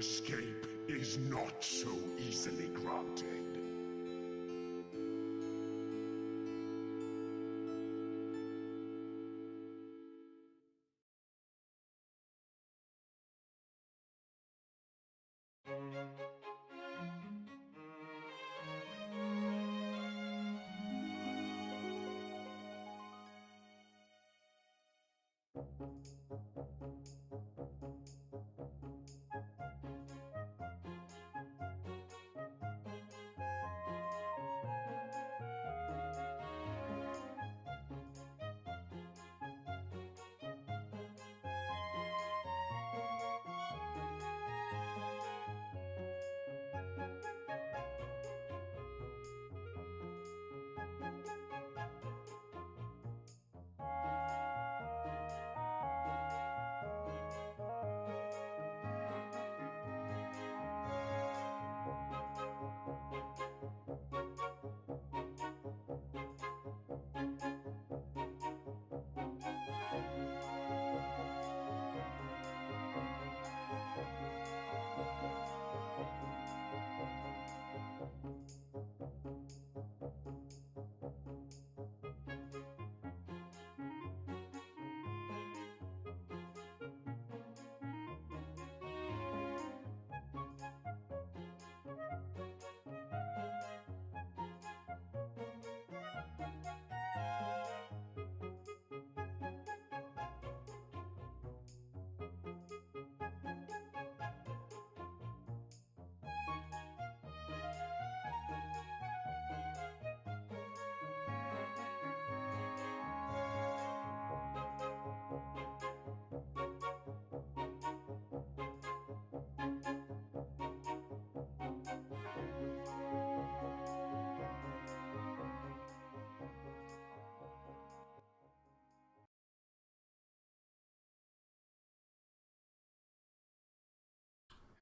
escape is not so easily granted.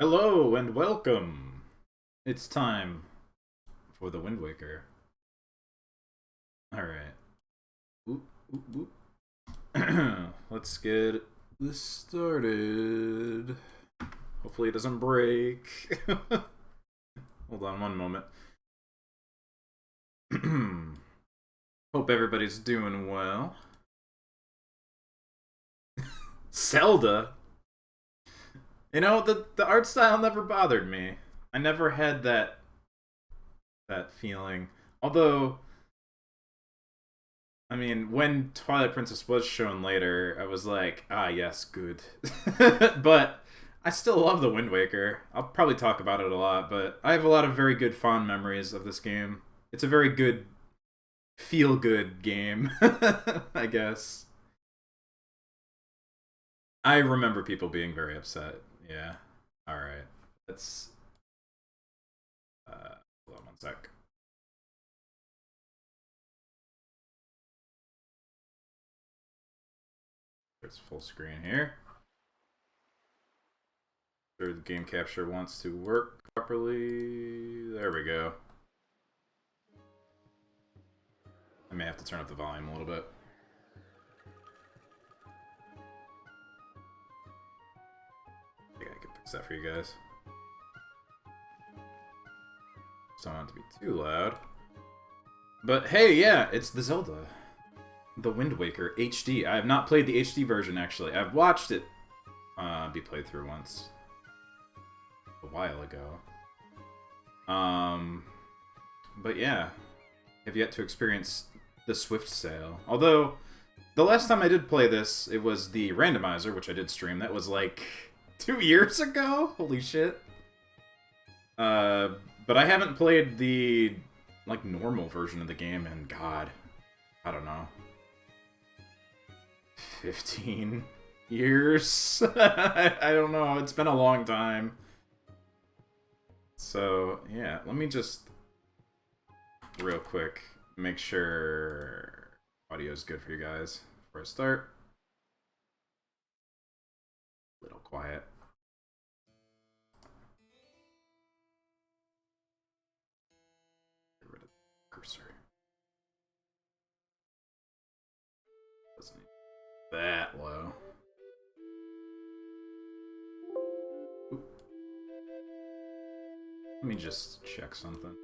Hello and welcome. It's time for the Wind Waker. All right. Oop, oop, oop. Let's get this started. Hopefully it doesn't break. Hold on one moment. Hope everybody's doing well. Zelda? You know, the art style never bothered me. I never had that feeling. Although, I mean, when Twilight Princess was shown later, I was like, ah, yes, good. But I still love the Wind Waker. I'll probably talk about it a lot, but I have a lot of very good fond memories of this game. It's a very good, feel-good game, I guess. I remember people being very upset. Yeah. Alright. Let's... hold on one sec. There's full screen here. Sure the game capture wants to work properly. There we go. I may have to turn up the volume a little bit. I think I can fix that for you guys. Don't want it to be too loud. But hey, yeah, it's the Zelda. The Wind Waker HD. I have not played the HD version, actually. I've watched it be played through once. A while ago. But yeah. Have yet to experience the Swift Sail. Although, the last time I did play this, it was the randomizer, which I did stream. That was like 2 years ago? Holy shit. But I haven't played the, like, normal version of the game in, God, I don't know, 15 years? I don't know, it's been a long time. So, yeah, let me just, real quick, make sure audio is good for you guys before I start. A little quiet. Get rid of the cursor. Doesn't need that low. Oop. me just check something.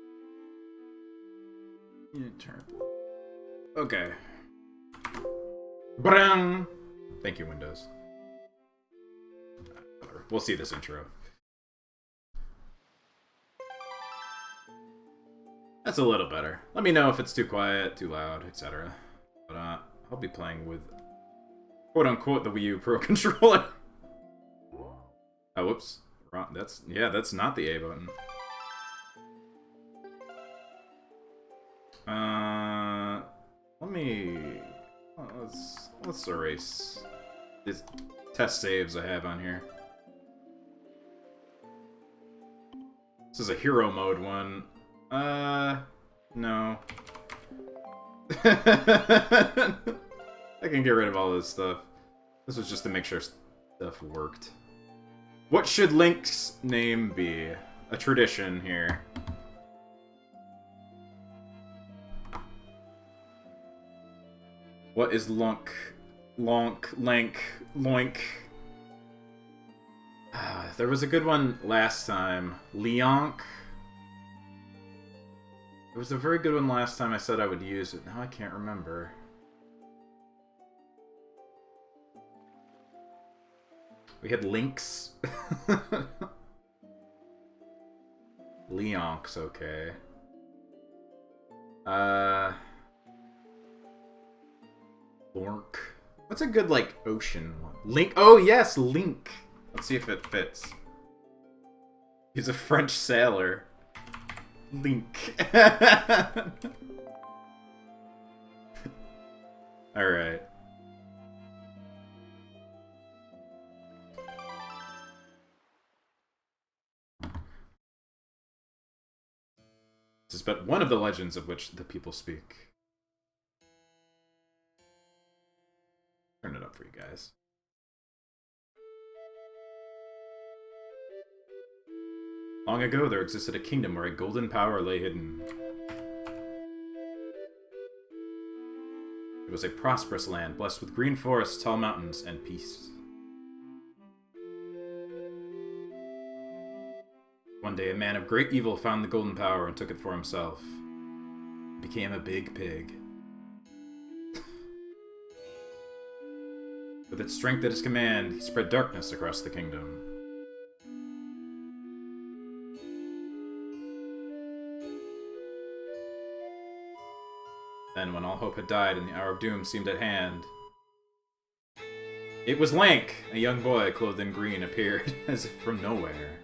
Turn. Okay. Brang! Thank you, Windows. We'll see this intro. That's a little better. Let me know if it's too quiet, too loud, etc. But I'll be playing with quote-unquote the Wii U Pro controller. Oh, whoops. Wrong. That's not the A button. Let me... let's erase these test saves I have on here. This is a hero mode one. No. I can get rid of all this stuff. This was just to make sure stuff worked. What should Link's name be? A tradition here. What is Lunk? Lonk, Lank, Loink? There was a good one last time. Leonk? There was a very good one last time I said I would use it. Now I can't remember. We had Lynx. Leonk's okay. Lork. What's a good, like, ocean one? Link. Oh, yes, Link. Let's see if it fits. He's a French sailor. Link. Alright. This is but one of the legends of which the people speak. Turn it up for you guys. Long ago, there existed a kingdom where a golden power lay hidden. It was a prosperous land, blessed with green forests, tall mountains, and peace. One day, a man of great evil found the golden power and took it for himself. He became a big pig. With its strength at his command, he spread darkness across the kingdom. Then, when all hope had died and the hour of doom seemed at hand, it was Link! A young boy clothed in green appeared, as if from nowhere.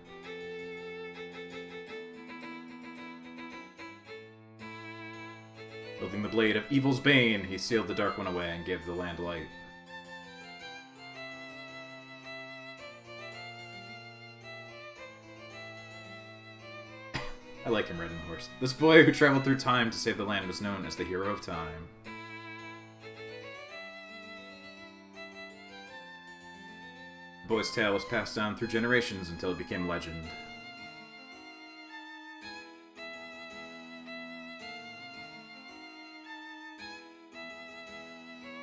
Wielding the blade of evil's bane, he sealed the dark one away and gave the land light. I like him riding the horse. This boy who traveled through time to save the land was known as the Hero of Time. The boy's tale was passed down through generations until it became legend.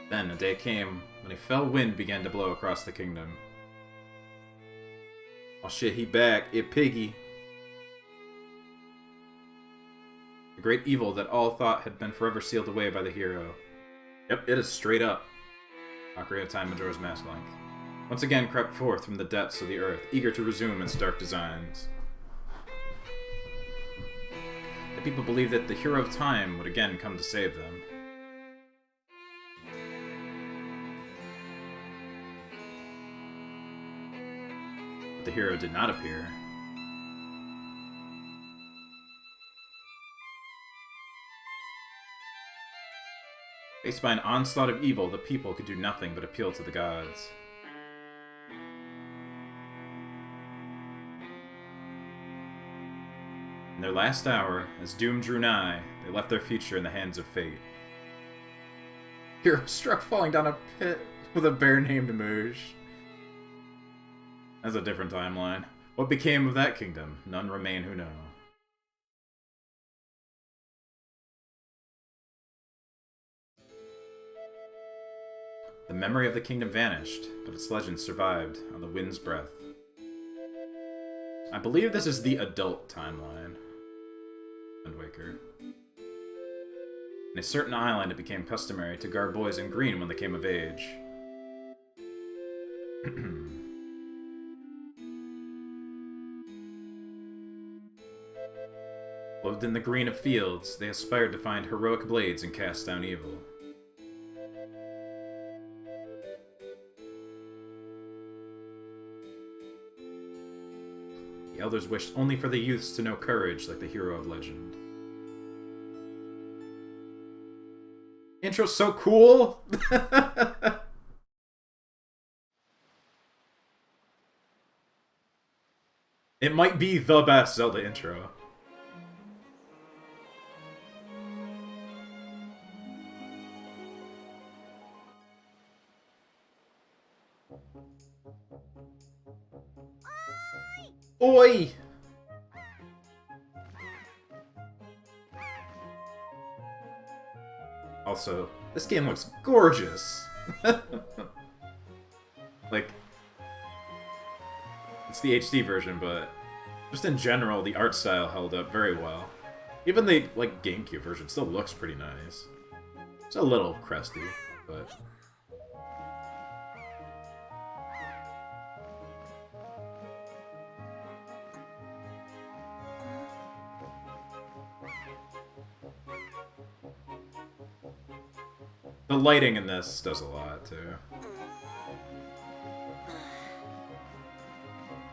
Then a day came when a fell wind began to blow across the kingdom. Oh shit, he back, it piggy. The great evil that all thought had been forever sealed away by the hero. Yep, it is straight up. Ocarina of Time Majora's Mask Link. Once again crept forth from the depths of the earth, eager to resume its dark designs. The people believed that the Hero of Time would again come to save them. But the hero did not appear. Faced by an onslaught of evil, the people could do nothing but appeal to the gods. In their last hour, as doom drew nigh, they left their future in the hands of fate. Hero struck falling down a pit with a bear named Moosh. That's a different timeline. What became of that kingdom? None remain who know. The memory of the kingdom vanished, but its legend survived on the wind's breath. I believe this is the adult timeline. Wind Waker. In a certain island, it became customary to guard boys in green when they came of age. Clothed in the green of fields, they aspired to find heroic blades and cast down evil. The elders wished only for the youths to know courage like the hero of legend. Intro's so cool! It might be the best Zelda intro. Oi! Also, this game looks gorgeous. Like, it's the HD version, but just in general, the art style held up very well. Even the, like, GameCube version still looks pretty nice. It's a little crusty, but... The lighting in this does a lot, too.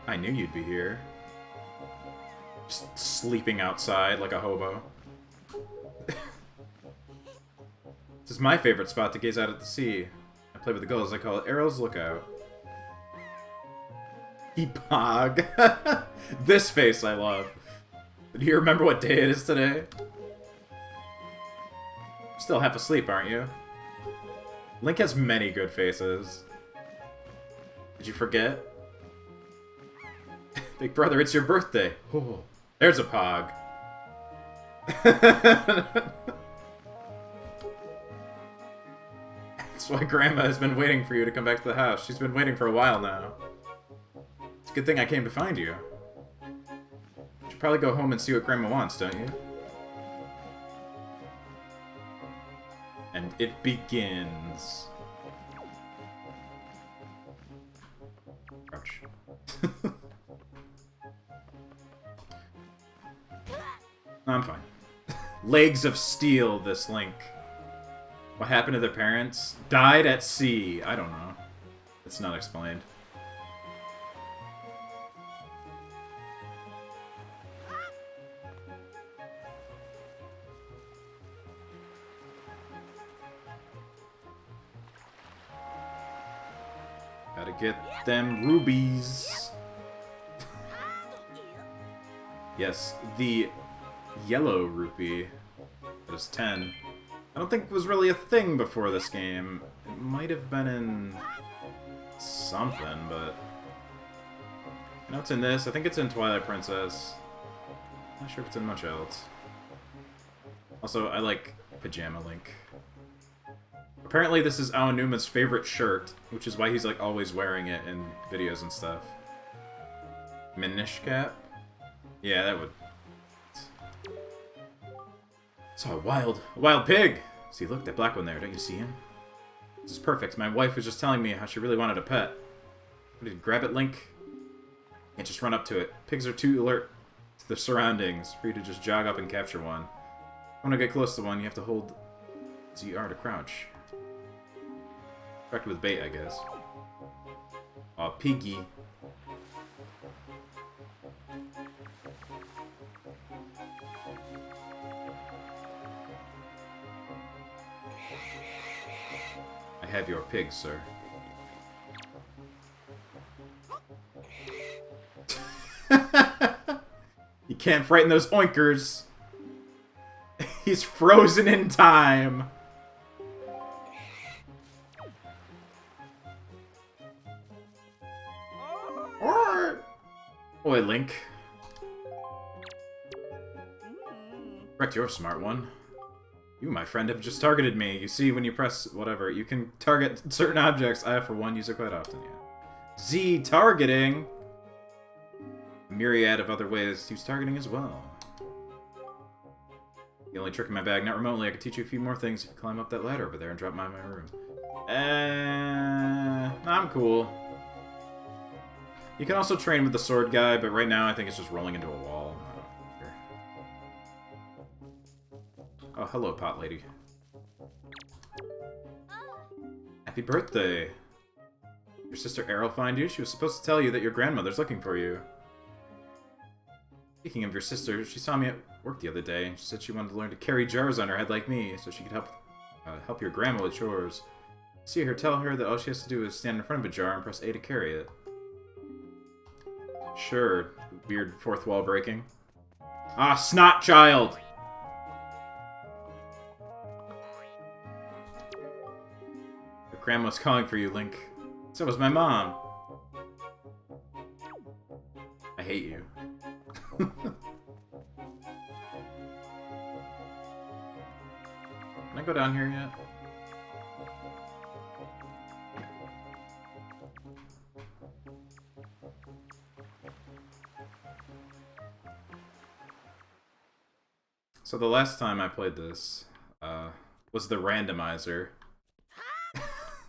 I knew you'd be here. Just sleeping outside like a hobo. This is my favorite spot to gaze out at the sea. I play with the gulls, I call it Arrow's Lookout. Epog. This face I love. Do you remember what day it is today? Still half asleep, aren't you? Link has many good faces. Did you forget? Big brother, it's your birthday. Oh, there's a Pog. That's why Grandma has been waiting for you to come back to the house. She's been waiting for a while now. It's a good thing I came to find you. You should probably go home and see what Grandma wants, don't you? And it begins. Ouch. I'm fine. Legs of steel, this Link. What happened to their parents? Died at sea. I don't know. It's not explained. Gotta get them rubies. Yes, the yellow rupee. That is 10. I don't think it was really a thing before this game. It might have been in something, but... I know it's in this. I think it's in Twilight Princess. Not sure if it's in much else. Also, I like Pajama Link. Apparently this is Aonuma's favorite shirt, which is why he's like always wearing it in videos and stuff. Minish cap? Yeah, that would... Saw a wild pig! See, look, that black one there, don't you see him? This is perfect. My wife was just telling me how she really wanted a pet. Did you grab it, Link? Can't just run up to it. Pigs are too alert to their surroundings for you to just jog up and capture one. If you want to get close to one, you have to hold ZR to crouch. Correct with bait, I guess. Aw, piggy. I have your pig, sir. You can't frighten those oinkers. He's frozen in time. Oi, Link. Correct, you're a smart one. You, my friend, have just targeted me. You see, when you press whatever, you can target certain objects. I, for one, use it quite often, yeah. Z targeting! myriad of other ways to use targeting as well. The only trick in my bag, not remotely, I could teach you a few more things if you climb up that ladder over there and drop by my room. I'm cool. You can also train with the sword guy, but right now I think it's just rolling into a wall. Oh, hello, pot lady. Happy birthday! Your sister Errol find you? She was supposed to tell you that your grandmother's looking for you. Speaking of your sister, she saw me at work the other day. She said she wanted to learn to carry jars on her head like me, so she could help your grandma with chores. See her, tell her that all she has to do is stand in front of a jar and press A to carry it. Sure, weird fourth wall breaking. Ah, snot child! Your grandma's calling for you, Link. So was my mom. I hate you. Can I go down here yet? So the last time I played this was the randomizer.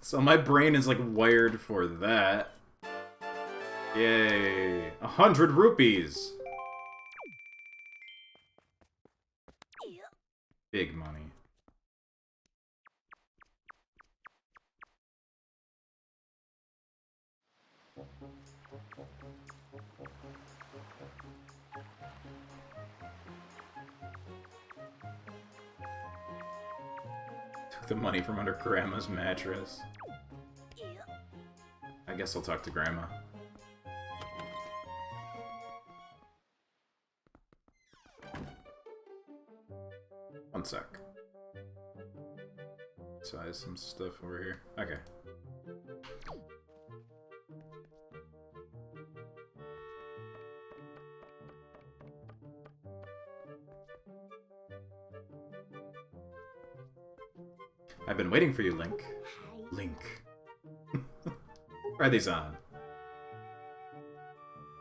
So my brain is like wired for that. Yay! 100 rupees! Big money. Took the money from under Grandma's mattress. I guess I'll talk to Grandma. One sec. Size some stuff over here. Okay. I've been waiting for you, Link. Link. Try these on.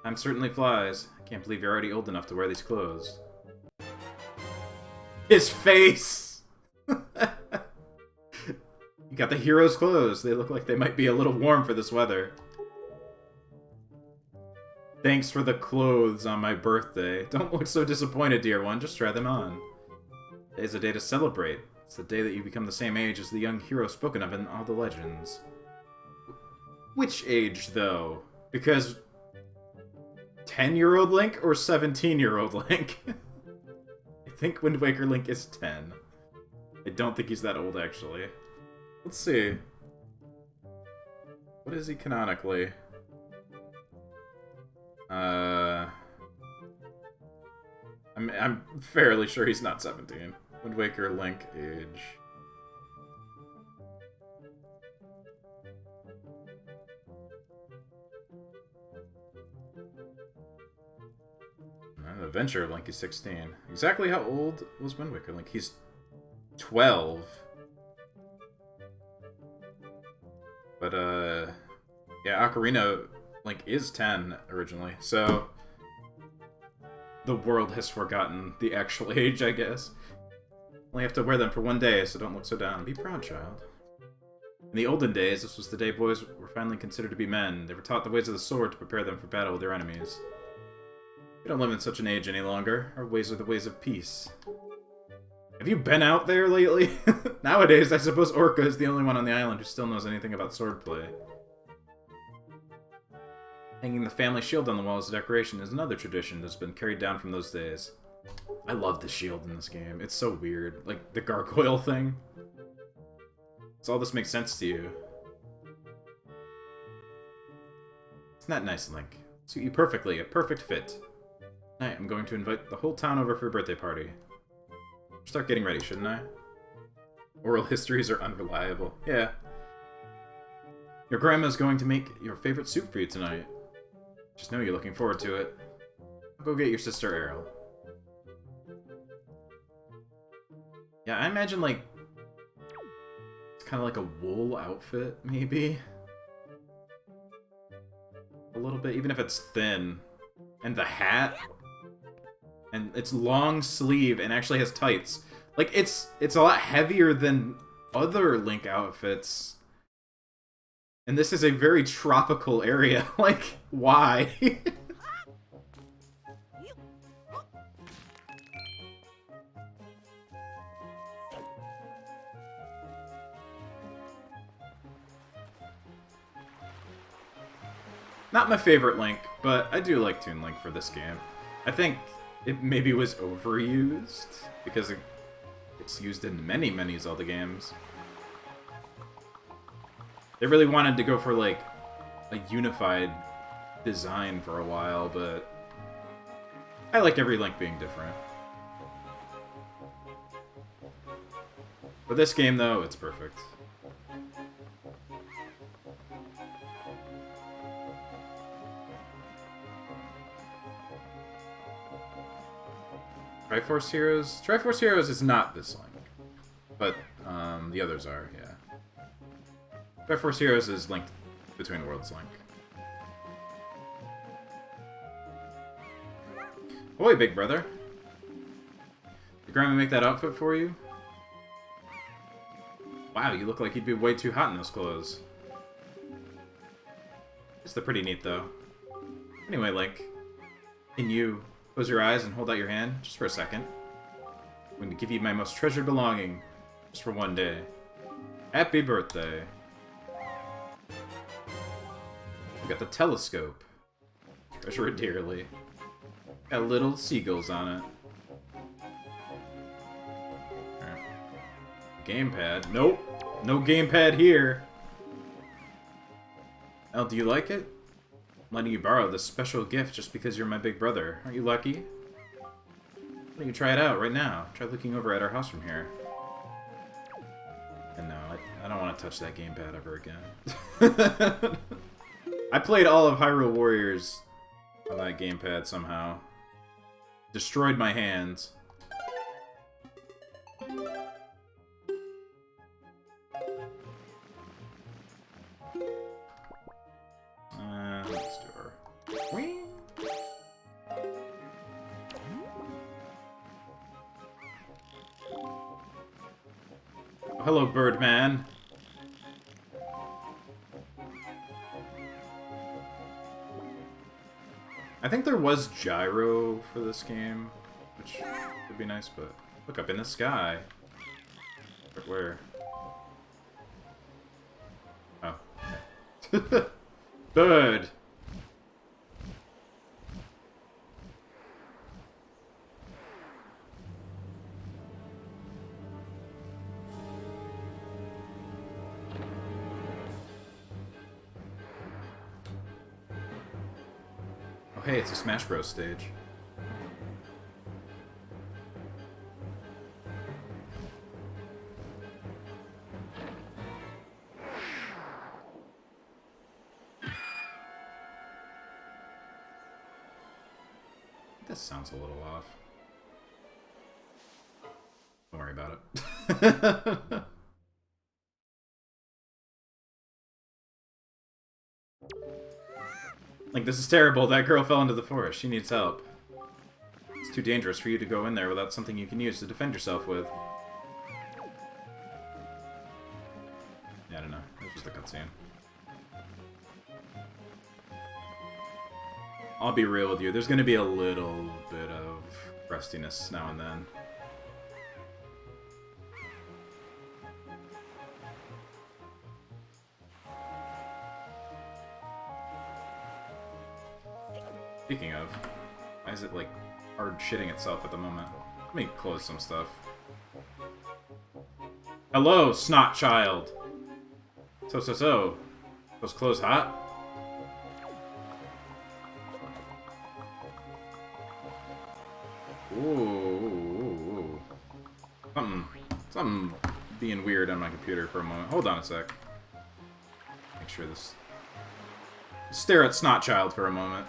Time certainly flies. I can't believe you're already old enough to wear these clothes. His face! You got the hero's clothes. They look like they might be a little warm for this weather. Thanks for the clothes on my birthday. Don't look so disappointed, dear one. Just try them on. Today's a day to celebrate. It's the day that you become the same age as the young hero spoken of in all the legends. Which age, though? Because 10-year-old Link or 17-year-old Link? I think Wind Waker Link is 10. I don't think he's that old, actually. Let's see. What is he canonically? I'm fairly sure he's not 17. Wind Waker Link age. Adventure of Link is 16. Exactly how old was Wind Waker Link? He's 12. But, yeah, Ocarina Link is 10 originally, so the world has forgotten the actual age, I guess. Only have to wear them for one day, so don't look so down. Be proud, child. In the olden days, this was the day boys were finally considered to be men. They were taught the ways of the sword to prepare them for battle with their enemies. We don't live in such an age any longer. Our ways are the ways of peace. Have you been out there lately? Nowadays, I suppose Orca is the only one on the island who still knows anything about swordplay. Hanging the family shield on the wall as a decoration is another tradition that's been carried down from those days. I love the shield in this game. It's so weird. Like, the gargoyle thing. So all this makes sense to you. Isn't that nice, Link? Suit you perfectly. A perfect fit. Tonight, I'm going to invite the whole town over for a birthday party. Start getting ready, shouldn't I? Oral histories are unreliable. Yeah. Your grandma's going to make your favorite soup for you tonight. Just know you're looking forward to it. I'll go get your sister Errol. Yeah, I imagine, like, it's kind of like a wool outfit, maybe? A little bit, even if it's thin. And the hat. And it's long sleeve and actually has tights. Like, it's a lot heavier than other Link outfits. And this is a very tropical area. Like, why? Not my favorite Link, but I do like Toon Link for this game. I think it maybe was overused, because it's used in many, many Zelda games. They really wanted to go for, like, a unified design for a while, but I like every Link being different. For this game, though, it's perfect. Triforce Heroes? Triforce Heroes is not this Link, but the others are, yeah. Triforce Heroes is Link Between Worlds Link. Boy, big brother. Did Grandma make that outfit for you? Wow, you look like you'd be way too hot in those clothes. It's pretty neat, though. Anyway, Link, can you close your eyes and hold out your hand, just for a second? I'm going to give you my most treasured belonging, just for one day. Happy birthday. We got the telescope. Treasure it dearly. Got little seagulls on it. Alright. Gamepad. Nope. No gamepad here. El, do you like it? I'm letting you borrow this special gift just because you're my big brother. Aren't you lucky? Why don't you try it out right now? Try looking over at our house from here. And no, I don't want to touch that gamepad ever again. I played all of Hyrule Warriors on that gamepad somehow. Destroyed my hands. Let's do her. Whee! Oh, hello, Birdman. I think there was gyro for this game, which would be nice, but look up in the sky. But where? Oh. Bird! Oh hey, it's a Smash Bros. Stage. This sounds a little off. Don't worry about it. Like, this is terrible. That girl fell into the forest. She needs help. It's too dangerous for you to go in there without something you can use to defend yourself with. Yeah, I don't know. It was just a cutscene. I'll be real with you. There's going to be a little bit of rustiness now and then. Speaking of, why is it, like, hard shitting itself at the moment? Let me close some stuff. Hello, snot child! So. Those clothes hot? Ooh. Something being weird on my computer for a moment. Hold on a sec. Make sure this... Stare at snot child for a moment.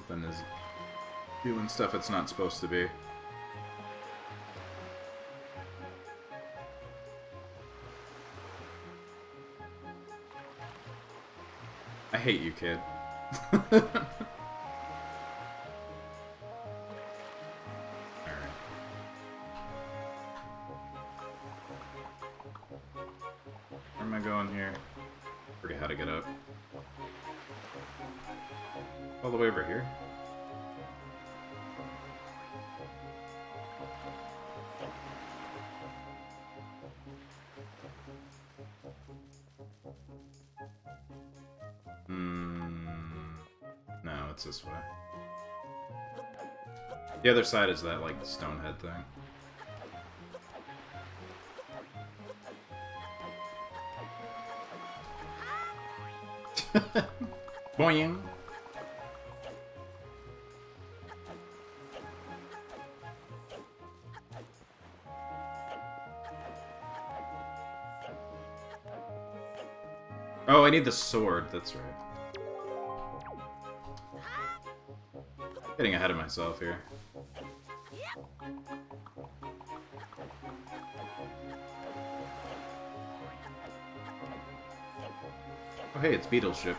Something is doing stuff it's not supposed to be. hate you, kid. Where am I going here? Forget how to get up. All the way over here? No, it's this way. The other side is that, like, stone head thing. Boing! Oh, I need the sword, that's right. Getting ahead of myself here. Oh hey, it's Beetle Ship.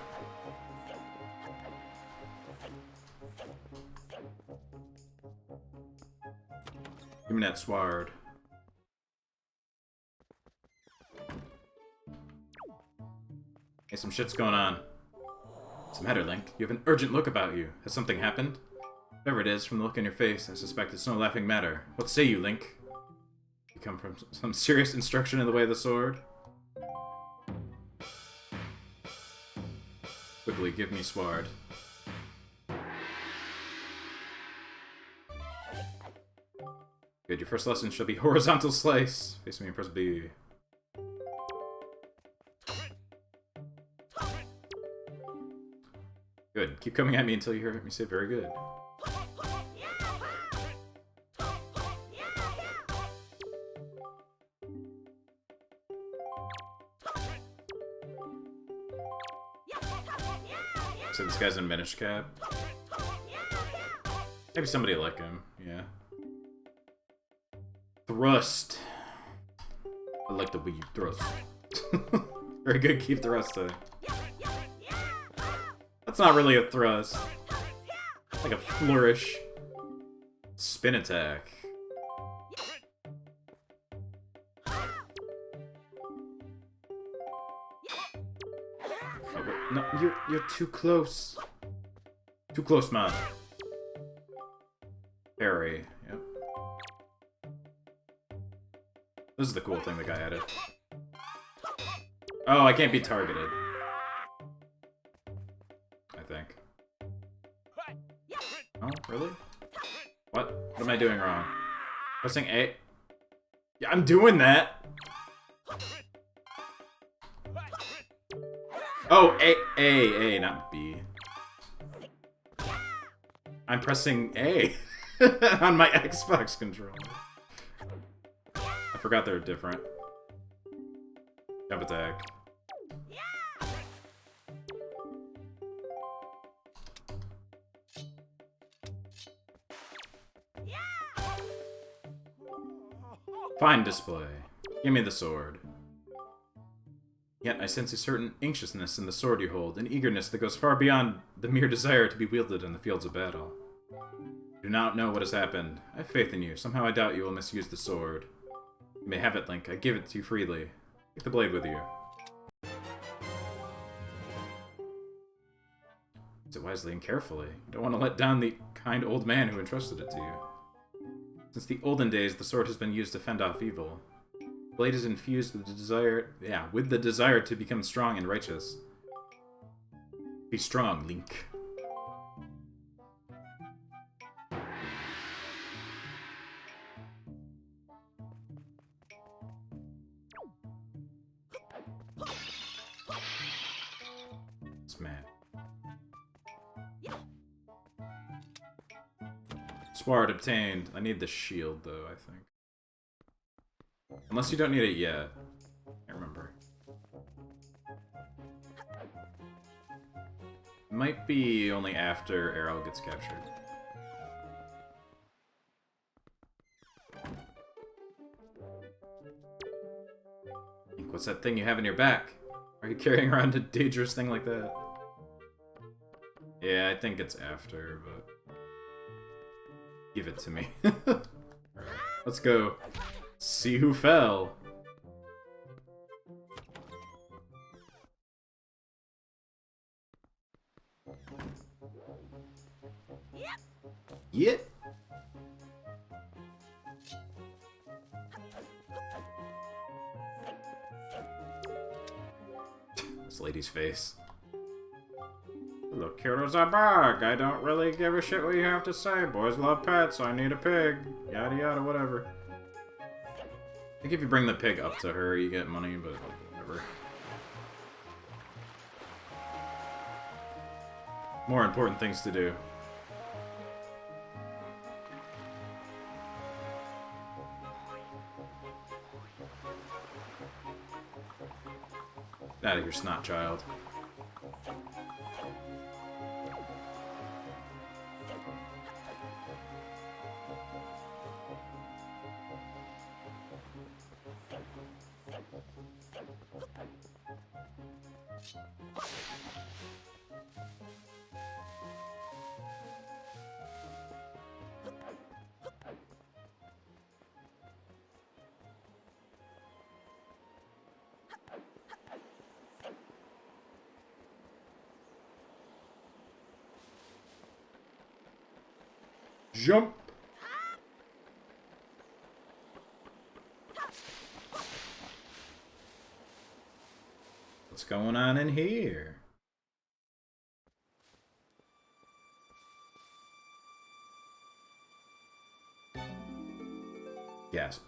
Give me that sword. Hey, some shit's going on. What's the matter, Link? You have an urgent look about you. Has something happened? Whatever it is, from the look in your face, I suspect it's no laughing matter. What say you, Link? You come from some serious instruction in the way of the sword? Quickly, give me sword. Good, your first lesson shall be horizontal slice. Face me and press B. Good, keep coming at me until you hear me say very good. So this guy's in Minish Cap. Maybe somebody like him, yeah. Thrust. I like the way you thrust. Very good, keep thrusting. That's not really a thrust. It's like a flourish. Spin attack. No, you're too close. Too close, man. Parry, yep. This is the cool thing the guy added. Oh, I can't be targeted. I think. Oh, really? What? What am I doing wrong? Pressing A? Yeah, I'm doing that! Oh, A, not B. I'm pressing A on my Xbox controller. I forgot they're different. Jump attack. Fine display. Give me the sword. Yet I sense a certain anxiousness in the sword you hold, an eagerness that goes far beyond the mere desire to be wielded in the fields of battle. You do not know what has happened. I have faith in you. Somehow I doubt you will misuse the sword. You may have it, Link. I give it to you freely. Take the blade with you. Use it wisely and carefully. You don't want to let down the kind old man who entrusted it to you. Since the olden days, the sword has been used to fend off evil. The blade is infused with the desire to become strong and righteous. Be strong, Link. Smash. Sword obtained. I need the shield, though, I think. Unless you don't need it yet. I can't remember. Might be only after Arrow gets captured. What's that thing you have in your back? Are you carrying around a dangerous thing like that? Yeah, I think it's after, but... Give it to me. Alright, let's go. See who fell. Yep. This lady's face. Look, cute as a bug. I don't really give a shit what you have to say. Boys love pets. I need a pig. Yada yada, whatever. I think if you bring the pig up to her, you get money, but whatever. More important things to do. Get out of here, snot child. Jump! What's going on in here? Gasp.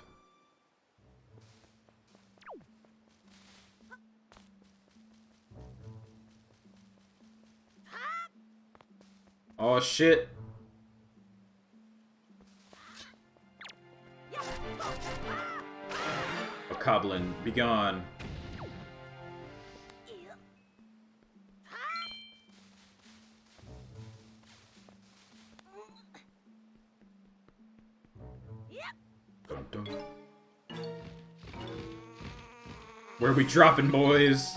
Oh shit. A goblin, be gone. Dun, dun. Where are we dropping, boys?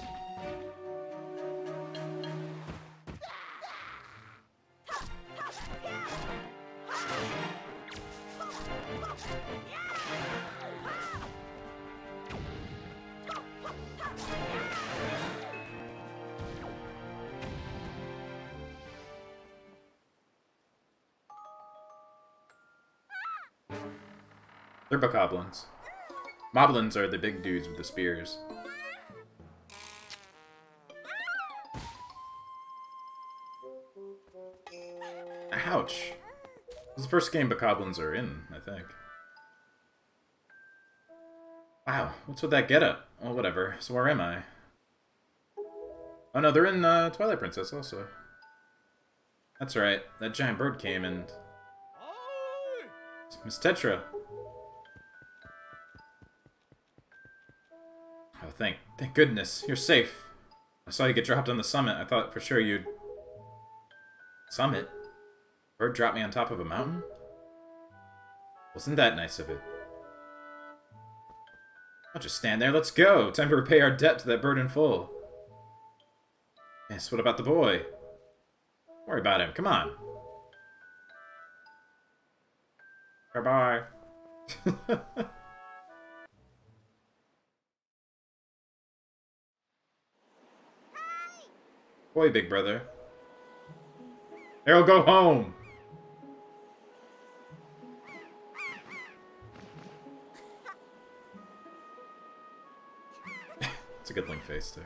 They're bokoblins. Moblins are the big dudes with the spears. Ouch. This is the first game bokoblins are in, I think. Wow, what's with that getup? Oh, whatever. So where am I? Oh no, they're in Twilight Princess also. That's right. That giant bird came and... It's Miss Tetra. Oh, thank goodness. You're safe. I saw you get dropped on the summit. I thought for sure you'd... Summit? Bird dropped me on top of a mountain? Wasn't that nice of it? I'll just stand there. Let's go. Time to repay our debt to that bird in full. Yes, what about the boy? Don't worry about him. Come on. Bye-bye. Boy, big brother. Arrow, go home! It's a good link face, too.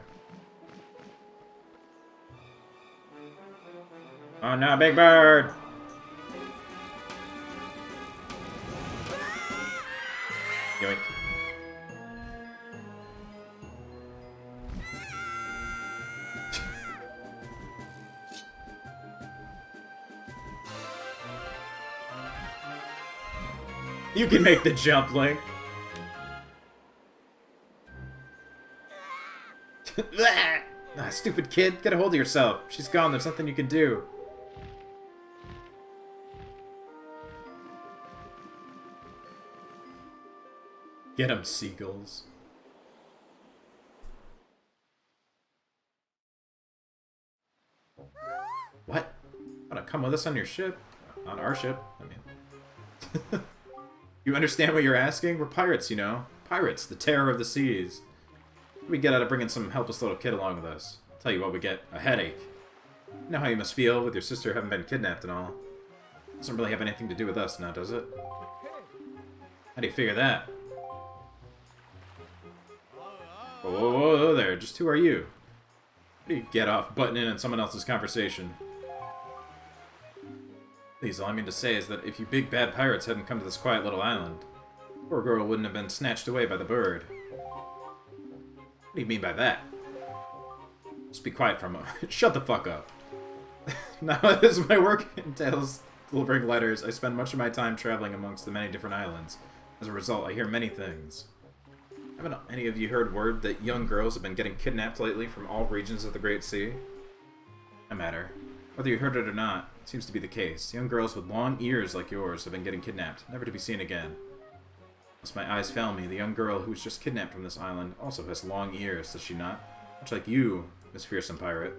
Oh no, big bird! Yoink. You can make the jump, Link. Ah, stupid kid. Get a hold of yourself. She's gone. There's nothing you can do. Get 'em, seagulls. What? Wanna come with us on your ship? On our ship, I mean. You understand what you're asking? We're pirates, you know. Pirates, the terror of the seas. What do we get out of bringing some helpless little kid along with us? I'll tell you what we get. A headache. You know how you must feel with your sister having been kidnapped and all. Doesn't really have anything to do with us now, does it? How do you figure that? Whoa, whoa, whoa there. Just who are you? How do you get off butting in on someone else's conversation? Please, all I mean to say is that if you big bad pirates hadn't come to this quiet little island, poor girl wouldn't have been snatched away by the bird. What do you mean by that? Just be quiet for a moment. Shut the fuck up. Now, as my work entails delivering letters, I spend much of my time traveling amongst the many different islands. As a result, I hear many things. Haven't any of you heard word that young girls have been getting kidnapped lately from all regions of the Great Sea? No matter. Whether you heard it or not, it seems to be the case. Young girls with long ears like yours have been getting kidnapped, never to be seen again. Unless my eyes fail me, the young girl who was just kidnapped from this island also has long ears, does she not? Much like you, Miss Fearsome Pirate.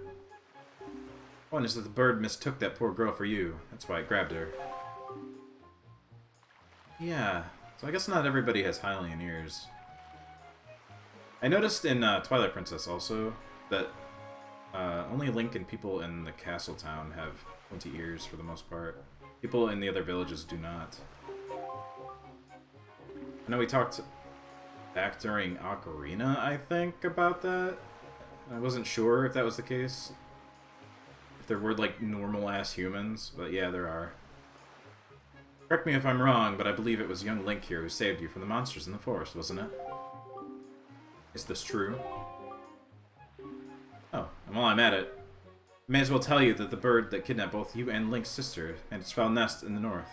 One is that the bird mistook that poor girl for you. That's why it grabbed her. Yeah, so I guess not everybody has Hylian ears. I noticed in Twilight Princess also that only Link and people in the castle town have pointy ears for the most part. People in the other villages do not. I know we talked back during Ocarina, I think, about that. I wasn't sure if that was the case. If there were, like, normal-ass humans, but yeah, there are. Correct me if I'm wrong, but I believe it was young Link here who saved you from the monsters in the forest, wasn't it? Is this true? Oh, and while I'm at it, I may as well tell you that the bird that kidnapped both you and Link's sister and its foul nest in the north,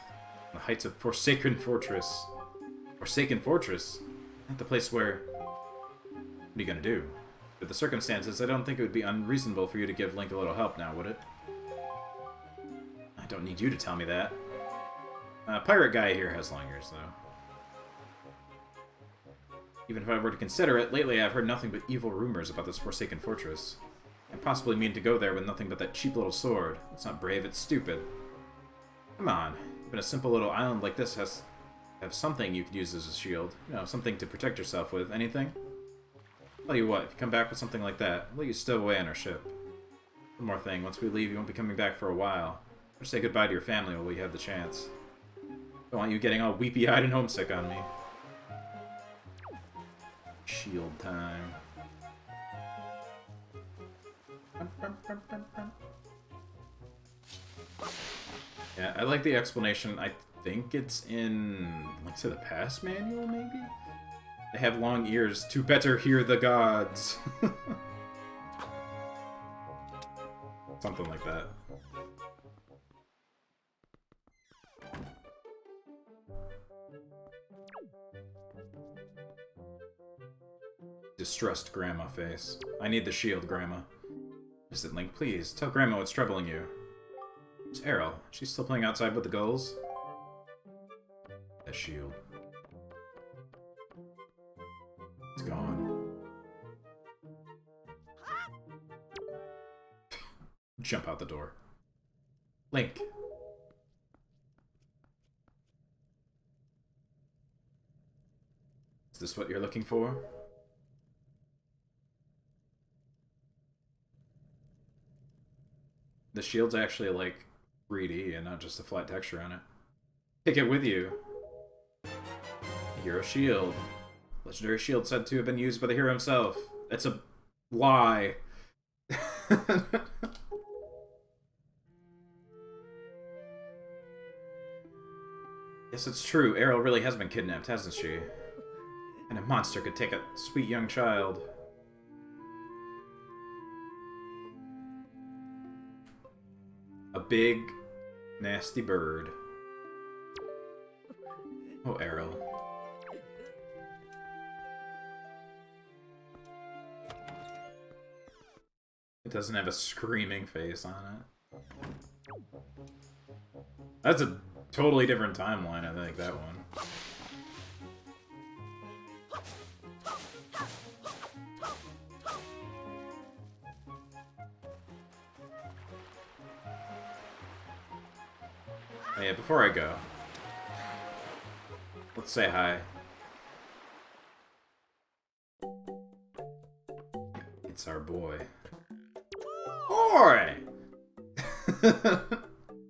on the heights of Forsaken Fortress. Forsaken Fortress? Not the place where... What are you gonna do? With the circumstances, I don't think it would be unreasonable for you to give Link a little help now, would it? I don't need you to tell me that. Pirate guy here has long ears, though. Even if I were to consider it, lately I've heard nothing but evil rumors about this Forsaken Fortress. I possibly mean to go there with nothing but that cheap little sword. It's not brave, it's stupid. Come on, even a simple little island like this has have something you could use as a shield. You know, something to protect yourself with. Anything? Tell you what, if you come back with something like that, we'll let you stow away on our ship. One more thing, once we leave, you won't be coming back for a while. Or say goodbye to your family while we have the chance. Don't want you getting all weepy-eyed and homesick on me. Shield time. Yeah, I like the explanation. I think it's in Link to the Past manual, maybe? They have long ears to better hear the gods. Something like that. Distressed Grandma face. I need the shield, Grandma. Listen, Link, please, tell Grandma what's troubling you. It's Errol. She's still playing outside with the gulls? The shield. It's gone. Jump out the door. Link. Is this what you're looking for? The shield's actually, like, 3D and not just a flat texture on it. Take it with you. Hero shield. Legendary shield said to have been used by the hero himself. It's a lie. Yes, it's true. Errol really has been kidnapped, hasn't she? And a monster could take a sweet young child. A big, nasty bird. Oh, Errol. It doesn't have a screaming face on it. That's a totally different timeline, I think, that one. Yeah, before I go, let's say hi. It's our boy. Boy!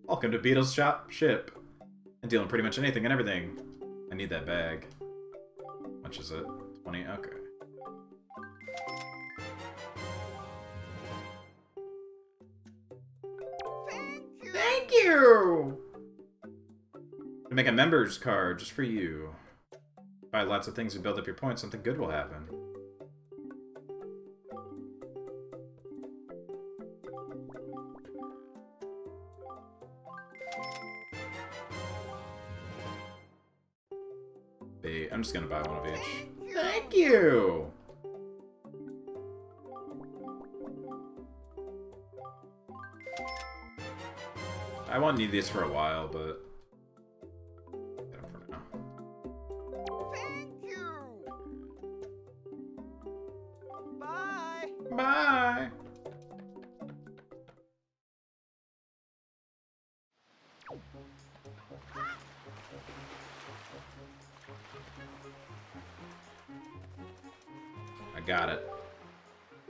Welcome to Beetle's ship. I'm dealing pretty much anything and everything. I need that bag. How much is it? 20? Okay. Thank you! To make a member's card just for you. Buy lots of things and build up your points, something good will happen. I'm just gonna buy one of each. Thank you! I won't need these for a while, but get them for now. Thank you. Bye. Bye! I got it.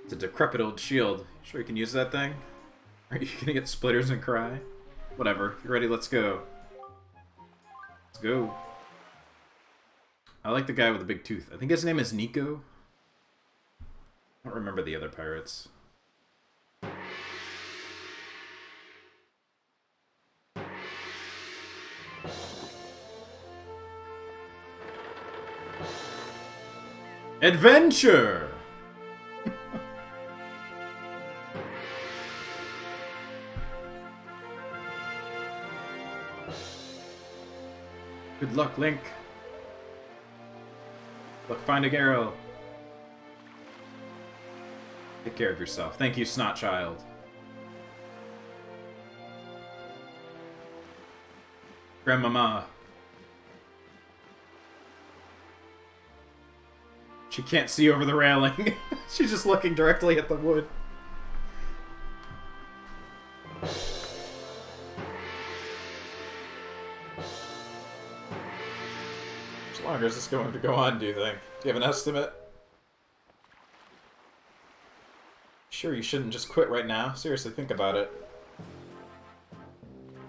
It's a decrepit old shield. Sure you can use that thing? Are you gonna get splitters and cry? Whatever. If you're ready, let's go. Let's go. I like the guy with the big tooth. I think his name is Nico. I don't remember the other pirates. Adventure! Good luck, Link. Look, find a arrow. Take care of yourself. Thank you, Snot Child. Grandmama. She can't see over the railing. She's just looking directly at the wood. How long is this going to go on, do you think? Do you have an estimate? Sure, you shouldn't just quit right now. Seriously, think about it.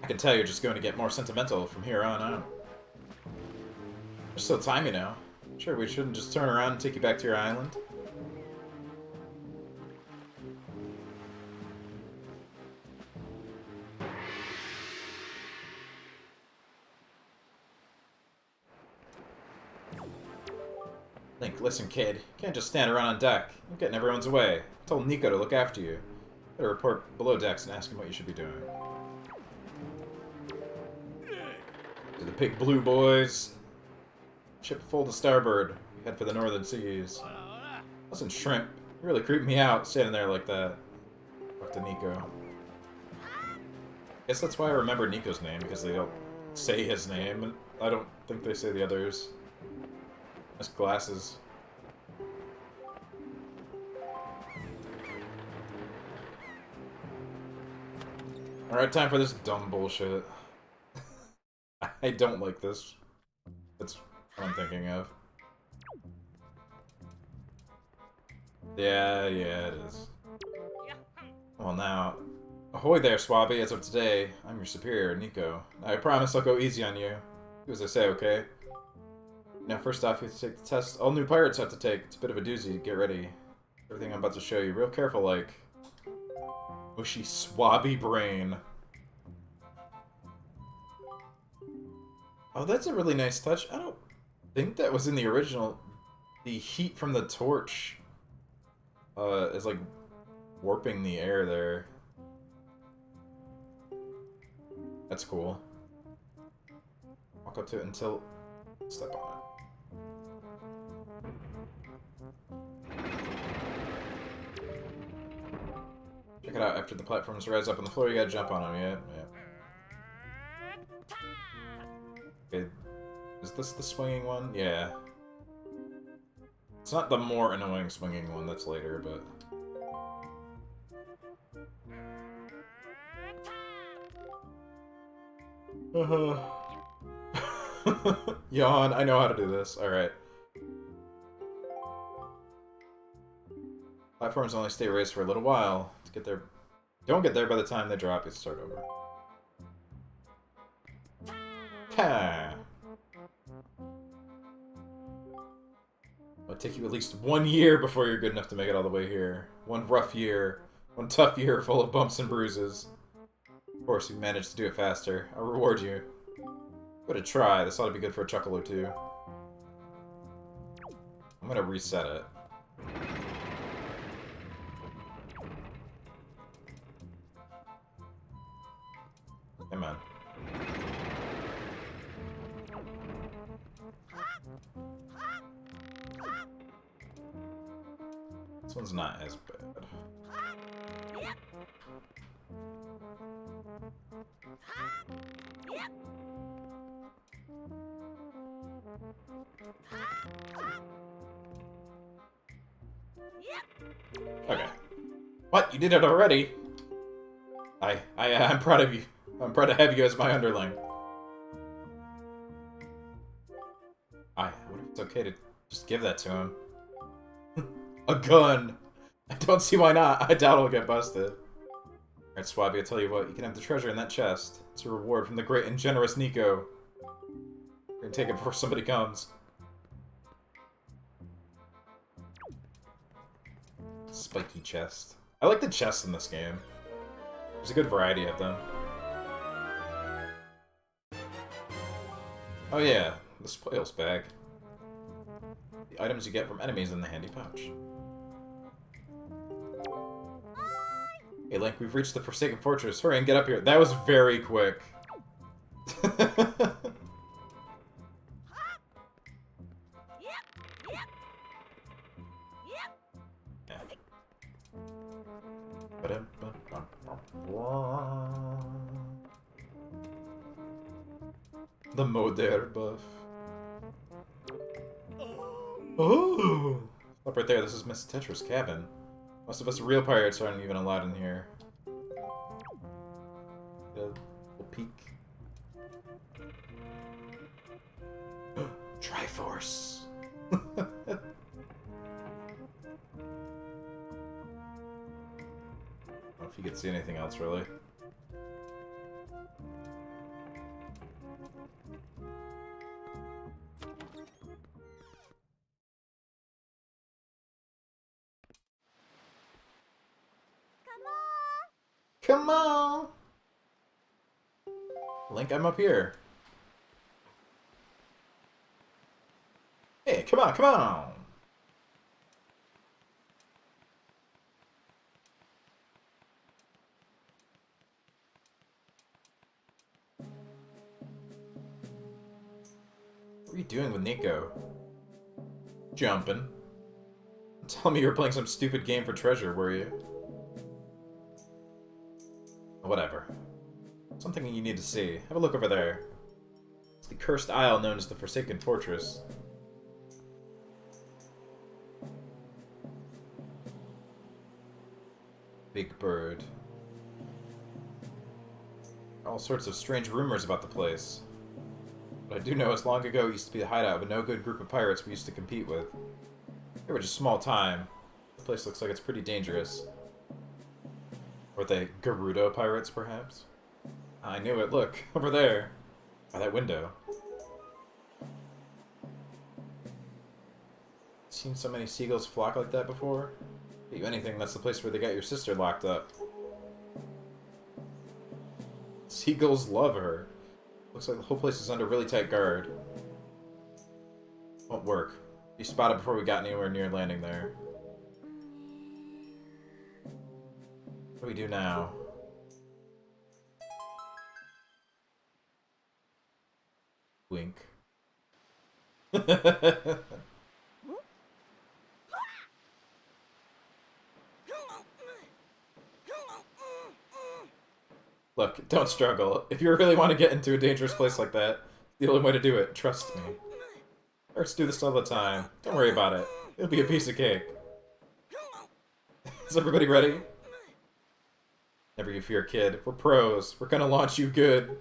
I can tell you're just going to get more sentimental from here on out. There's still time, you know. Sure, we shouldn't just turn around and take you back to your island. Link, listen, kid. You can't just stand around on deck. You're getting everyone's way. I told Nico to look after you. Better report below decks and ask him what you should be doing. To the Big Blue Boys. Ship full to starboard. We head for the northern seas. Listen, Shrimp. You really creeped me out standing there like that. Talk to Nico. Guess that's why I remember Nico's name, because they don't say his name. I don't think they say the others. Nice glasses. Alright, time for this dumb bullshit. I don't like this. That's what I'm thinking of. Yeah, it is. Well now, ahoy there, Swabby. As of today, I'm your superior, Nico. I promise I'll go easy on you. Do as I say, okay? Now, first off, you have to take the test all new pirates have to take. It's a bit of a doozy. Get ready. Everything I'm about to show you. Real careful, like. Mushy, swabby brain. Oh, that's a really nice touch. I don't think that was in the original. The heat from the torch is like warping the air there. That's cool. Walk up to it until step on it. Check it out. After the platforms rise up on the floor, you gotta jump on them. Yeah. Okay. Is this the swinging one? Yeah. It's not the more annoying swinging one, that's later, but... Yawn, I know how to do this. Alright. Platforms only stay raised for a little while. To get there. Don't get there by the time they drop, you start over. Ha! It'll take you at least 1 year before you're good enough to make it all the way here. One rough year. One tough year full of bumps and bruises. Of course, you managed to do it faster. I'll reward you. Give it a try. This ought to be good for a chuckle or two. I'm gonna reset it. Come on. This one's not as bad. Okay. What? You did it already? I'm proud of you. I'm proud to have you as my underling. I wonder if it's okay to just give that to him. A gun! I don't see why not. I doubt I'll get busted. Alright, Swabby, I'll tell you what. You can have the treasure in that chest. It's a reward from the great and generous Nico. We're gonna take it before somebody comes. Spiky chest. I like the chests in this game. There's a good variety of them. Oh yeah, the spoils bag. The items you get from enemies in the handy pouch. Hey Link, we've reached the Forsaken Fortress. Hurry and get up here. That was very quick. The Moder buff. Oh! Up right there, this is Miss Tetra's cabin. Most of us real pirates aren't even allowed in here. A little peek. Triforce! I don't know if you could see anything else, really. Come on! Link, I'm up here. Hey, come on, come on! What were you doing with Nico? Jumping. Tell me you were playing some stupid game for treasure, were you? Whatever. Something you need to see. Have a look over there. It's the cursed isle known as the Forsaken Fortress. Big bird. All sorts of strange rumors about the place. But I do know as long ago it used to be the hideout of a no-good group of pirates we used to compete with. They were just small time. The place looks like it's pretty dangerous. Or the Gerudo pirates, perhaps? I knew it. Look, over there. By that window. Seen so many seagulls flock like that before? Bet you anything, that's the place where they got your sister locked up. Seagulls love her. Looks like the whole place is under really tight guard. Won't work. Be spotted before we got anywhere near landing there. What do we do now? Wink. Look, don't struggle. If you really want to get into a dangerous place like that, the only way to do it, trust me. Pirates do this all the time. Don't worry about it. It'll be a piece of cake. Is everybody ready? Never you fear, kid. We're pros. We're gonna launch you good.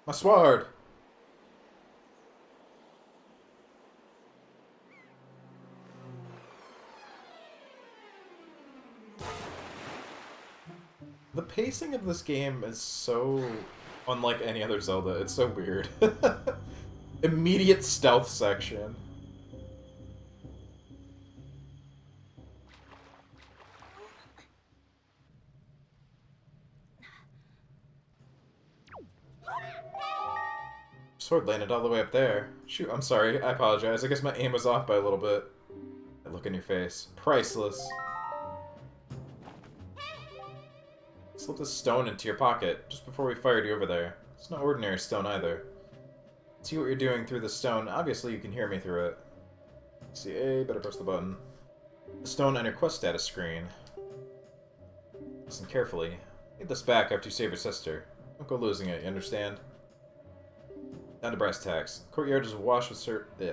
My sword! The pacing of this game is so unlike any other Zelda. It's so weird. Immediate stealth section. Sword landed all the way up there. Shoot, I'm sorry. I apologize. I guess my aim was off by a little bit. That look in your face. Priceless. Slipped a stone into your pocket just before we fired you over there. It's no ordinary stone either. See what you're doing through the stone. Obviously, you can hear me through it. See A, better press the button. The stone on your quest status screen. Listen carefully. Get this back after you save your sister. Don't go losing it, you understand? Down to brass tacks. Courtyard is awash with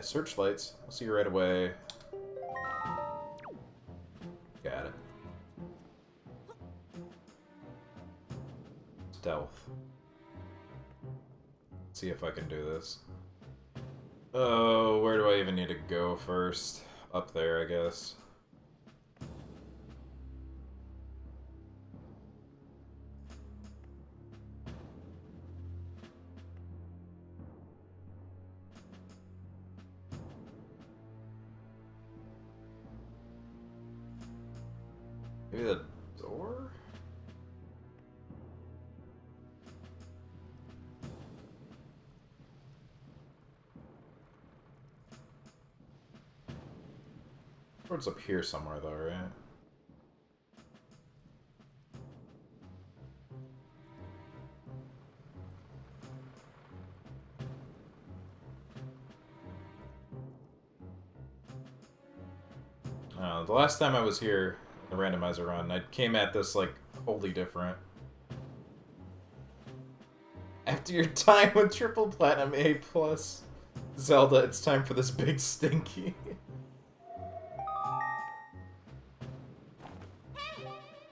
searchlights. I'll see you right away. Got it. Stealth. Let's see if I can do this. Oh, where do I even need to go first? Up there, I guess. Maybe the door? Door's up here somewhere, though, right? The last time I was here, the randomizer run, I came at this, like, wholly different. After your time with Triple Platinum A+, Zelda, it's time for this big stinky.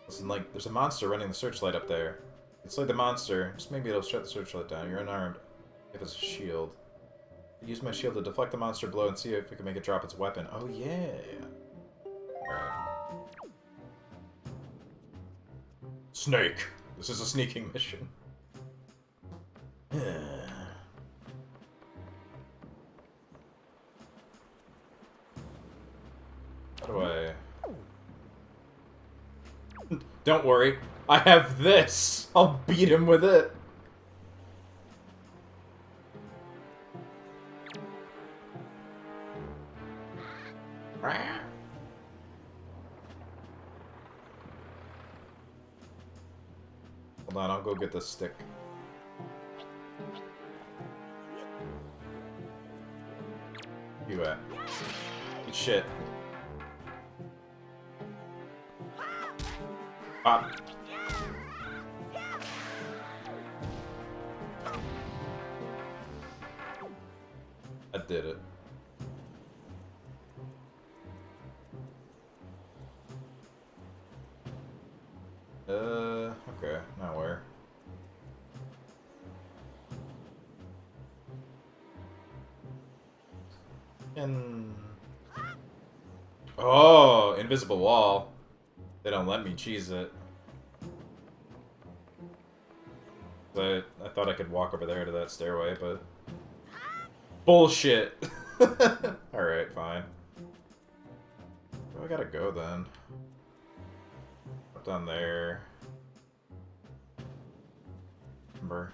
Listen, like, there's a monster running the searchlight up there. It's like the monster, just maybe it'll shut the searchlight down. You're unarmed. Give us a shield. Use my shield to deflect the monster blow and see if we can make it drop its weapon. Oh, yeah. Alright. Snake! This is a sneaking mission. How do I... Don't worry. I have this! I'll beat him with it! Hold on, I'll go get this stick. You at? Eat shit. Pop. I did it. Okay, now where? Oh, invisible wall. They don't let me cheese it. I thought I could walk over there to that stairway, but... Bullshit! Alright, fine. Where do I gotta go, then? Up down there. Remember.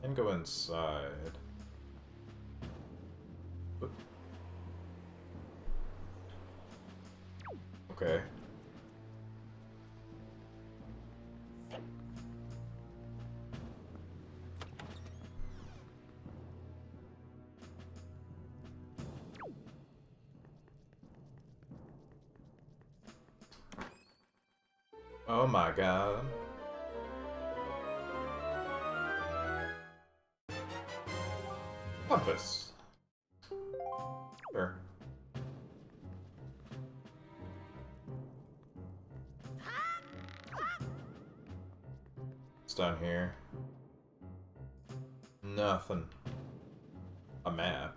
And go inside. Okay. Oh my god. Compass. Sure. What's down here? Nothing. A map.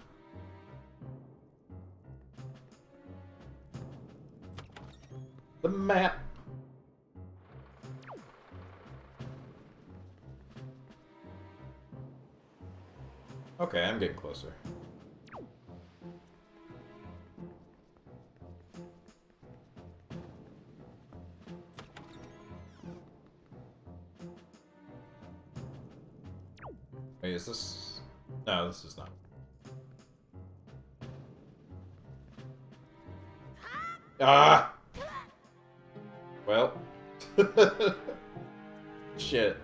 The map. Okay, I'm getting closer. Wait, is this... No, this is not. Ah! Well. Shit.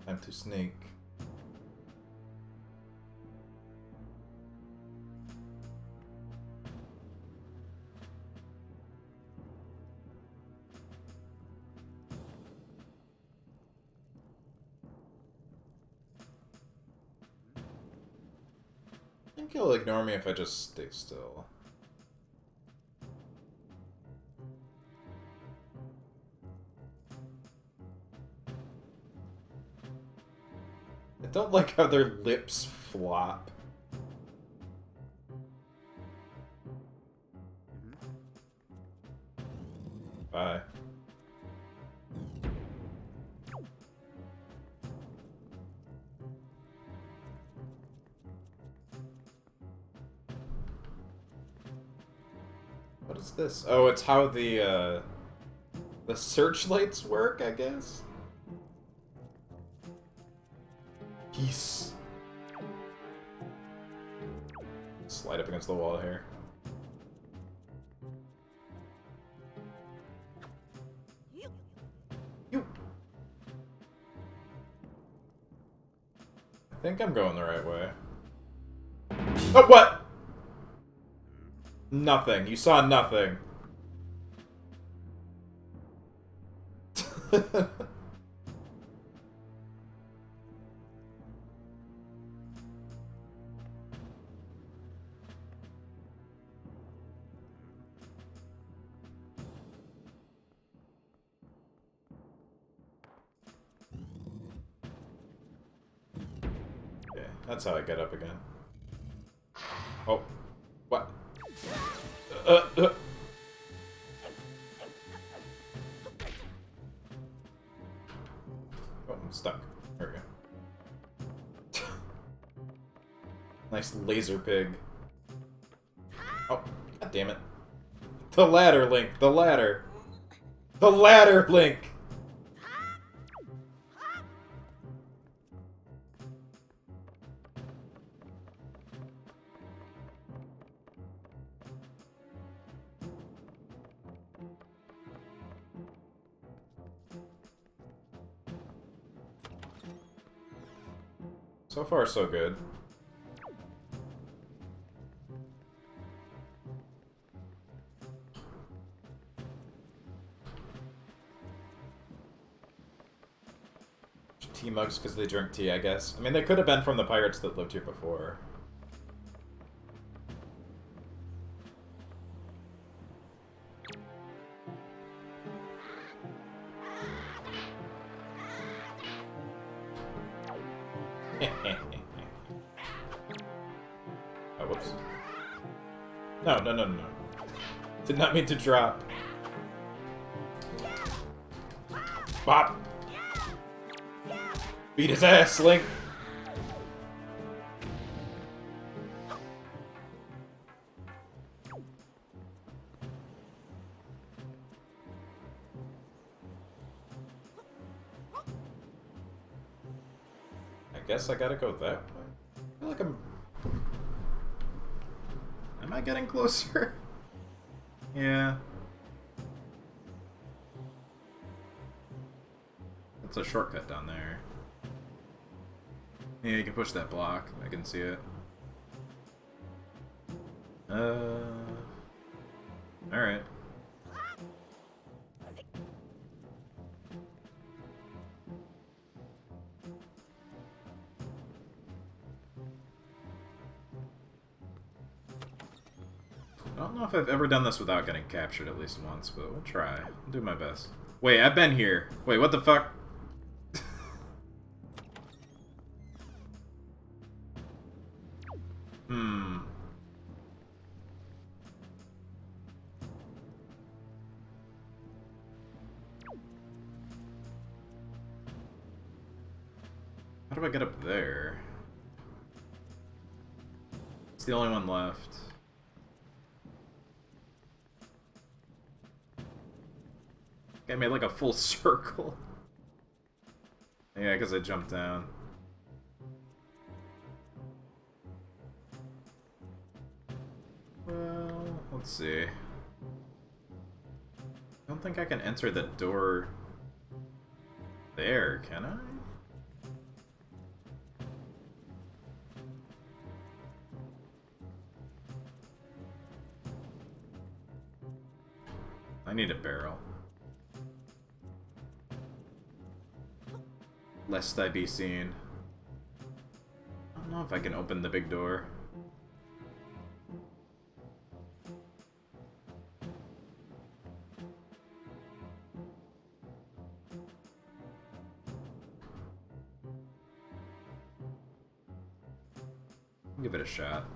Time to sneak. I think he'll ignore me if I just stay still. I don't like how their lips flop. Bye. What is this? Oh, it's how the searchlights work, I guess? Peace. Slide up against the wall here. You. I think I'm going the right way. Oh, what? Nothing. You saw nothing. Okay, that's how I get up again. Oh. What? Oh, I'm stuck. There we go. Nice laser pig. Oh, god damn it. The ladder, Link. The ladder. The ladder, Link. So far, so good. Tea mugs because they drink tea, I guess. I mean, they could have been from the pirates that lived here before. Oh, whoops. No, no, no, no, no. Did not mean to drop. Bop! Beat his ass, Link! I guess I gotta go that way. I feel like I'm... Am I getting closer? Yeah. That's a shortcut down there. Yeah, you can push that block. I can see it. Alright. I don't know if I've ever done this without getting captured at least once, but we'll try. I'll do my best. Wait, I've been here. Wait, what the fuck? Hmm. How do I get up there? It's the only one left. I made like a full circle. Yeah, because I jumped down. Well, let's see. I don't think I can enter the door there, can I? I need a barrel. Lest I be seen. I don't know if I can open the big door. Give it a shot.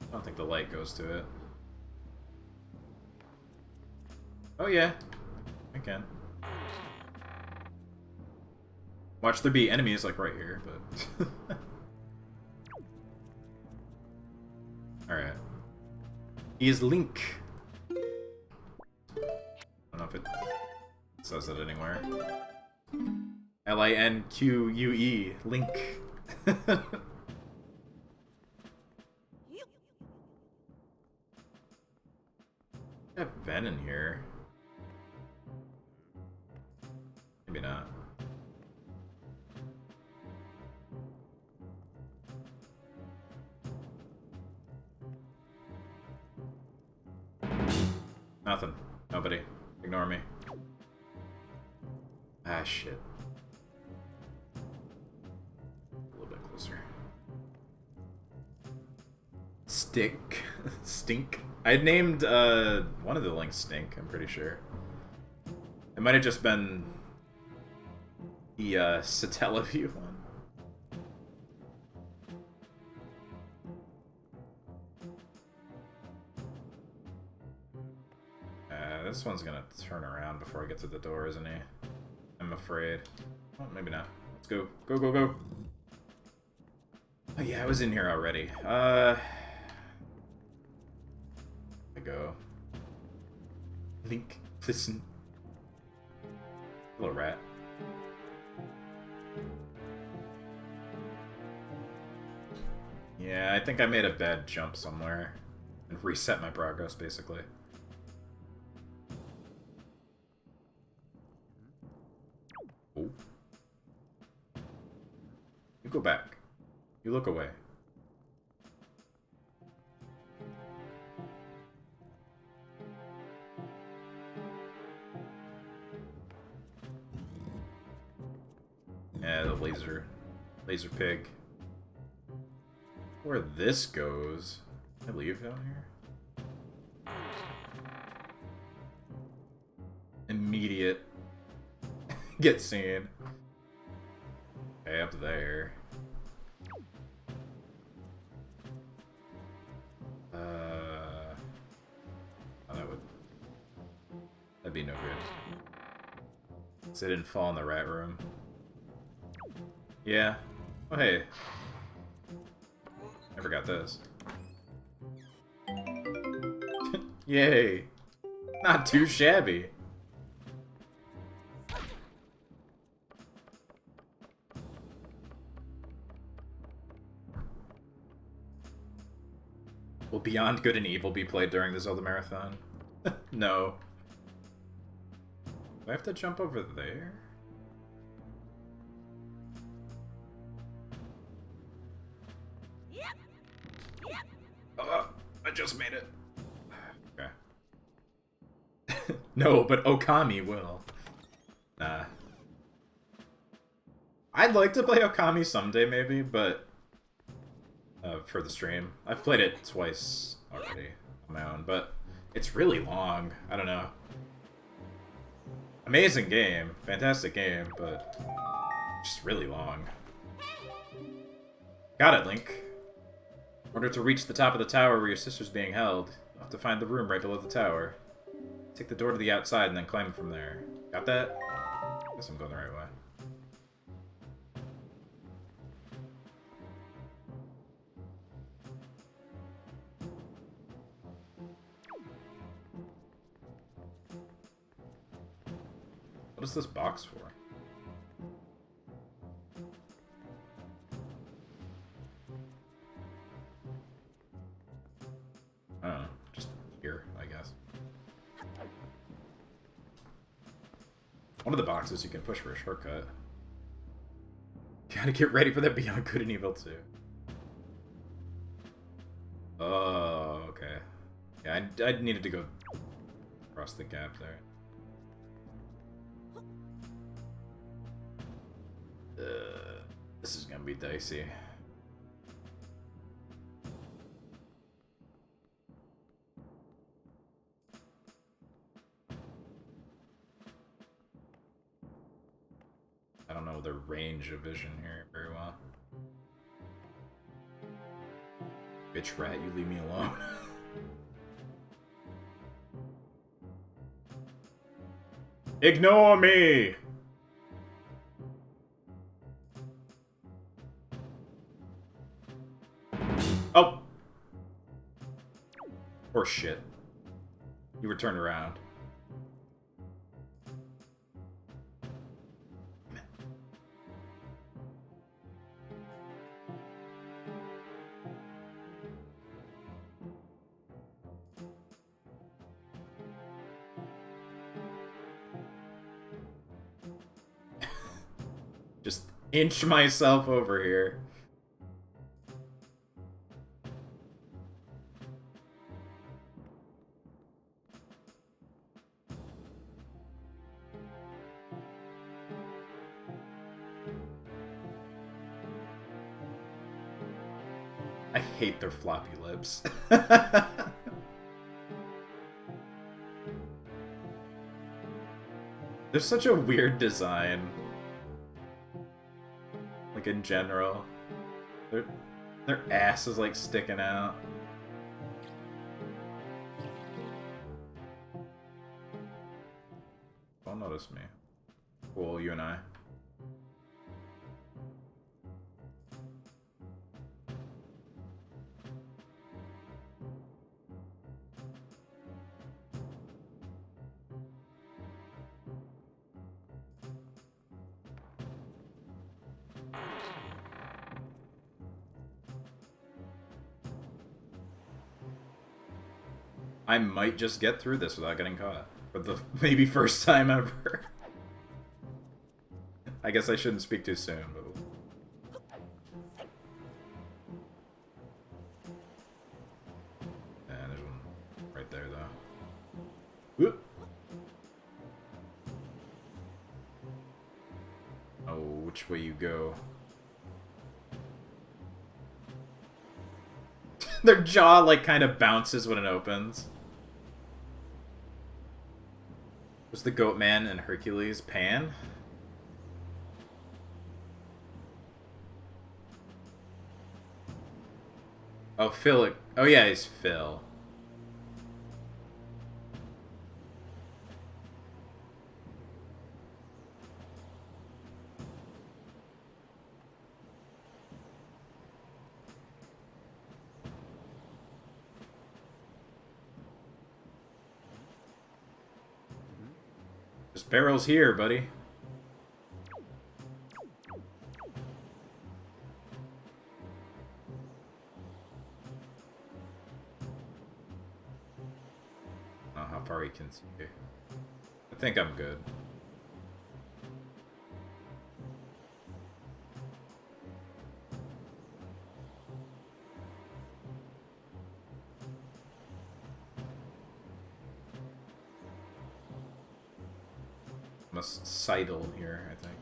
I don't think the light goes to it. Oh yeah, I can. Watch there be enemies like right here, but... Alright. He is Link. I don't know if it says it anywhere. L-I-N-Q-U-E. Link. I've been in here. Maybe not. Nothing. Nobody. Ignore me. Ah, shit. A little bit closer. Stick. Stink. I named one of the links Stink, I'm pretty sure. It might have just been the Satellaview one. This one's gonna turn around before I get to the door, isn't he? I'm afraid. Oh, maybe not. Let's go. Go, go, go. Oh yeah, I was in here already. I go. Link, listen. Little rat. Yeah, I think I made a bad jump somewhere and reset my progress, basically. Oh. You go back. You look away. Yeah, the laser pig. Where this goes. Can I leave down here? Immediate. Get seen. Okay, up there. Oh, that'd be no good. So I didn't fall in the rat room. Yeah. Oh, hey. Never got this. Yay. Not too shabby. Will Beyond Good and Evil be played during the Zelda Marathon? No. Do I have to jump over there? just made it. Okay. No, but Okami will. Nah. I'd like to play Okami someday, maybe, but for the stream. I've played it twice already on my own, but it's really long. I don't know. Amazing game. Fantastic game, but just really long. Got it, Link. In order to reach the top of the tower where your sister's being held, you'll have to find the room right below the tower. Take the door to the outside and then climb from there. Got that? Guess I'm going the right way. What is this box for? Oh, just here, I guess. One of the boxes you can push for a shortcut. Gotta get ready for that Beyond Good and Evil 2. Oh, okay. Yeah, I needed to go across the gap there. This is gonna be dicey. I don't know the range of vision here very well. Bitch rat, you leave me alone. Ignore me! Oh! Or shit. You were turned around. Just inch myself over here. I hate their floppy lips. They're such a weird design. Like, in general. Their ass is, like, sticking out. Don't notice me. Cool, you and I. I might just get through this without getting caught. For the maybe first time ever. I guess I shouldn't speak too soon, but... Yeah, there's one right there, though. Whoop. Oh, which way you go? Their jaw, like, kind of bounces when it opens. Was the Goat Man and Hercules Pan? Oh, Phil. Oh, yeah, he's Phil. There's barrels here, buddy. I don't know how far he can see. I think I'm good. a sidle here, I think.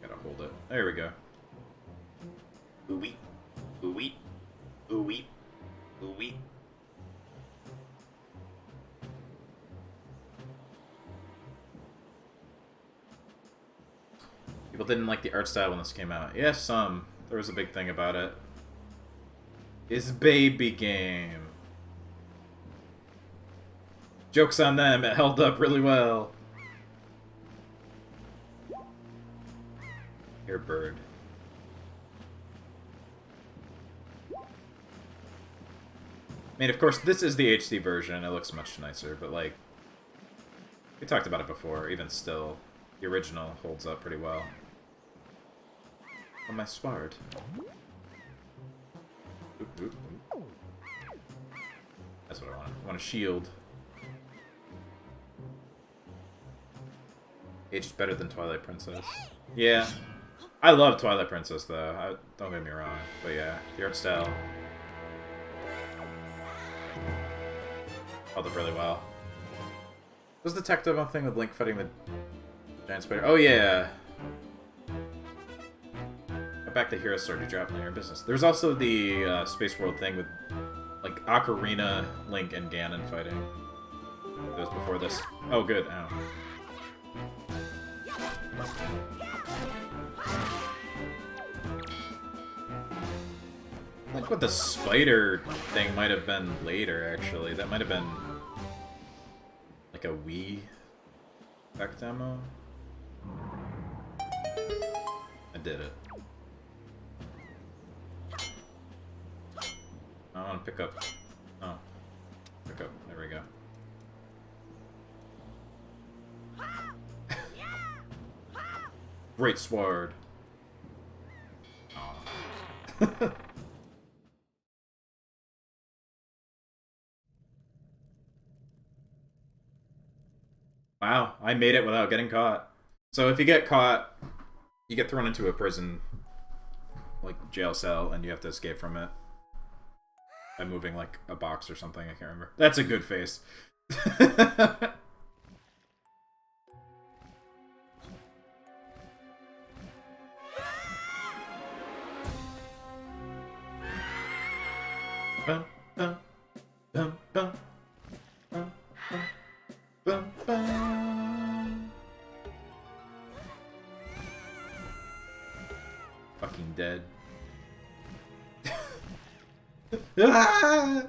Gotta hold it. There we go. Ooh-wee. Ooh-wee. Ooh-wee. Ooh-wee. People didn't like the art style when this came out. Yes, some. There was a big thing about it. It's baby game. Joke's on them, it held up really well. Here, bird. I mean, of course, this is the HD version. It looks much nicer, but, like, we talked about it before. Even still, the original holds up pretty well. Oh, my sword. Oop, oop, oop. That's what I want. I want a shield. Aged better than Twilight Princess. Yeah. I love Twilight Princess, though. Don't get me wrong. But yeah, the art style held up really well. What was the tactile thing with Link fighting the giant spider? Oh, yeah. Back to Hero Sword, you dropped in your business. There's also the Space World thing with, like, Ocarina, Link, and Ganon fighting. It was before this. Oh, good. Ow. Like, what the spider thing might have been later, actually. That might have been, like, a Wii tech demo. I did it. I want to pick up. Oh. Pick up. There we go. Great sword. Oh. Wow, I made it without getting caught. So if you get caught, you get thrown into a prison, like jail cell, and you have to escape from it. By moving, like, a box or something, I can't remember. That's a good face. Bum, bum, bum, bum, bum, bum, bum. Fucking dead. Ah!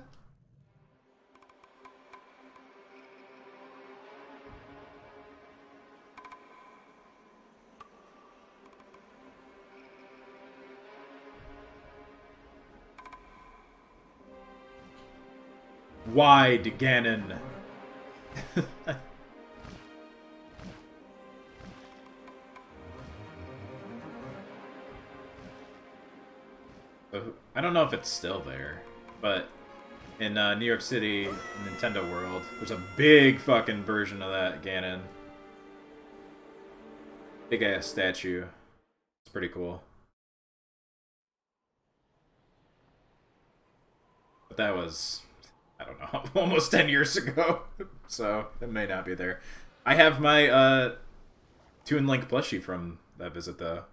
Wide Ganon. I don't know if it's still there, but in New York City, Nintendo World, there's a big fucking version of that Ganon. Big ass statue. It's pretty cool. But that was, I don't know, almost 10 years ago, so it may not be there. I have my Toon Link plushie from that visit, though.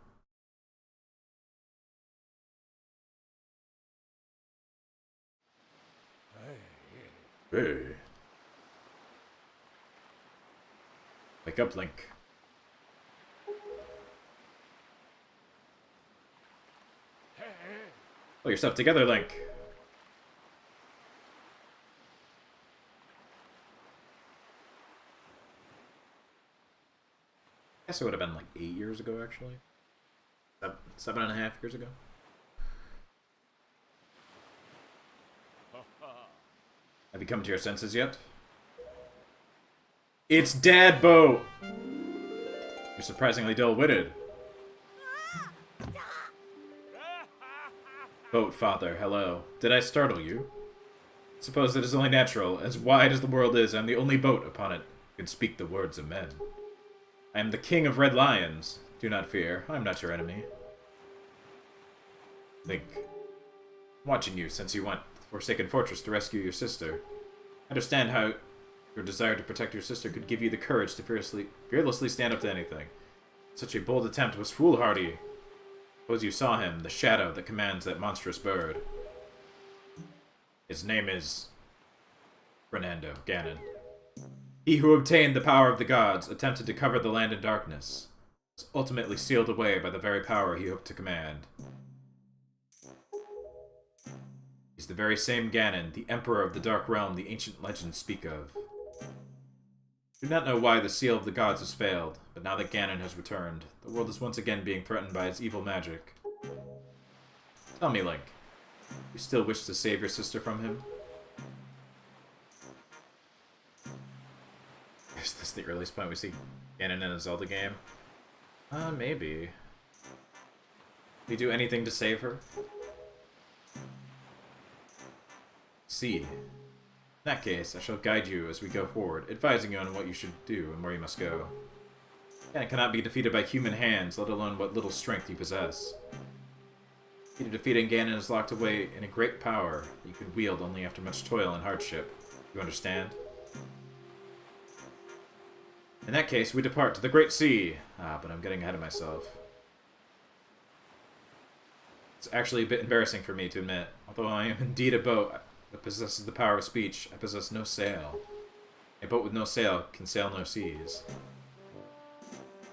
Hey. Wake up, Link. Pull yourself together, Link. I guess it would have been like 8 years ago, actually. 7.5 years ago. Have you come to your senses yet? It's Dad Boat! You're surprisingly dull-witted. Boat Father, hello. Did I startle you? Suppose it is only natural. As wide as the world is, I am the only boat upon it who can speak the words of men. I am the king of red lions. Do not fear, I am not your enemy. Link. I'm watching you since you went Forsaken Fortress to rescue your sister. I understand how your desire to protect your sister could give you the courage to fearlessly stand up to anything. Such a bold attempt was foolhardy. Suppose you saw him, the shadow that commands that monstrous bird. His name is Fernando Ganon. He who obtained the power of the gods attempted to cover the land in darkness. Was ultimately sealed away by the very power he hoped to command. He's the very same Ganon, the Emperor of the Dark Realm the ancient legends speak of. I do not know why the seal of the gods has failed, but now that Ganon has returned, the world is once again being threatened by his evil magic. Tell me, Link, you still wish to save your sister from him? Is this the earliest point we see Ganon in a Zelda game? Maybe. Did he do anything to save her? See. In that case, I shall guide you as we go forward, advising you on what you should do and where you must go. Ganon cannot be defeated by human hands, let alone what little strength you possess. Key to defeating Ganon is locked away in a great power that you could wield only after much toil and hardship. You understand? In that case, we depart to the Great Sea. But I'm getting ahead of myself. It's actually a bit embarrassing for me to admit. Although I am indeed a boat that possesses the power of speech, I possess no sail. A boat with no sail can sail no seas.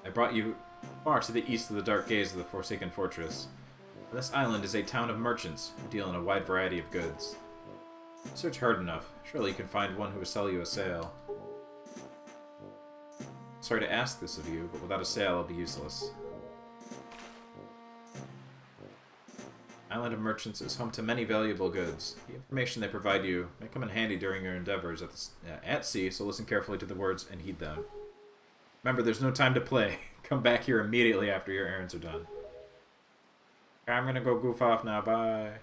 I brought you far to the east of the dark gaze of the Forsaken Fortress. This island is a town of merchants who deal in a wide variety of goods. Search hard enough. Surely you can find one who will sell you a sail. Sorry to ask this of you, but without a sail, I'll be useless. Island of Merchants is home to many valuable goods. The information they provide you may come in handy during your endeavors at sea, so listen carefully to the words and heed them. Remember, there's no time to play. Come back here immediately after your errands are done. I'm gonna go goof off now, bye.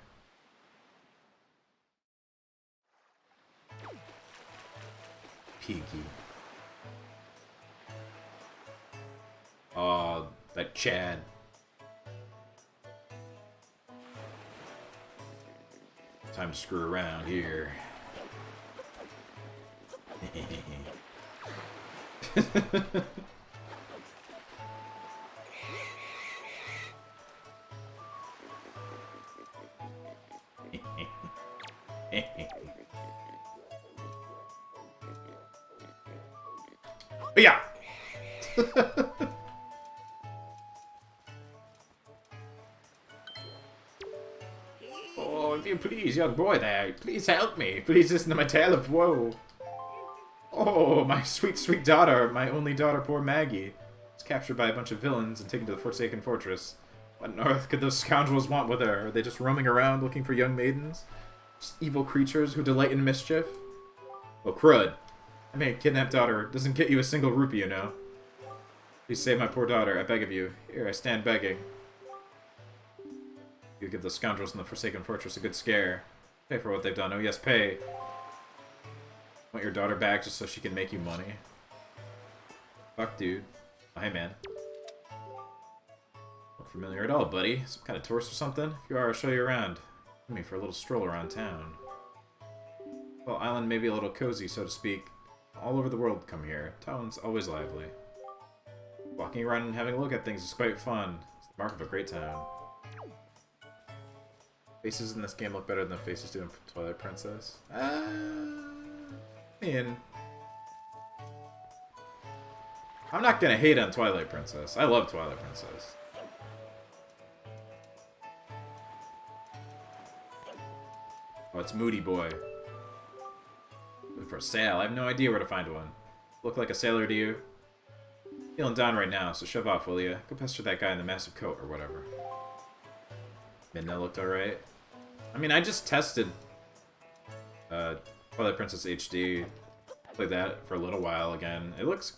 Piggy. Oh, that Chad. Time to screw around here. Yeah. Oh, if you please, young boy there, please help me. Please listen to my tale of woe. Oh, my sweet, sweet daughter, my only daughter, poor Maggie, was captured by a bunch of villains and taken to the Forsaken Fortress. What on earth could those scoundrels want with her? Are they just roaming around looking for young maidens? Just evil creatures who delight in mischief? Oh, crud. I mean, a kidnapped daughter doesn't get you a single rupee, you know. Please save my poor daughter, I beg of you. Here, I stand begging. You give those scoundrels in the Forsaken Fortress a good scare. Pay for what they've done. Oh yes, pay. Want your daughter back just so she can make you money? Fuck, dude. Oh, hey, man. Look familiar at all, buddy? Some kind of tourist or something? If you are, I'll show you around. Come me for a little stroll around town. Well, island may be a little cozy, so to speak. All over the world come here. Town's always lively. Walking around and having a look at things is quite fun. It's the mark of a great town. Faces in this game look better than the faces do in Twilight Princess. I mean, I'm not gonna hate on Twilight Princess. I love Twilight Princess. Oh, it's Moody Boy. Looking for a sail. I have no idea where to find one. Look like a sailor to you? Feeling down right now, so shove off, will ya? Go pester that guy in the massive coat or whatever. Midna looked alright. I mean, I just tested Twilight Princess HD. Played that for a little while again. It looks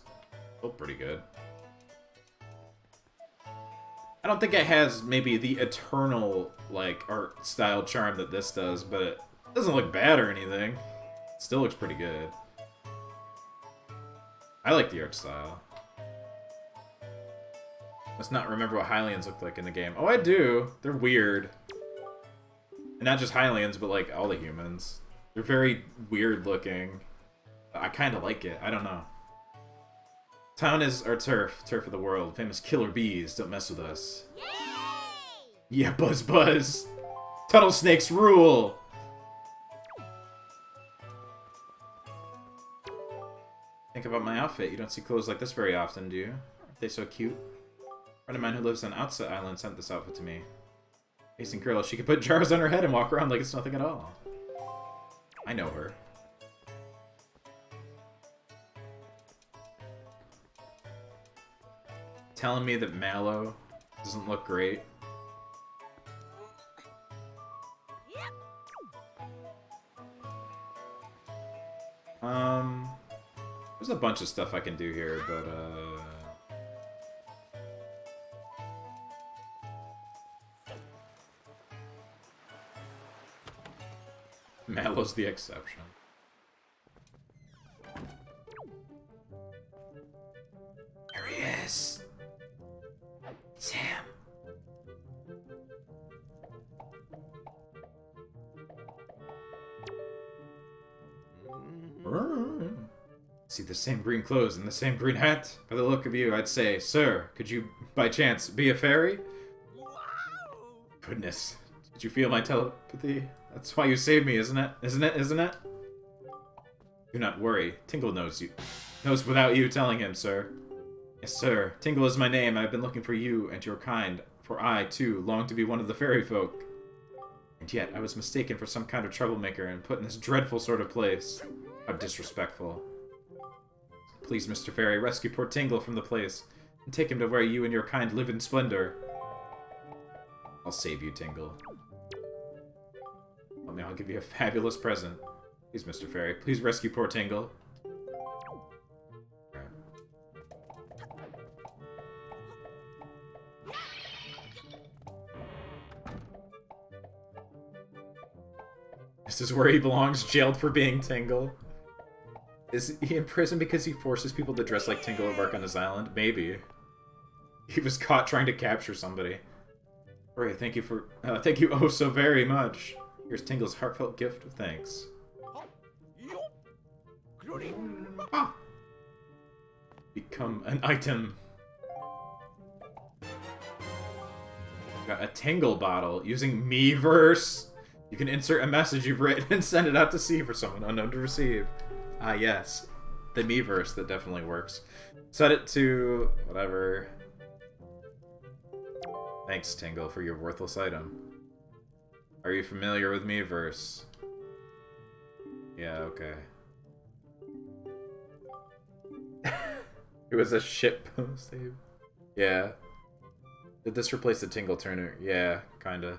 still pretty good. I don't think it has maybe the eternal, like, art style charm that this does, but it doesn't look bad or anything. It still looks pretty good. I like the art style. Must not remember what Hylians look like in the game. Oh, I do. They're weird. And not just Hylians, but like all the humans. They're very weird looking. I kind of like it. I don't know. Town is our turf of the world. Famous killer bees. Don't mess with us. Yay! Yeah, buzz buzz. Tunnel snakes rule. Think about my outfit. You don't see clothes like this very often, do you? Aren't they so cute? A friend of mine who lives on Outset Island sent this outfit to me. Amazing girl. She could put jars on her head and walk around like it's nothing at all. I know her. Telling me that Mallow doesn't look great. There's a bunch of stuff I can do here, but Mallow's the exception. There he is. It's him. See the same green clothes and the same green hat? By the look of you, I'd say, sir, could you, by chance, be a fairy? Wow! Goodness. Did you feel my telepathy? That's why you saved me, isn't it? Isn't it? Isn't it? Do not worry. Tingle knows you. Knows without you telling him, sir. Yes, sir. Tingle is my name. I've been looking for you and your kind, for I, too, long to be one of the fairy folk. And yet, I was mistaken for some kind of troublemaker and put in this dreadful sort of place. How disrespectful. Please, Mr. Fairy, rescue poor Tingle from the place, and take him to where you and your kind live in splendor. I'll save you, Tingle. I'll give you a fabulous present. Please, Mr. Fairy, please rescue poor Tingle. Right. This is where he belongs, jailed for being Tingle. Is he in prison because he forces people to dress like Tingle and work on his island? Maybe. He was caught trying to capture somebody. Alright, thank you oh so very much. Here's Tingle's heartfelt gift of thanks. Ah. Become an item. Got a Tingle bottle using Miiverse. You can insert a message you've written and send it out to sea for someone unknown to receive. Ah, yes. The Miiverse, that definitely works. Set it to whatever. Thanks, Tingle, for your worthless item. Are you familiar with Miiverse? Yeah, okay. It was a shitpost save. Yeah. Did this replace the Tingle Turner? Yeah, kinda.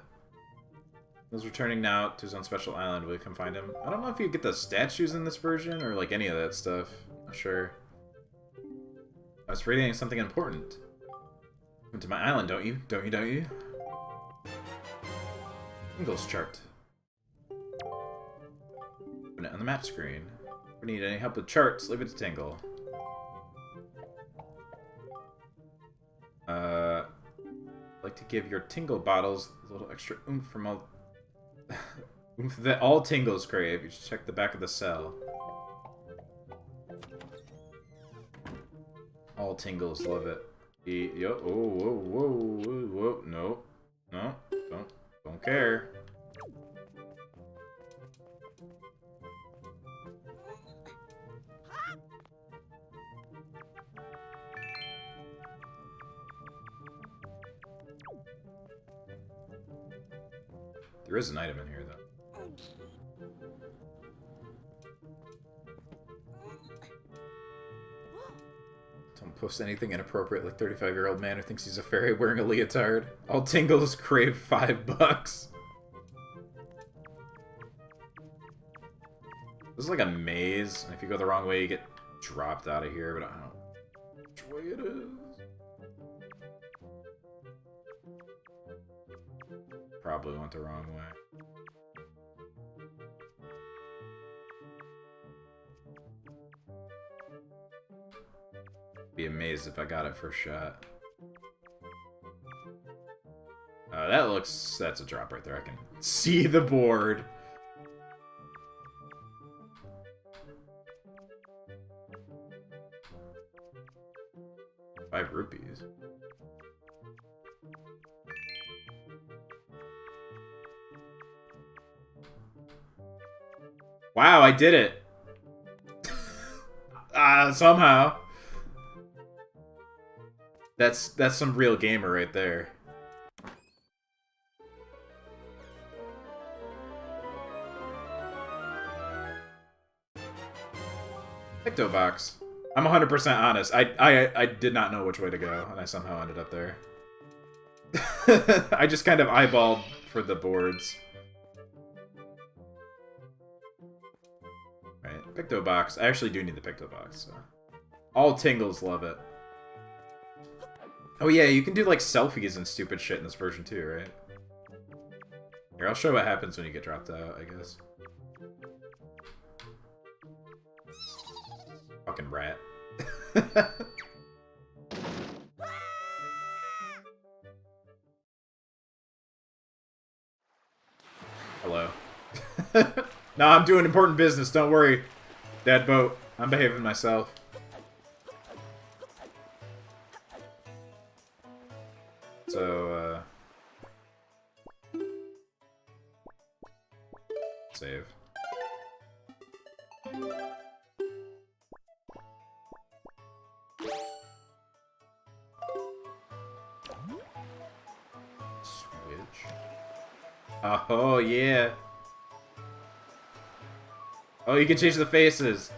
He's returning now to his own special island. Will you come find him? I don't know if you get the statues in this version or like any of that stuff. Not sure. I was reading something important. Come to my island, don't you? Don't you? Tingle's chart. Open it on the map screen. If we need any help with charts, leave it to Tingle. I'd like to give your Tingle bottles a little extra oomph from all that all Tingles crave. You should check the back of the cell. All Tingles love it. Yo, oh, whoa, no, don't care. There is an item in here, though. Don't post anything inappropriate like 35-year-old man who thinks he's a fairy wearing a leotard. All Tingles crave $5. This is like a maze, and if you go the wrong way, you get dropped out of here, but I don't know which way it is. Probably went the wrong way. Be amazed if I got it first shot. That's a drop right there. I can see the board. 5 rupees. Wow, I did it. Somehow. That's some real gamer right there. Picto box. I'm 100% honest. I did not know which way to go, and I somehow ended up there. I just kind of eyeballed for the boards. Right, Picto box. I actually do need the Picto box. So. All Tingles love it. Oh yeah, you can do like selfies and stupid shit in this version too, right? Here, I'll show what happens when you get dropped out, I guess. Fucking rat. Hello. No, I'm doing important business, don't worry. Dad boat. I'm behaving myself. So, save. Switch. Oh, yeah. Oh, you can change the faces.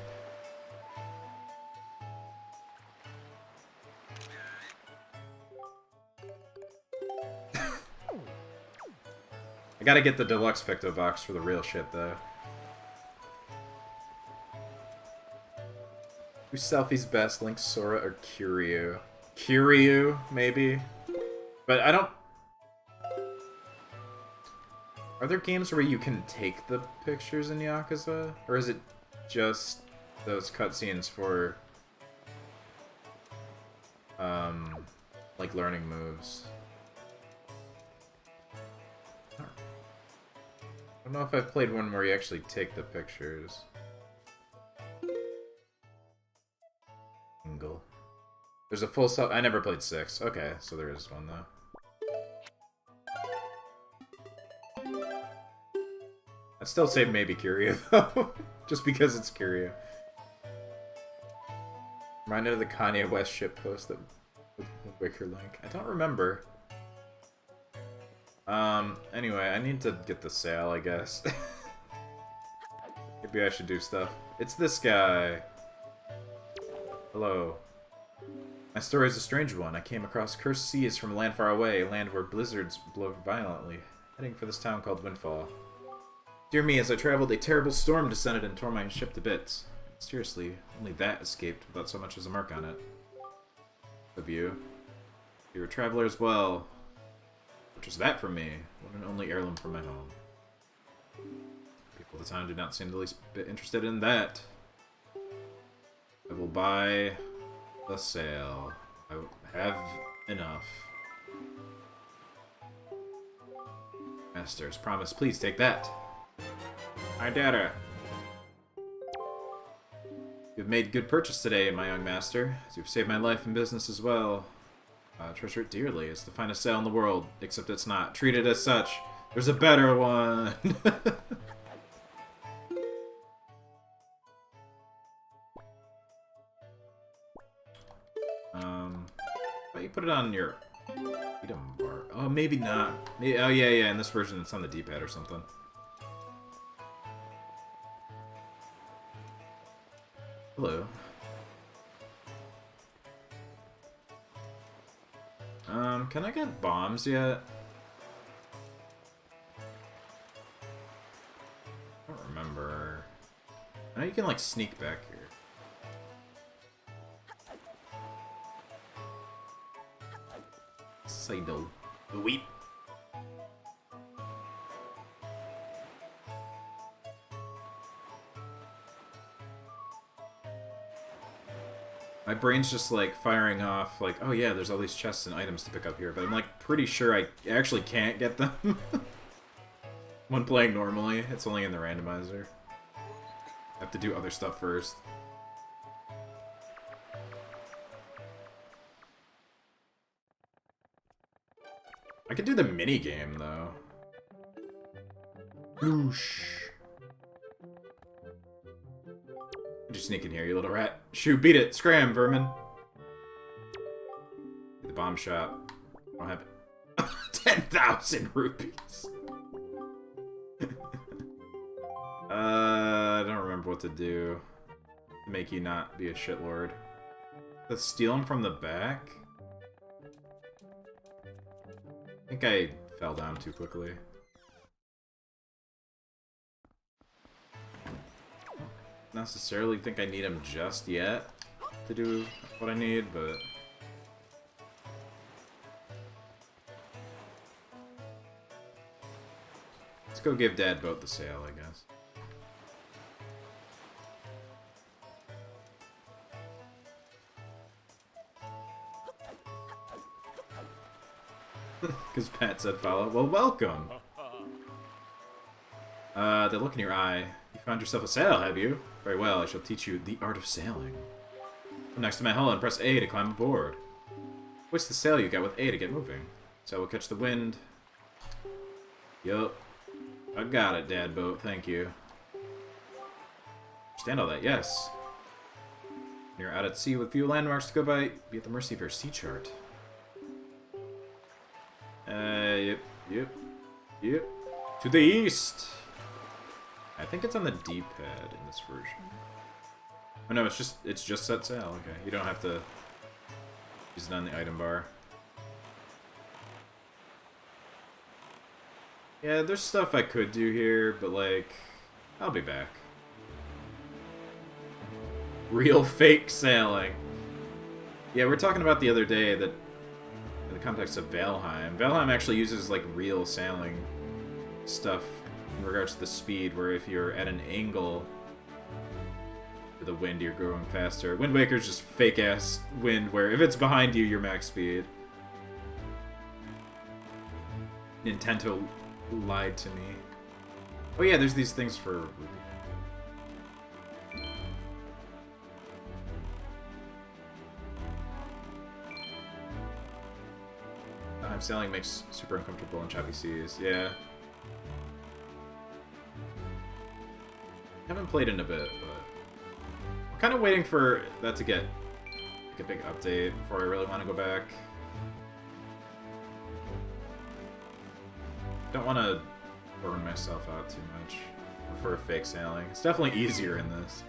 I gotta get the deluxe Picto box for the real shit, though. Whose selfie's best? Link, Sora, or Kiryu? Kiryu, maybe? But I don't... Are there games where you can take the pictures in Yakuza? Or is it just those cutscenes for... like learning moves? I don't know if I've played one where you actually take the pictures. Angle. There's a full self. I never played 6. Okay, so there is one though. I'd still say maybe Kiryu though, just because it's Kiryu. Reminded of the Kanye West shit post that with Wicker Link. I don't remember. Anyway, I need to get the sale, I guess. Maybe I should do stuff. It's this guy. Hello. My story is a strange one. I came across cursed seas from a land far away, a land where blizzards blow violently, heading for this town called Windfall. Dear me, as I traveled, a terrible storm descended and tore my ship to bits. Seriously, only that escaped without so much as a mark on it. Of you. You're a traveler as well. Which is that for me? What an only heirloom from my home. People of the town do not seem the least bit interested in that. I will buy the sale. I have enough. Masters, promise, please take that. My data. You've made good purchase today, my young master. As you've saved my life and business as well. Treasure it dearly. It's the finest sale in the world, except it's not. Treat it as such. There's a better one. Why you put it on your item bar? Oh, maybe not. Maybe, oh yeah. In this version, it's on the D-pad or something. Hello. Can I get bombs yet? I don't remember. I know you can, like, sneak back here. Sidle. Weep. My brain's just like firing off like, oh yeah, there's all these chests and items to pick up here, but I'm like pretty sure I actually can't get them when playing normally. It's only in the randomizer. I have to do other stuff first. I could do the mini game though. Whoosh. Just sneak in here, you little rat. Shoo, beat it. Scram, vermin. The bomb shop. I don't have 10,000 rupees. I don't remember what to do to make you not be a shitlord. Let's steal him from the back? I think I fell down too quickly. Necessarily think I need him just yet to do what I need, but let's go give Dad Boat the sale, I guess. Because Pat said follow. Well, welcome! The look in your eye. You found yourself a sail, have you? Very well, I shall teach you the art of sailing. Come next to my hull and press A to climb aboard. What's the sail you got with A to get moving? Sail will catch the wind. Yup. I got it, Dad Boat, thank you. Understand all that, yes. When you're out at sea with few landmarks to go by, be at the mercy of your sea chart. Yep. To the east! I think it's on the D-pad in this version. Oh no, it's just set sail. Okay, you don't have to use it on the item bar. Yeah, there's stuff I could do here, but like, I'll be back. Real fake sailing. Yeah, we were talking about the other day that in the context of Valheim, Valheim actually uses like real sailing stuff in regards to the speed, where if you're at an angle to the wind, you're going faster. Wind Waker's just fake-ass wind, where if it's behind you, you're max speed. Nintendo lied to me. Oh yeah, there's these things for Ruby. Sailing makes super uncomfortable in choppy seas. Yeah. Haven't played in a bit, but I'm kind of waiting for that to get like a big update before I really want to go back. Don't want to burn myself out too much for fake sailing. It's definitely easier in this.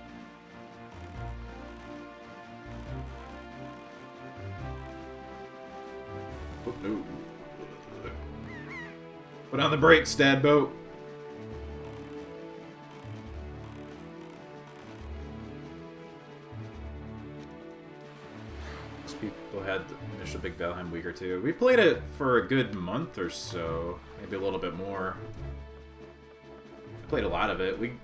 Oh, no. Put on the brakes, Dad Boat. Most people had the initial big Valheim week or two. We played it for a good month or so, maybe a little bit more. Played a lot of it. We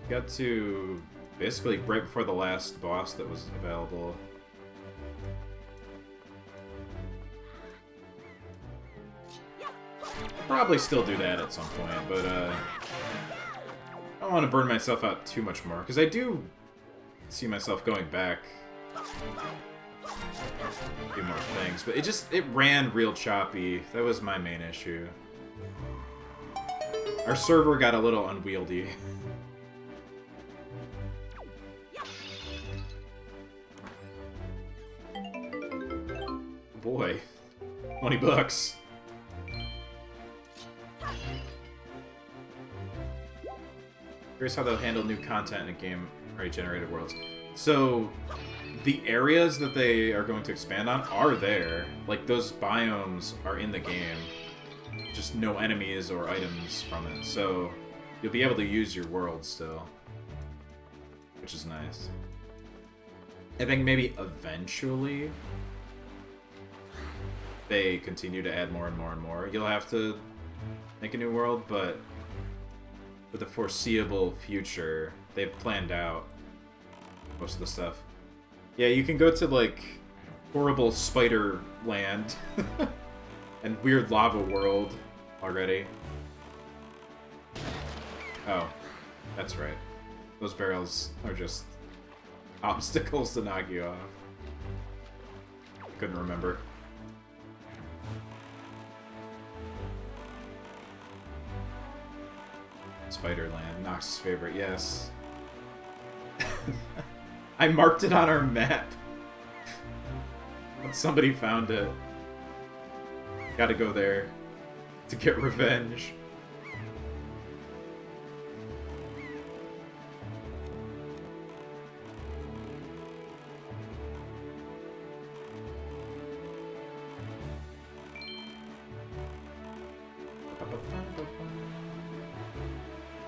got to basically right before the last boss that was available. Probably still do that at some point, but I don't want to burn myself out too much more, because I do see myself going back a few more things, but it ran real choppy. That was my main issue. Our server got a little unwieldy. Boy, $20. Here's how they'll handle new content in a game already generated worlds. So, the areas that they are going to expand on are there. Like, those biomes are in the game. Just no enemies or items from it. So, you'll be able to use your world still. Which is nice. I think maybe eventually they continue to add more and more and more. You'll have to make a new world, but for the foreseeable future, they've planned out most of the stuff. Yeah, you can go to, like, horrible spider land and weird lava world already. Oh, that's right. Those barrels are just obstacles to knock you off. Couldn't remember. Spiderland, Nox's favorite, yes. I marked it on our map. When somebody found it. Gotta go there to get revenge.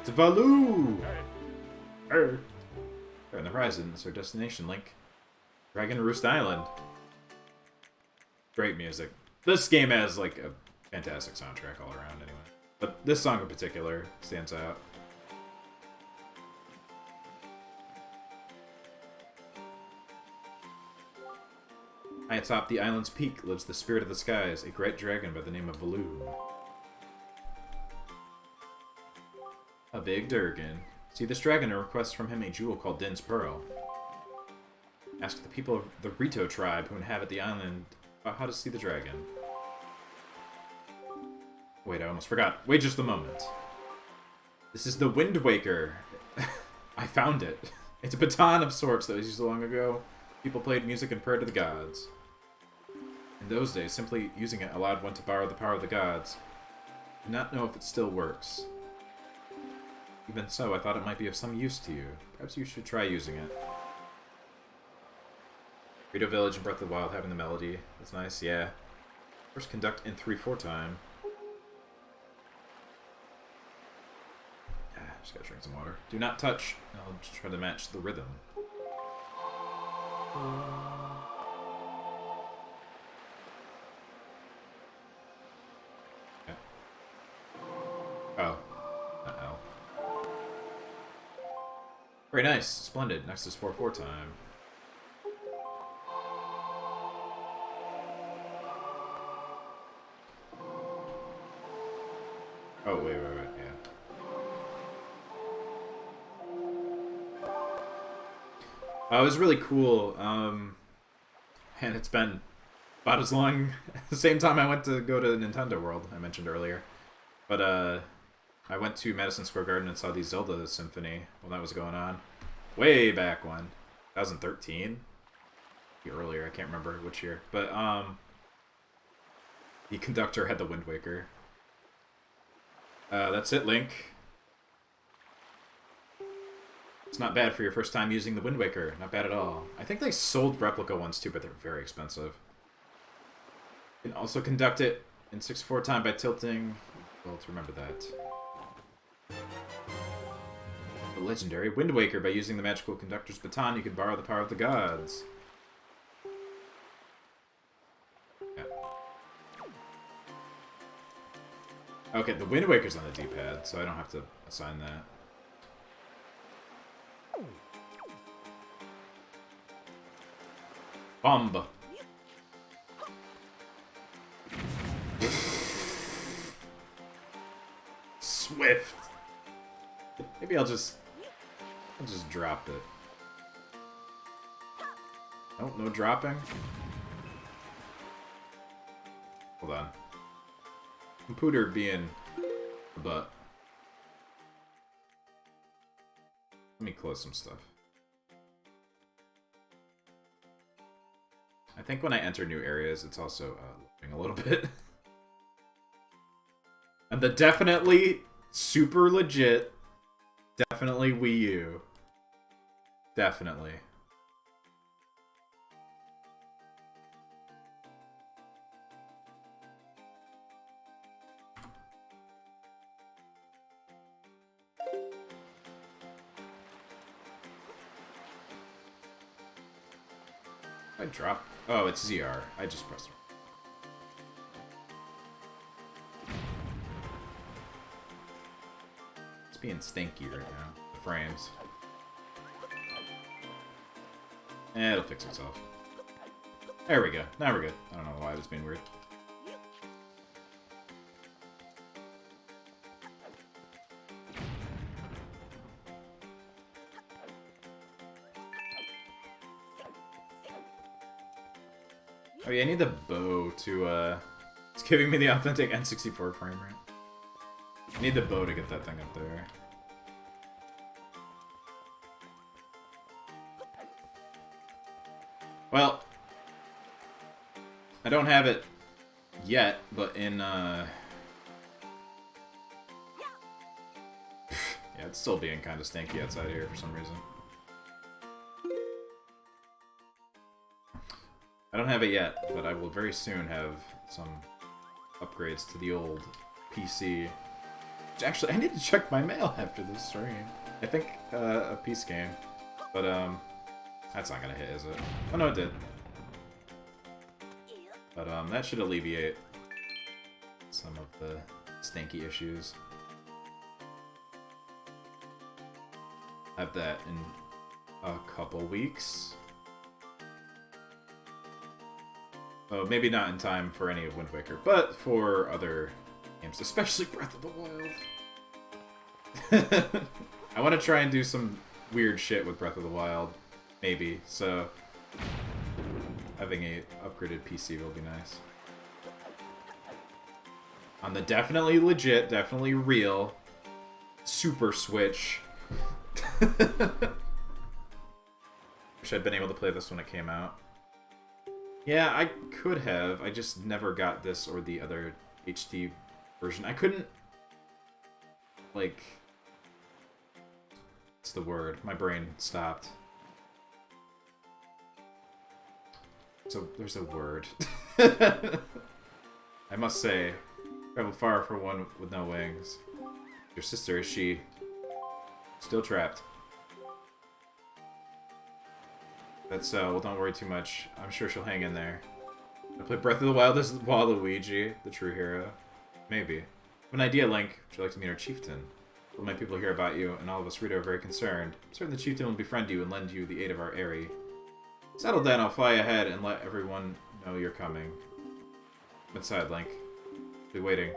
To Valoo! On the horizon, it's our destination, Link. Dragon Roost Island. Great music. This game has, like, a fantastic soundtrack all around, anyway. But this song in particular stands out. High atop the island's peak lives the spirit of the skies, a great dragon by the name of Valoo. A big Durgan. See this dragon and request from him a jewel called Din's Pearl. Ask the people of the Rito tribe who inhabit the island about how to see the dragon. Wait, I almost forgot. Wait just a moment. This is the Wind Waker. I found it. It's a baton of sorts that was used long ago. People played music and prayed to the gods. In those days, simply using it allowed one to borrow the power of the gods. I do not know if it still works. Even so, I thought it might be of some use to you. Perhaps you should try using it. Rito Village and Breath of the Wild having the melody. That's nice, yeah. First conduct in 3/4 time. Just gotta drink some water. Do not touch. I'll just try to match the rhythm. Okay. Oh. Uh-oh. Very nice. Splendid. Next is 4/4 time. Oh, wait, yeah. It was really cool, and it's been about as long, the same time I went to go to Nintendo World, I mentioned earlier. But, I went to Madison Square Garden and saw the Zelda Symphony when that was going on. Way back when. 2013? Maybe earlier, I can't remember which year. But, the conductor had the Wind Waker. That's it, Link. It's not bad for your first time using the Wind Waker. Not bad at all. I think they sold replica ones too, but they're very expensive. You can also conduct it in 6/4 time by tilting. Well, to remember that. The legendary Wind Waker. By using the magical conductor's baton, you can borrow the power of the gods. Yeah. Okay, the Wind Waker's on the D-pad, so I don't have to assign that. Bomb. Swift. Maybe I'll just drop it. Nope, no dropping. Hold on. Computer being a butt. Let me close some stuff. I think when I enter new areas, it's also looping a little bit. And the definitely super legit, definitely Wii U. Definitely. I drop. Oh, it's ZR. I just pressed it. It's being stinky right now. The frames. It'll fix itself. There we go. Now we're good. I don't know why it was being weird. Oh yeah, I need the bow to, it's giving me the authentic N64 frame rate. I need the bow to get that thing up there. Well, I don't have it yet, but in, yeah, it's still being kind of stinky outside here for some reason. I don't have it yet, but I will very soon have some upgrades to the old PC. Which actually, I need to check my mail after this stream. I think a peace game, but that's not gonna hit, is it? Oh no, it did. But that should alleviate some of the stinky issues. Have that in a couple weeks. Oh, maybe not in time for any of Wind Waker, but for other games, especially Breath of the Wild. I want to try and do some weird shit with Breath of the Wild, maybe, so having a upgraded PC will be nice. On the definitely legit, definitely real Super Switch. Wish I'd been able to play this when it came out. Yeah, I could have. I just never got this or the other HD version. I couldn't, like, what's the word? My brain stopped. So there's a word. I must say, travel far for one with no wings. Your sister, is she still trapped? That's so, well, don't worry too much. I'm sure she'll hang in there. I play Breath of the Wild as Waluigi, the true hero. Maybe. I have an idea, Link. Would you like to meet our chieftain? All my people hear about you, and all of us Rito are very concerned. I'm certain the chieftain will befriend you and lend you the aid of our Aerie. Settle down, I'll fly ahead and let everyone know you're coming. I'm inside, Link. Be waiting.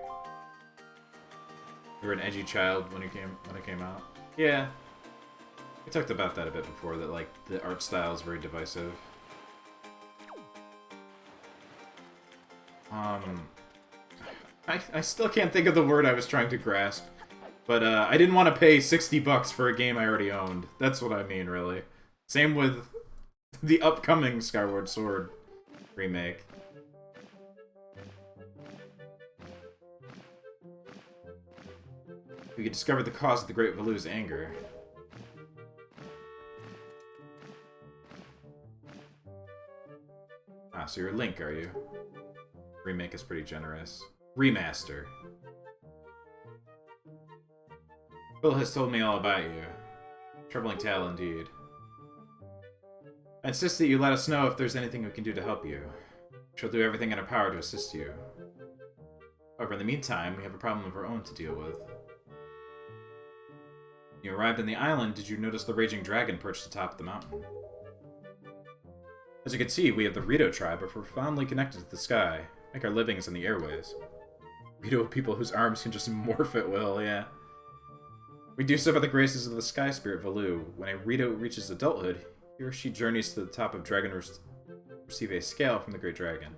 You were an edgy child when it came out. Yeah. We talked about that a bit before, that, like, the art style is very divisive. I still can't think of the word I was trying to grasp. But, I didn't want to pay $60 for a game I already owned. That's what I mean, really. Same with the upcoming Skyward Sword remake. We could discover the cause of the Great Valu's anger. Ah, so you're Link, are you? Remake is pretty generous. Remaster. Phil has told me all about you. Troubling tale indeed. I insist that you let us know if there's anything we can do to help you. She'll do everything in her power to assist you. However, in the meantime, we have a problem of our own to deal with. When you arrived on the island, did you notice the raging dragon perched atop the mountain? As you can see, we have the Rito tribe are profoundly connected to the sky, make our livings in the airways. Rito people whose arms can just morph at will, yeah. We do so by the graces of the sky spirit Valu. When a Rito reaches adulthood, he or she journeys to the top of Dragon Roost to receive a scale from the Great Dragon.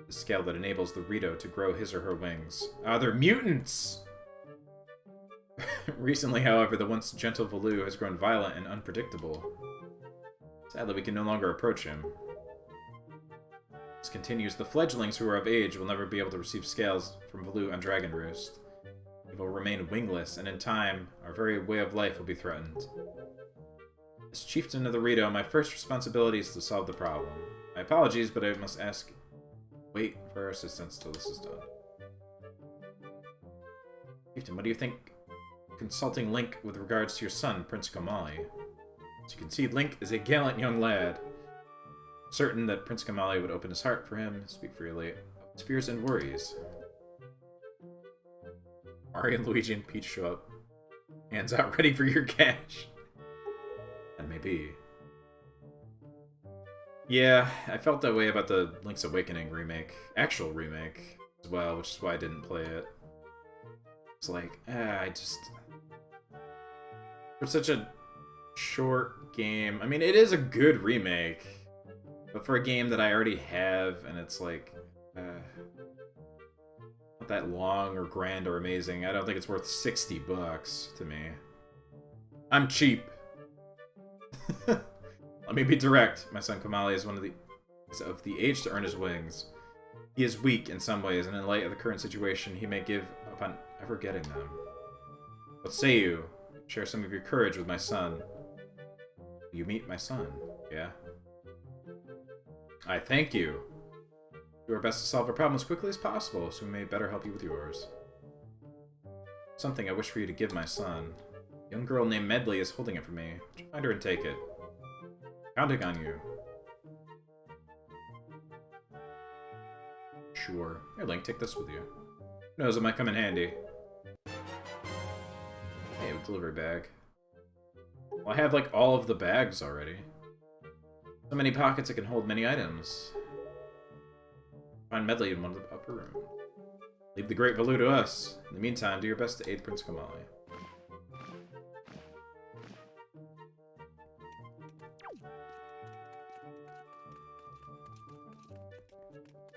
The scale that enables the Rito to grow his or her wings. Ah, they're mutants! Recently, however, the once gentle Valu has grown violent and unpredictable. Sadly, we can no longer approach him. This continues. The fledglings who are of age will never be able to receive scales from Valu on Dragon Roost. They will remain wingless, and in time, our very way of life will be threatened. As chieftain of the Rito, my first responsibility is to solve the problem. My apologies, but I must wait for our assistance till this is done. Chieftain, what do you think consulting Link with regards to your son, Prince Komali? As you can see, Link is a gallant young lad. Certain that Prince Komali would open his heart for him, speak freely of his fears and worries. Mario, Luigi, and Peach show up. Hands out, ready for your cash. That may be. Yeah, I felt that way about the Link's Awakening remake, actual remake, as well, which is why I didn't play it. It's like, I just... For such a short game... I mean, it is a good remake, but for a game that I already have, and it's like... not that long or grand or amazing, I don't think it's worth $60 to me. I'm cheap. Let me be direct. My son Kamali is one of the age to earn his wings. He is weak in some ways, and in light of the current situation, he may give up on ever getting them. What say you? Share some of your courage with my son. You meet my son, yeah? I thank you. Do our best to solve our problem as quickly as possible, so we may better help you with yours. Something I wish for you to give my son. A young girl named Medley is holding it for me. Would you find her and take it? Counting on you. Sure. Here, Link, take this with you. Who knows, it might come in handy. Hey, a delivery bag. Well, I have, like, all of the bags already. So many pockets it can hold many items. Find Medley in one of the upper room. Leave the great Valoo to us. In the meantime, do your best to aid Prince Kamali.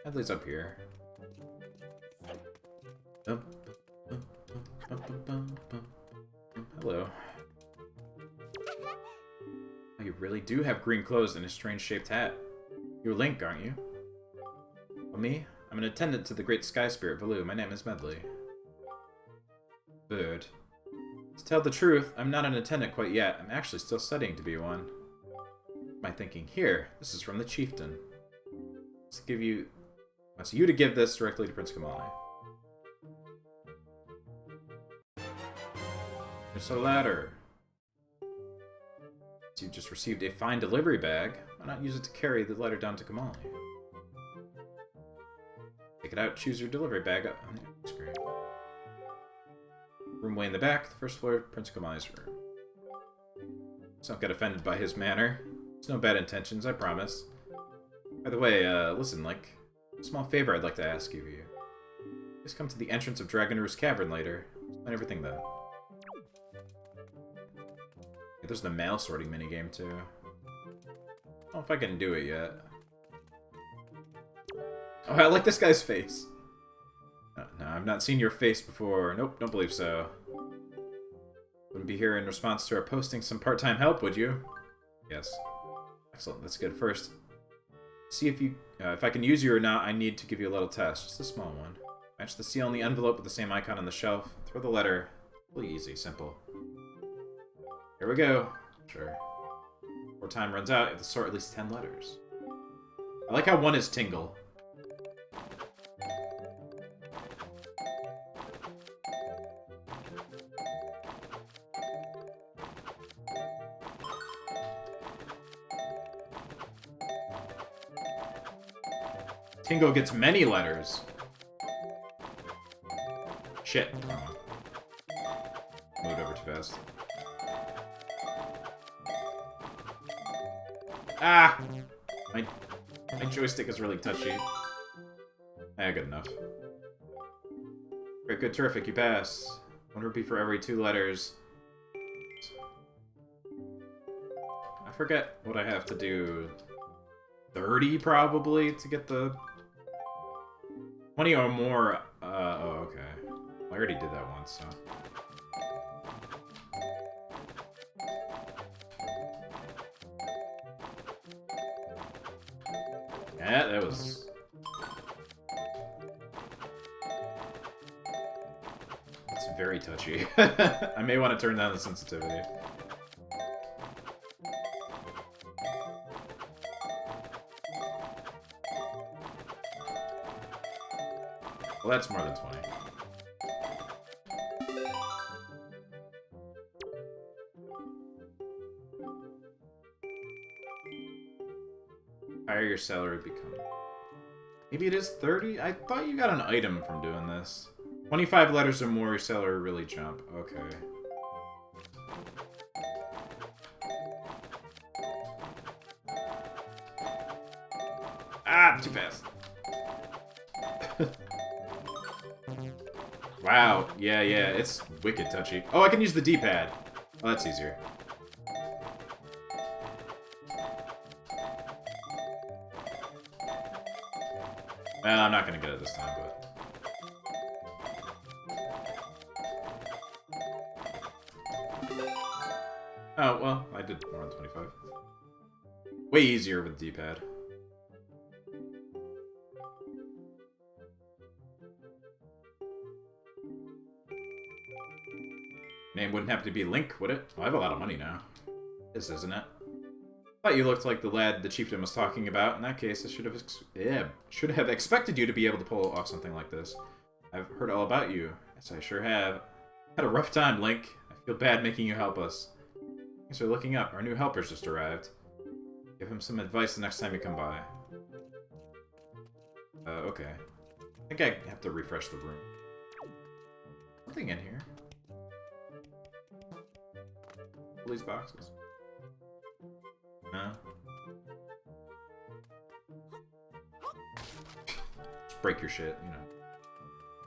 Medley's up here. Hello. Oh, you really do have green clothes and a strange-shaped hat. You're Link, aren't you? Well, me? I'm an attendant to the great sky spirit Valoo. My name is Medley. Good. To tell the truth, I'm not an attendant quite yet. I'm actually still studying to be one. My thinking, here, this is from the chieftain. Wants you to give this directly to Prince Kamali. There's a ladder. So you just received a fine delivery bag. Why not use it to carry the letter down to Kamali? Take it out, choose your delivery bag up on the screen. Room way in the back, the first floor of Prince Kamali's room. Let's not get offended by his manner. There's no bad intentions, I promise. By the way, listen, Link. A small favor I'd like to ask of you. Please come to the entrance of Dragon Roost Cavern later. Explain everything then. Yeah, there's the mail sorting minigame too. I don't know if I can do it yet. Oh, I like this guy's face. No, I've not seen your face before. Nope, don't believe so. Wouldn't be here in response to our posting some part-time help, would you? Yes. Excellent, that's good. First, see if I can use you or not. I need to give you a little test, just a small one. Match the seal on the envelope with the same icon on the shelf. Throw the letter. Really easy, simple. Here we go. Sure. Before time runs out, you have to sort at least 10 letters. I like how one is Tingle. Tingle gets many letters. Shit. Moved over too fast. Ah! My joystick is really touchy. Good enough. Great, good, terrific, you pass. 1 rupee for every 2 letters. I forget what I have to do. 30 probably to get the 20 or more. Oh, okay. I already did that once, so. Yeah, that was. It's very touchy. I may want to turn down the sensitivity. Well, that's more than 20. Higher your salary become. Maybe it is 30? I thought you got an item from doing this. 25 letters or more, your salary will really jump. Okay. Ah, too fast. Wow. Yeah, it's wicked touchy. Oh, I can use the D-pad. Oh, that's easier. Well, I'm not gonna get it this time, but... Oh, well, I did more than 25. Way easier with the D-pad. Name wouldn't have to be Link, would it? Well, I have a lot of money now. This isn't it? Thought you looked like the lad the chieftain was talking about. In that case, I should have expected you to be able to pull off something like this. I've heard all about you. Yes, I sure have. Had a rough time, Link. I feel bad making you help us. Thanks for looking up. Our new helper's just arrived. Give him some advice the next time you come by. Okay. I think I have to refresh the room. Nothing in here. All these boxes. No. Just break your shit, you know.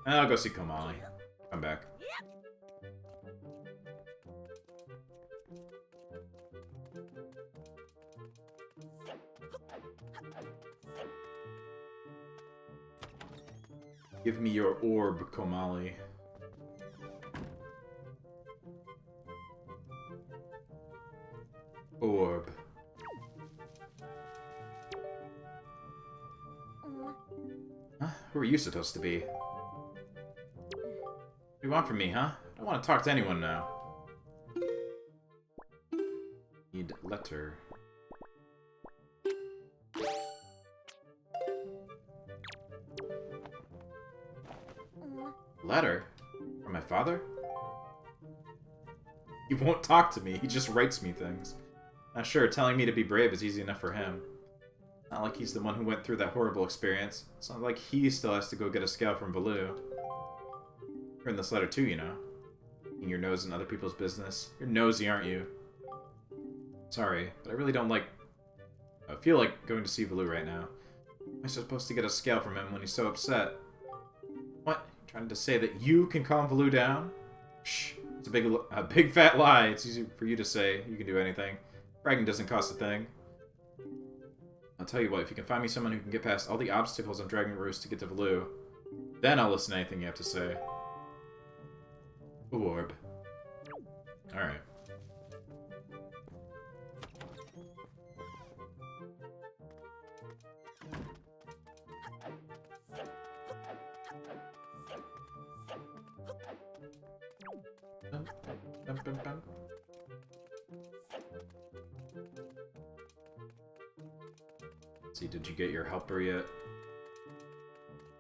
I'll go see Komali. Come back. Give me your orb, Komali. Orb. Huh? Who are you supposed to be? What do you want from me, huh? I don't want to talk to anyone now. Need letter. Letter? From my father? He won't talk to me, he just writes me things. Now sure, telling me to be brave is easy enough for him. Not like he's the one who went through that horrible experience. It's not like he still has to go get a scout from Baloo. You're in this letter too, you know. Getting your nose in other people's business. You're nosy, aren't you? Sorry, but I really don't like... I feel like going to see Baloo right now. Am I supposed to get a scout from him when he's so upset? What? You're trying to say that you can calm Baloo down? Shh. It's a big fat lie. It's easy for you to say. You can do anything. Bragging doesn't cost a thing. I'll tell you what, if you can find me someone who can get past all the obstacles on Dragon Roost to get to Baloo, then I'll listen to anything you have to say. Orb. Alright. See, did you get your helper yet?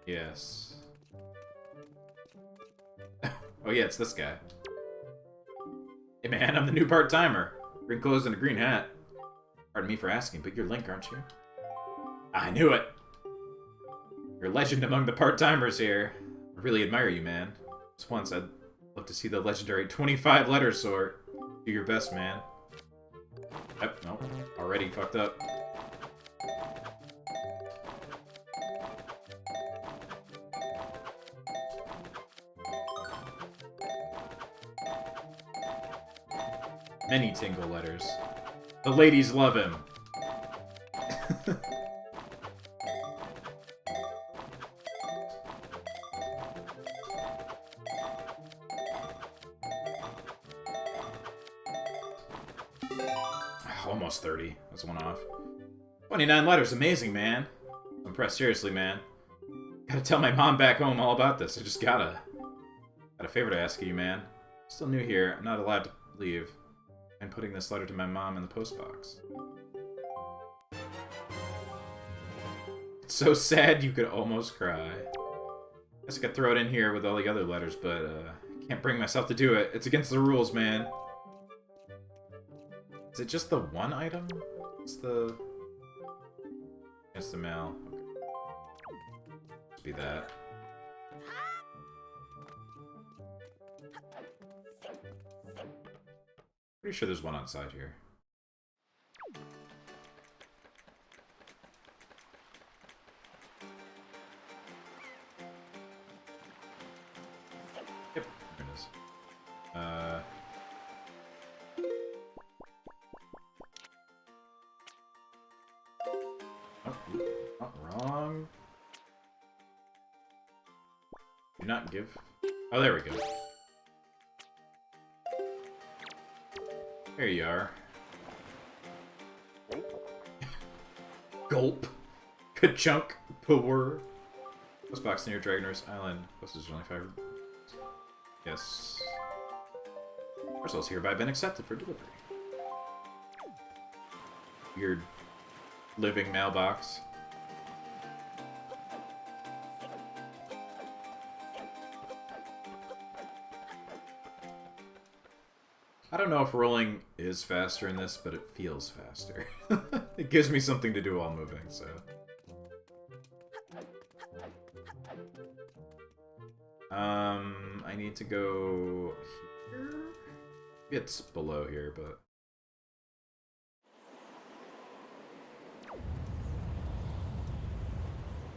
Yes. Oh yeah, it's this guy. Hey man, I'm the new part-timer. Green clothes and a green hat. Pardon me for asking, but you're Link, aren't you? I knew it! You're a legend among the part-timers here. I really admire you, man. Just once, I'd love to see the legendary 25-letter sword. Do your best, man. Yep, nope. Already fucked up. Many tingle letters. The ladies love him. Almost 30. That's one off. 29 letters. Amazing, man. I'm impressed, seriously, man. Gotta tell my mom back home all about this. I just gotta. Got a favor to ask you, man. Still new here. I'm not allowed to leave. I'm putting this letter to my mom in the postbox. It's so sad you could almost cry. Guess I could throw it in here with all the other letters, but can't bring myself to do it. It's against the rules, man. Is it just the one item? It's the... It's the mail. Okay. Let's be that. Pretty sure there's one on side here. Yep, there it is. Oh, not wrong. Do not give. Oh, there we go. There you are. Gulp. Ka-chunk. Poor. Post box near Dragoner's Island. Postage only 5. Yes. Parcel's hereby been accepted for delivery. Weird living mailbox. I don't know if rolling is faster in this, but it feels faster. It gives me something to do while moving, so... I need to go here? It's below here, but...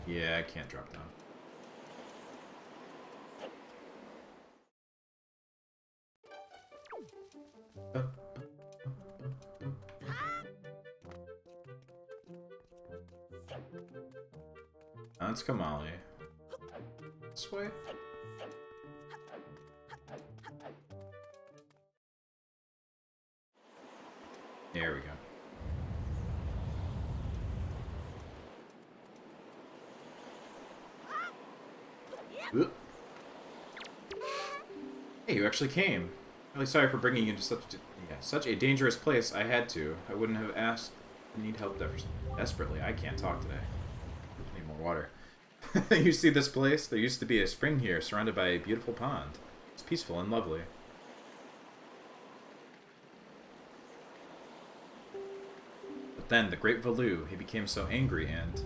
Yeah, I can't drop down. That's Kamali. This way? There we go. Oop. Hey, you actually came. Really sorry for bringing you into such a dangerous place. I had to. I wouldn't have asked. I need help desperately. I can't talk today. I need more water. You see this place? There used to be a spring here, surrounded by a beautiful pond. It's peaceful and lovely. But then, the great Valu, he became so angry and,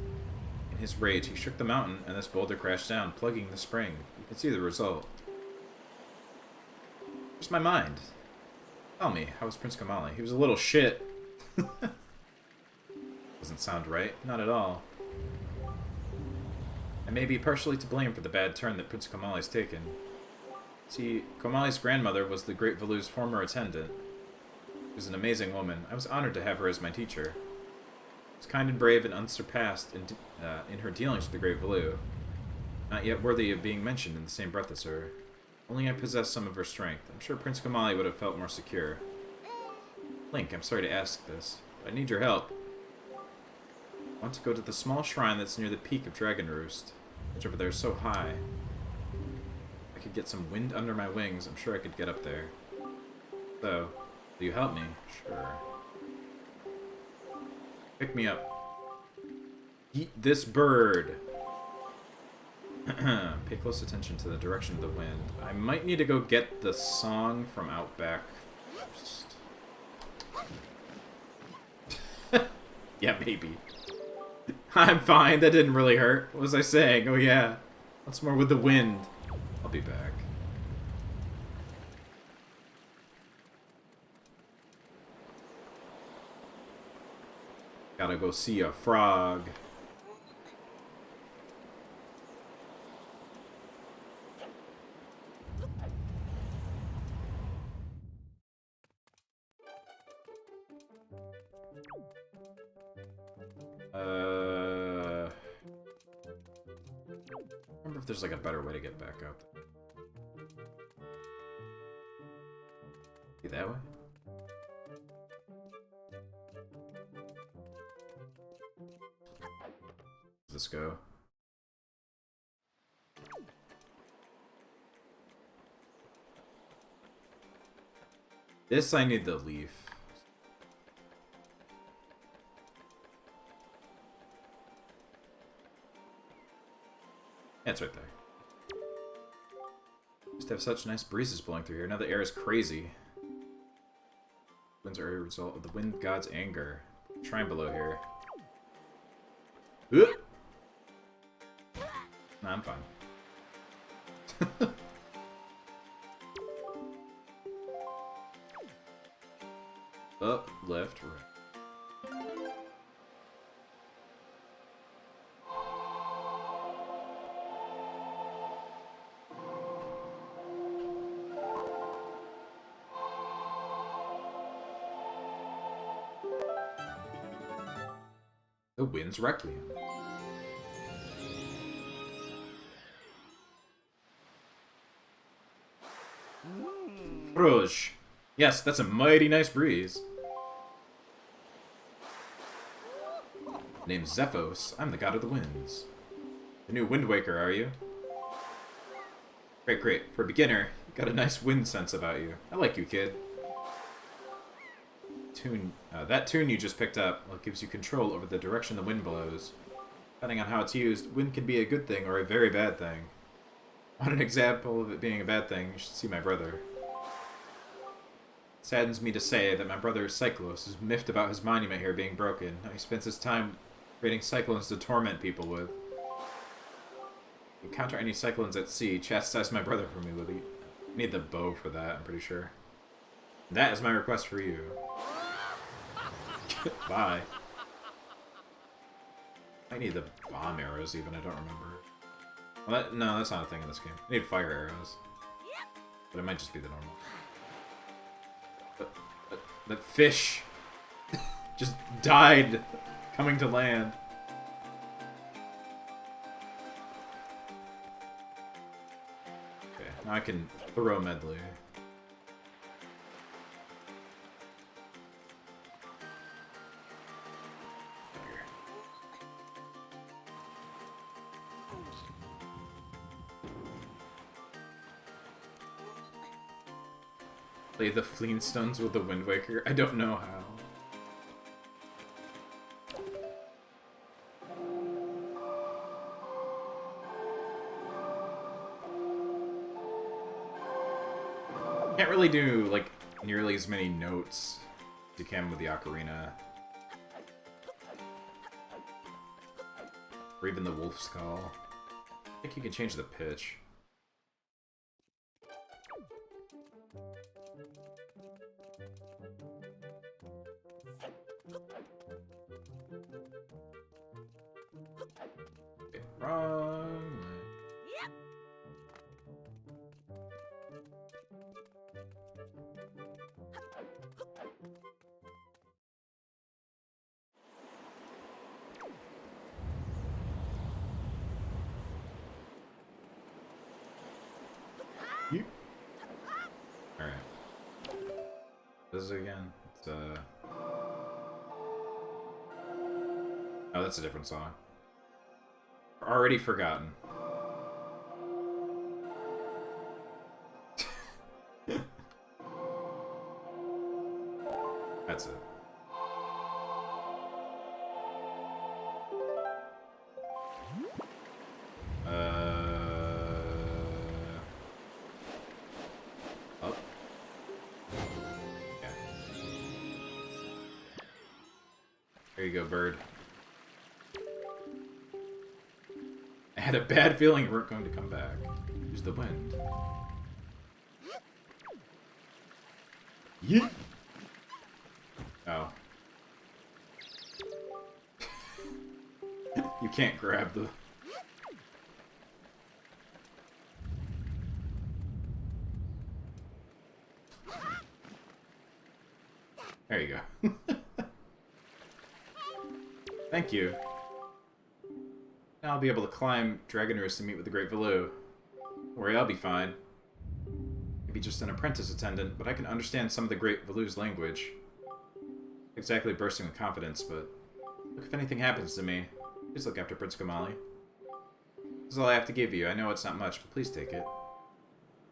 in his rage, he shook the mountain and this boulder crashed down, plugging the spring. You can see the result. Where's my mind? Tell me, how was Prince Kamali? He was a little shit. Doesn't sound right. Not at all. I may be partially to blame for the bad turn that Prince Kamali's taken. See, Kamali's grandmother was the great Valu's former attendant. She was an amazing woman. I was honored to have her as my teacher. She was kind and brave and unsurpassed in her dealings with the great Valu. Not yet worthy of being mentioned in the same breath as her. Only I possessed some of her strength. I'm sure Prince Kamali would have felt more secure. Link, I'm sorry to ask this, but I need your help. I want to go to the small shrine that's near the peak of Dragon Roost. Which over there is so high. If I could get some wind under my wings, I'm sure I could get up there. So, will you help me? Sure. Pick me up. Eat this bird! Pay close attention to the direction of the wind. I might need to go get the song from Outback first. Yeah, maybe. I'm fine, that didn't really hurt. What was I saying? Oh yeah. What's more with the wind? I'll be back. Gotta go see a frog. I wonder if there's like a better way to get back up. Be that way? Let's go. This I need the leaf. Yeah, it's right there. Used to have such nice breezes blowing through here. Now the air is crazy. Winds are a result of the wind god's anger. Shrine below here. Nah, I'm fine. Up, left, right. The Wind's Requiem. Rouge. Yes, that's a mighty nice breeze. Name's Zephos. I'm the god of the winds. The new Wind Waker, are you? Great, great. For a beginner, you got a nice wind sense about you. I like you, kid. That tune you just picked up gives you control over the direction the wind blows. Depending on how it's used, wind can be a good thing or a very bad thing. Want an example of it being a bad thing, you should see my brother. It saddens me to say that my brother Cyclos is miffed about his monument here being broken. Now he spends his time creating cyclones to torment people with. If you encounter any cyclones at sea, chastise my brother for me, will you? I need the bow for that, I'm pretty sure. That is my request for you. Bye. I need the bomb arrows even, I don't remember. Well, no, that's not a thing in this game. I need fire arrows. But it might just be the normal. The fish just died coming to land. Okay, now I can throw medley. Play the Flintstones with the Wind Waker? I don't know how. Can't really do, like, nearly as many notes as you can with the ocarina. Or even the Wolf's Call. I think you can change the pitch. Okay, wrong way. Yep. Alright. This is again. It's oh, that's a different song. Already forgotten. That's it. Up. Yeah. There you go, bird. I had a bad feeling you weren't going to come back. Use the wind. Yeet! Oh. You can't grab the... There you go. Thank you. Now I'll be able to climb Dragon Roost to meet with the Great Valoo. Don't worry, I'll be fine. Maybe just an apprentice attendant, but I can understand some of the Great Valoo's language. Exactly bursting with confidence, but... Look, if anything happens to me, please look after Prince Kamali. This is all I have to give you. I know it's not much, but please take it.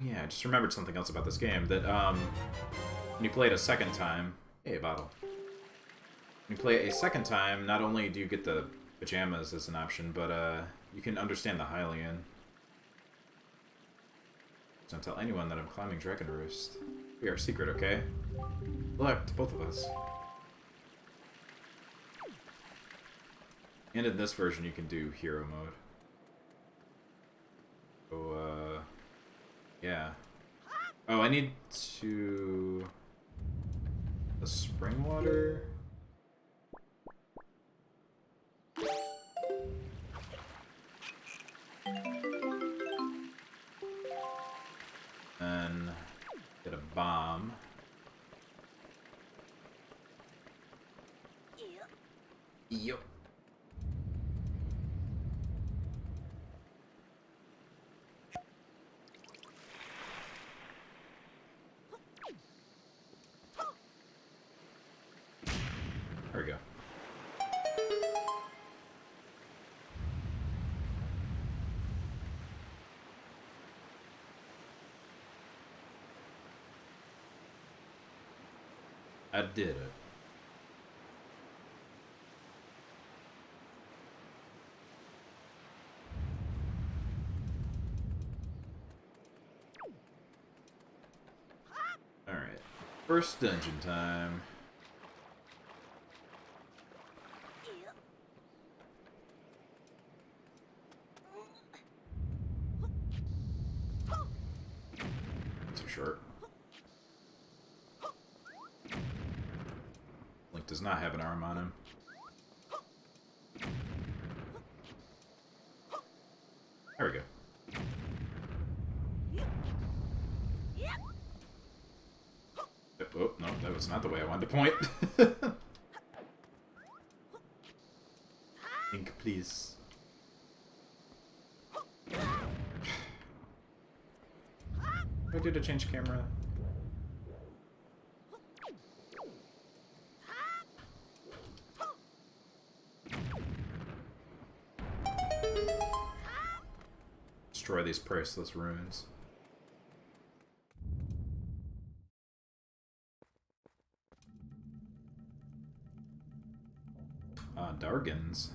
Yeah, I just remembered something else about this game, that, when you play it a second time... Hey, a bottle. When you play it a second time, not only do you get the pajamas as an option, but, you can understand the Hylian. Don't tell anyone that I'm climbing Dragon Roost. We are secret, okay? Good luck to both of us. And in this version, you can do hero mode. So, yeah. Oh, I need to... The spring water? And get a bomb. Yep. I did it. Alright. First dungeon time. Too short. Link does not have an arm on him. There we go. Oh, no, that was not the way I wanted to point. Link, please. What do I do to change camera? Destroy these priceless runes. Dargans.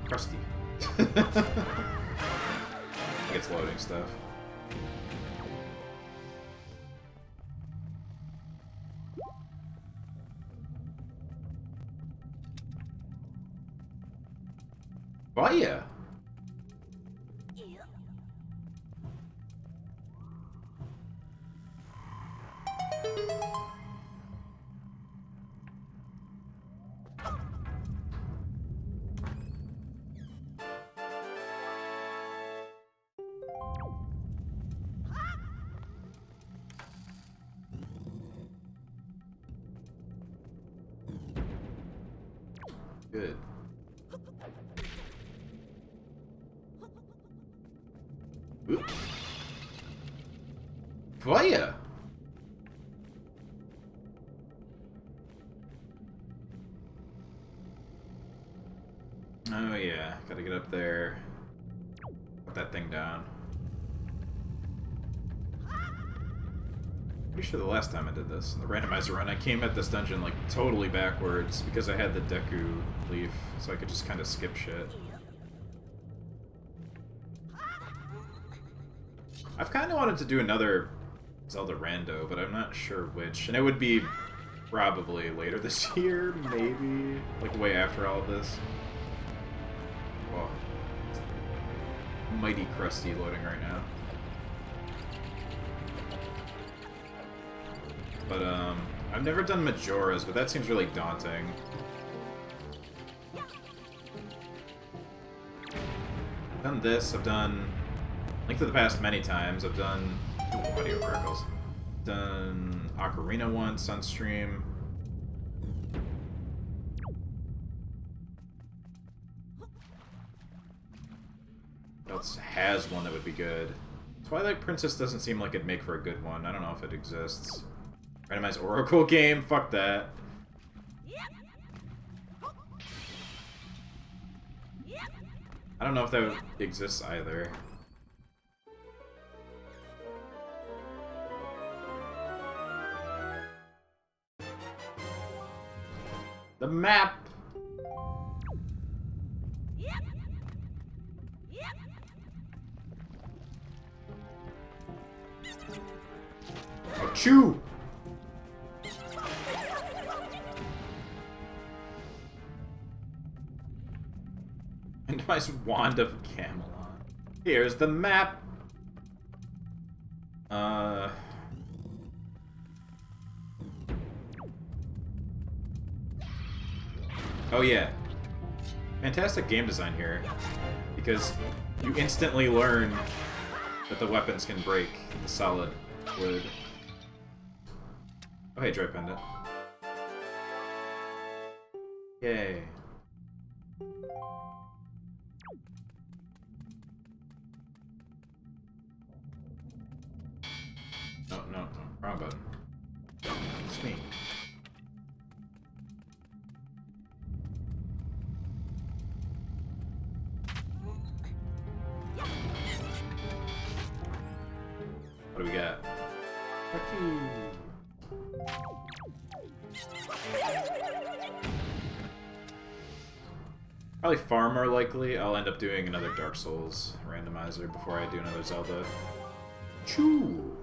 Crusty. It's loading stuff. Oh yeah. Good. Oop. Fire! Oh yeah, gotta get up there. Put that thing down. Pretty sure the last time I did this, in the randomizer run, I came at this dungeon like totally backwards because I had the Deku leaf, so I could just kind of skip shit. I've kind of wanted to do another Zelda rando, but I'm not sure which, and it would be probably later this year, maybe, like way after all of this. Whoa. Mighty crusty loading right now. But, I've never done Majora's, but that seems really daunting. I've done this, I've done Link to the Past many times, I've done audio crackles. Done Ocarina once on stream. What else has one that would be good? Twilight Princess doesn't seem like it'd make for a good one. I don't know if it exists. Randomized Oracle game? Fuck that. I don't know if that exists either. The map! Oh, chew! And my wand of Camelot. Here's the map! Oh yeah. Fantastic game design here. Because you instantly learn that the weapons can break the solid wood. Oh hey, Dry Pendant. No, no, no. Wrong button. It's me. What do we got? Fuck you. Probably far more likely I'll end up doing another Dark Souls randomizer before I do another Zelda. Choo!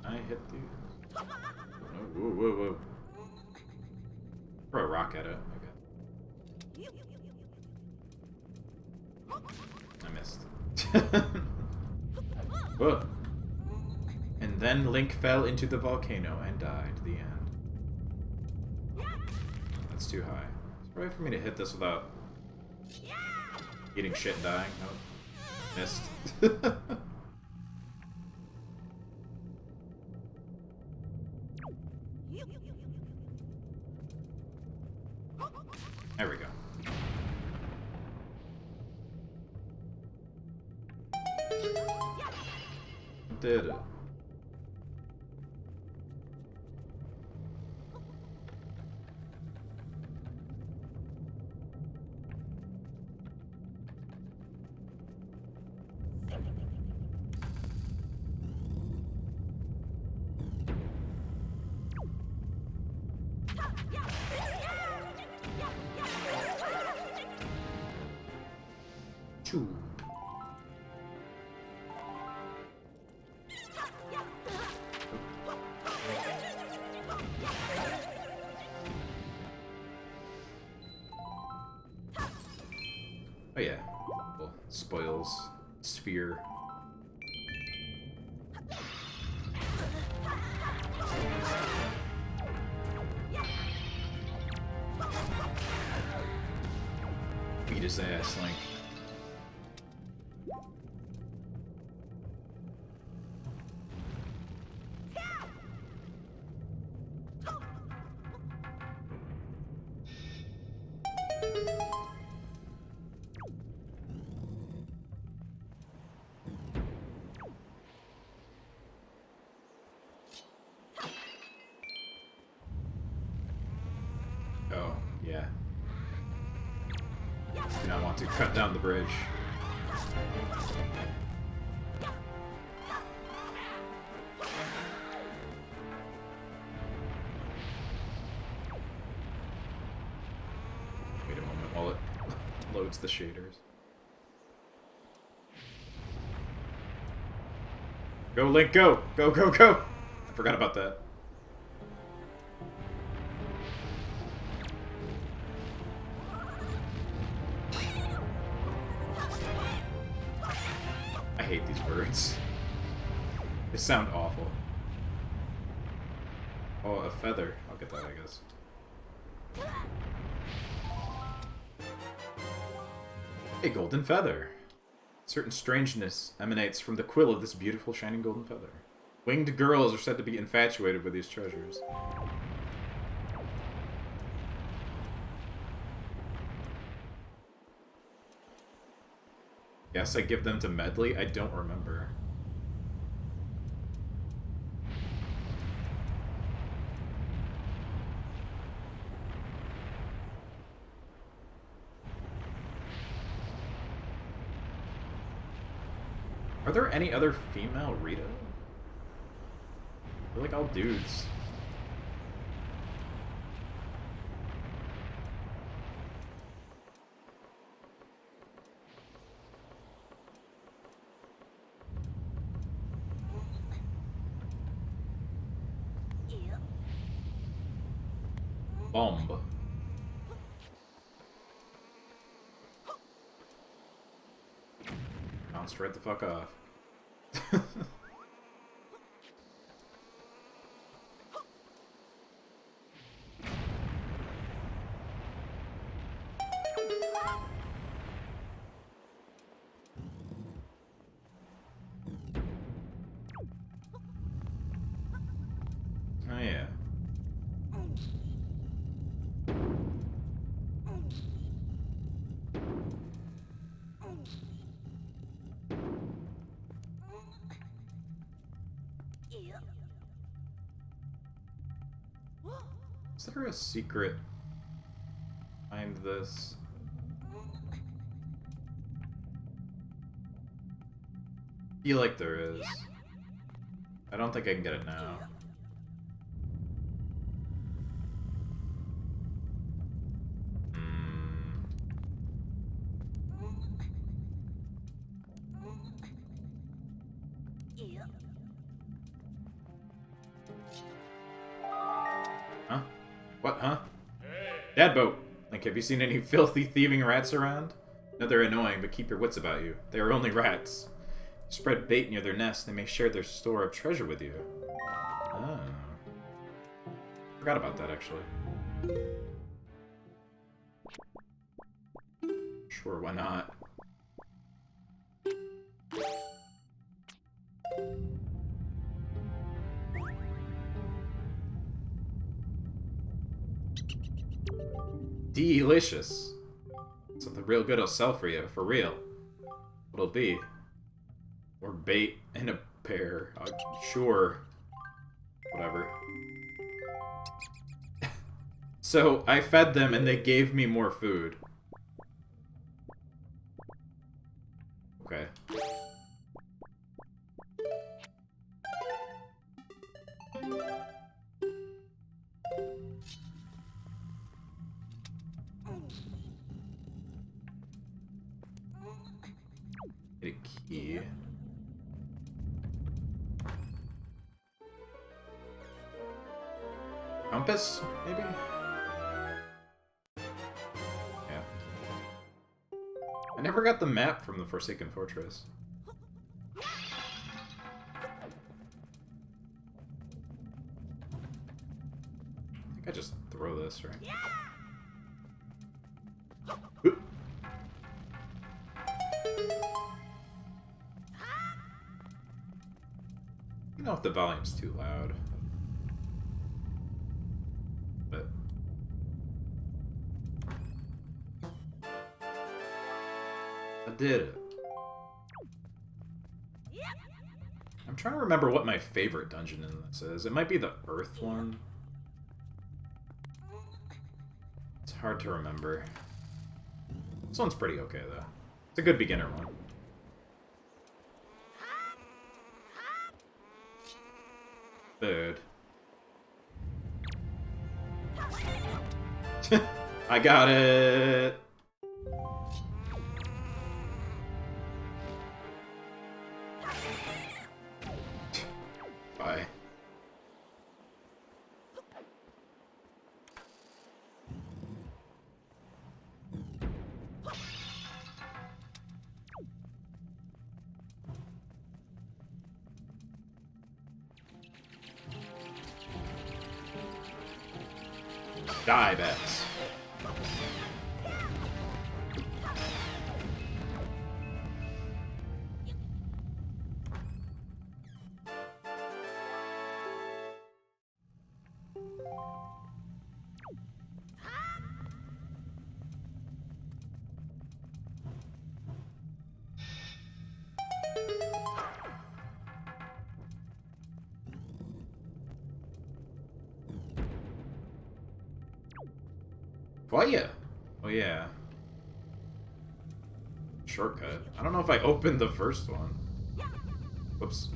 I hit the... Whoa, whoa, whoa. Throw a rock at it. Okay. I missed. Whoa. And then Link fell into the volcano and died. The end. That's too high. There's a way for me to hit this without eating shit and dying. Nope. Missed. There we go. Did it. Choo. Oh yeah. Well, spoils sphere. Beat his ass, Link. Oh, yeah. Do not want to cut down the bridge. Wait a moment while it loads the shaders. Go, Link, go! Go, go, go! I forgot about that. I hate these birds. They sound awful. Oh, a feather. I'll get that, I guess. A golden feather. Certain strangeness emanates from the quill of this beautiful shining golden feather. Winged girls are said to be infatuated with these treasures. Yes, I give them to Medley? I don't remember. Are there any other female Rita? They're like all dudes. Bomb. Bounced right the fuck off. Is there a secret behind this? I feel like there is. I don't think I can get it now. Huh? What, huh? Dad boat! Like, have you seen any filthy thieving rats around? No, they're annoying, but keep your wits about you. They are only rats. You spread bait near their nest, they may share their store of treasure with you. Oh. Forgot about that, actually. Sure, why not? Delicious. Something real good will sell for you, for real. What'll it be? Or bait and a pear. Sure. Whatever. So, I fed them and they gave me more food. Okay. Get a key. Compass, maybe? Yeah. I never got the map from the Forsaken Fortress. I think I just throw this, right? Oop. I don't know if the volume's too loud. But I did it. I'm trying to remember what my favorite dungeon in this is. It might be the Earth one. It's hard to remember. This one's pretty okay, though. It's a good beginner one. Food. I got it! Bye. Die, bets. Foyer. Oh yeah. Shortcut. I don't know if I opened the first one. Whoops.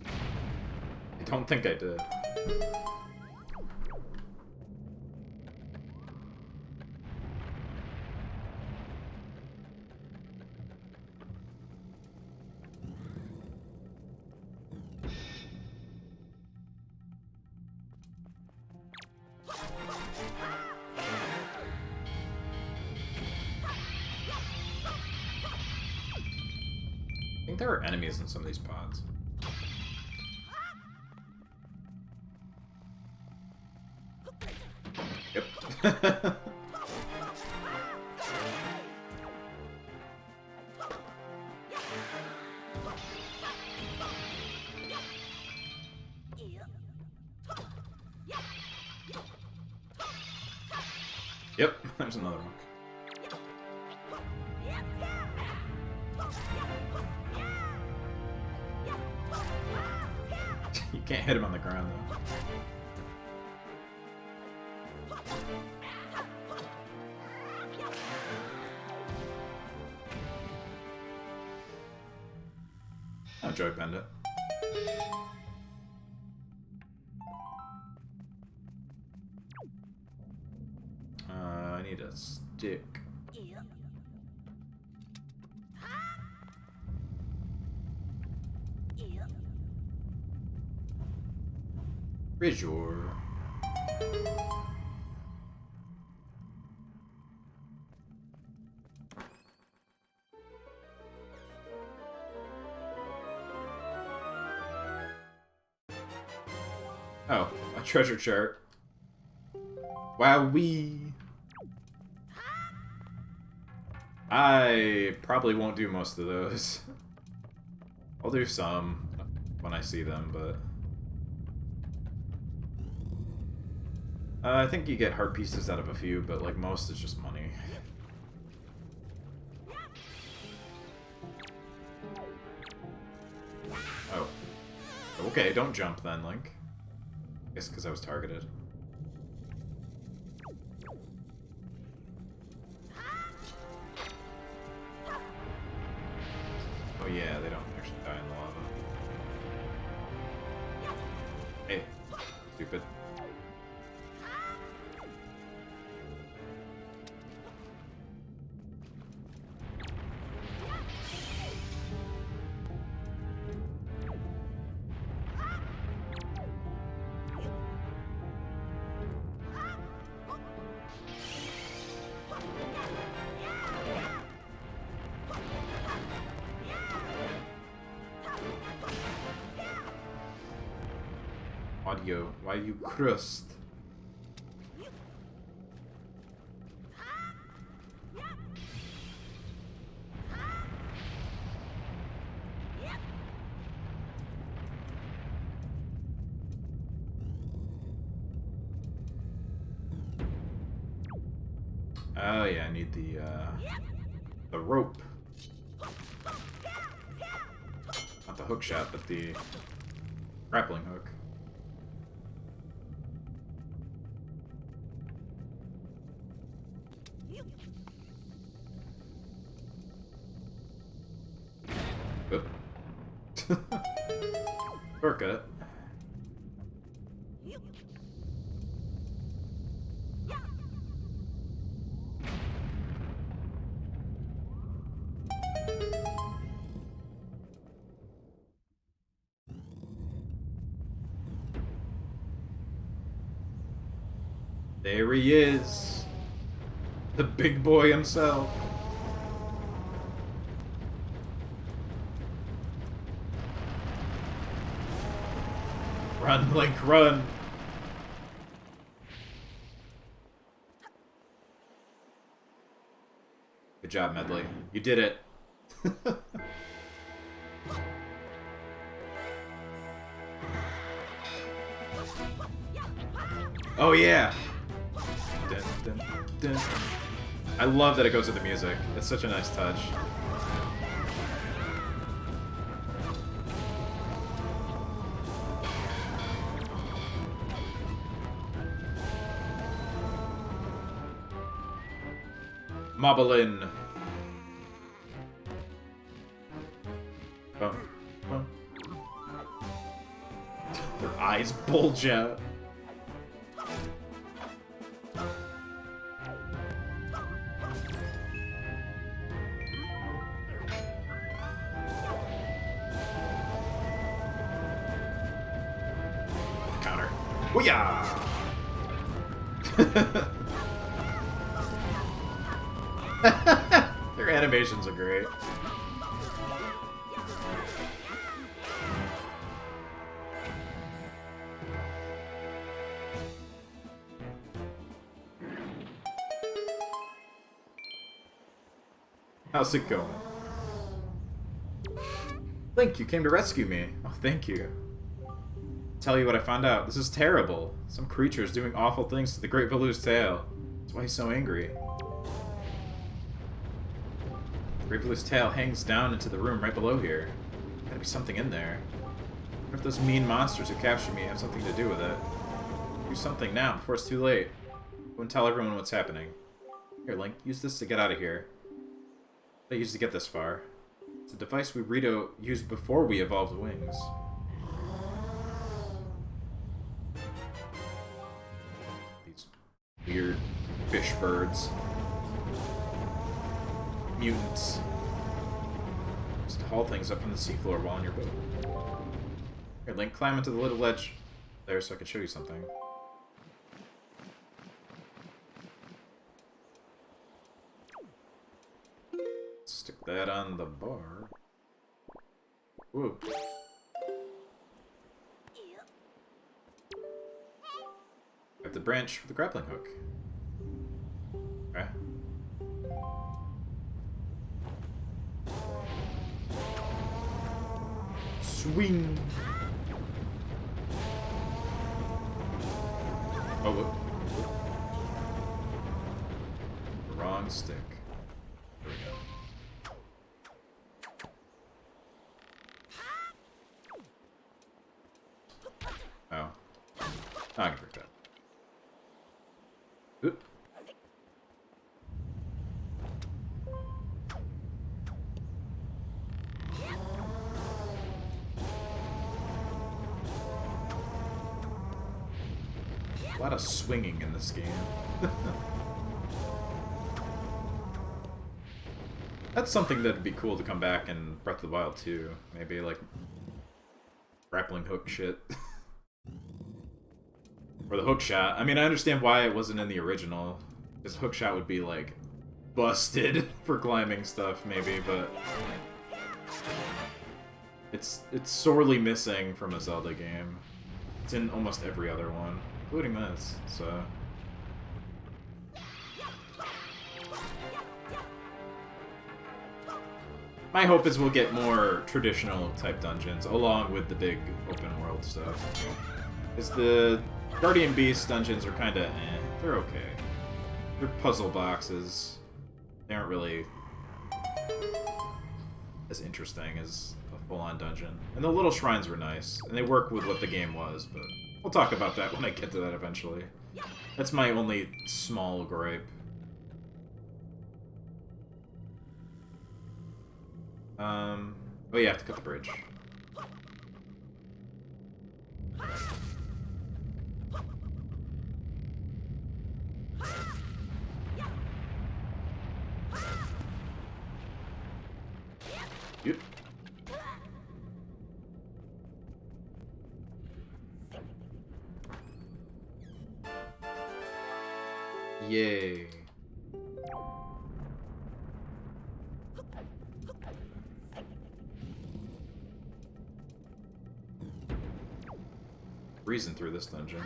I don't think I did. I think there are enemies in some of these pods. Yep. Yep, there's another one. Can't hit him on the ground, though. Oh, Joy Pendant. I need a stick. Treasure. Oh, a treasure chart. Wowee. I probably won't do most of those. I'll do some when I see them, but... I think you get heart pieces out of a few, but like most is just money. Oh. Okay, don't jump then, Link. I guess because I was targeted. Oh yeah, they don't actually die in the lava. Hey, stupid. Audio, why you crust? Oh yeah, I need the rope. Not the hook shot, but the grappling hook. Oop. Shortcut. There he is. The big boy himself. Run, Link, run! Good job, Medley. You did it. Oh yeah! Dun, dun, dun. I love that it goes with the music. It's such a nice touch. Moblin. Bum, bum. Their eyes bulge out. Counter. Hoo-yah! Their animations are great. How's it going? Link, you came to rescue me. Oh, thank you. Tell you what I found out. This is terrible. Some creature is doing awful things to the Great Valu's tail. That's why he's so angry. Great Valu's tail hangs down into the room right below here. Gotta be something in there. What if those mean monsters who captured me have something to do with it? Do something now, before it's too late. Go and tell everyone what's happening. Here, Link, use this to get out of here. I used to get this far. It's a device we Rito used before we evolved wings. These weird fish birds. Mutants. Just haul things up from the seafloor while on your boat. Here, Link, climb into the little ledge there so I can show you something. Stick that on the bar. Whoa. Grab the branch with the grappling hook. Okay. Swing! Oh, whoop. Wrong stick. There we go. Oh. I can break that. Oop. A lot of swinging in this game. That's something that'd be cool to come back in Breath of the Wild too. Maybe like grappling hook shit. Or the hook shot. I mean, I understand why it wasn't in the original. Because hook shot would be like busted for climbing stuff, maybe, but it's sorely missing from a Zelda game. It's in almost every other one, including this, so. My hope is we'll get more traditional type dungeons, along with the big open world stuff. Because the Guardian Beast dungeons are kinda eh. They're okay. They're puzzle boxes. They aren't really as interesting as a full-on dungeon. And the little shrines were nice, and they work with what the game was, but we'll talk about that when I get to that eventually. That's my only small gripe. Oh yeah, I have to cut the bridge. Yep. Yay. Breezing through this dungeon.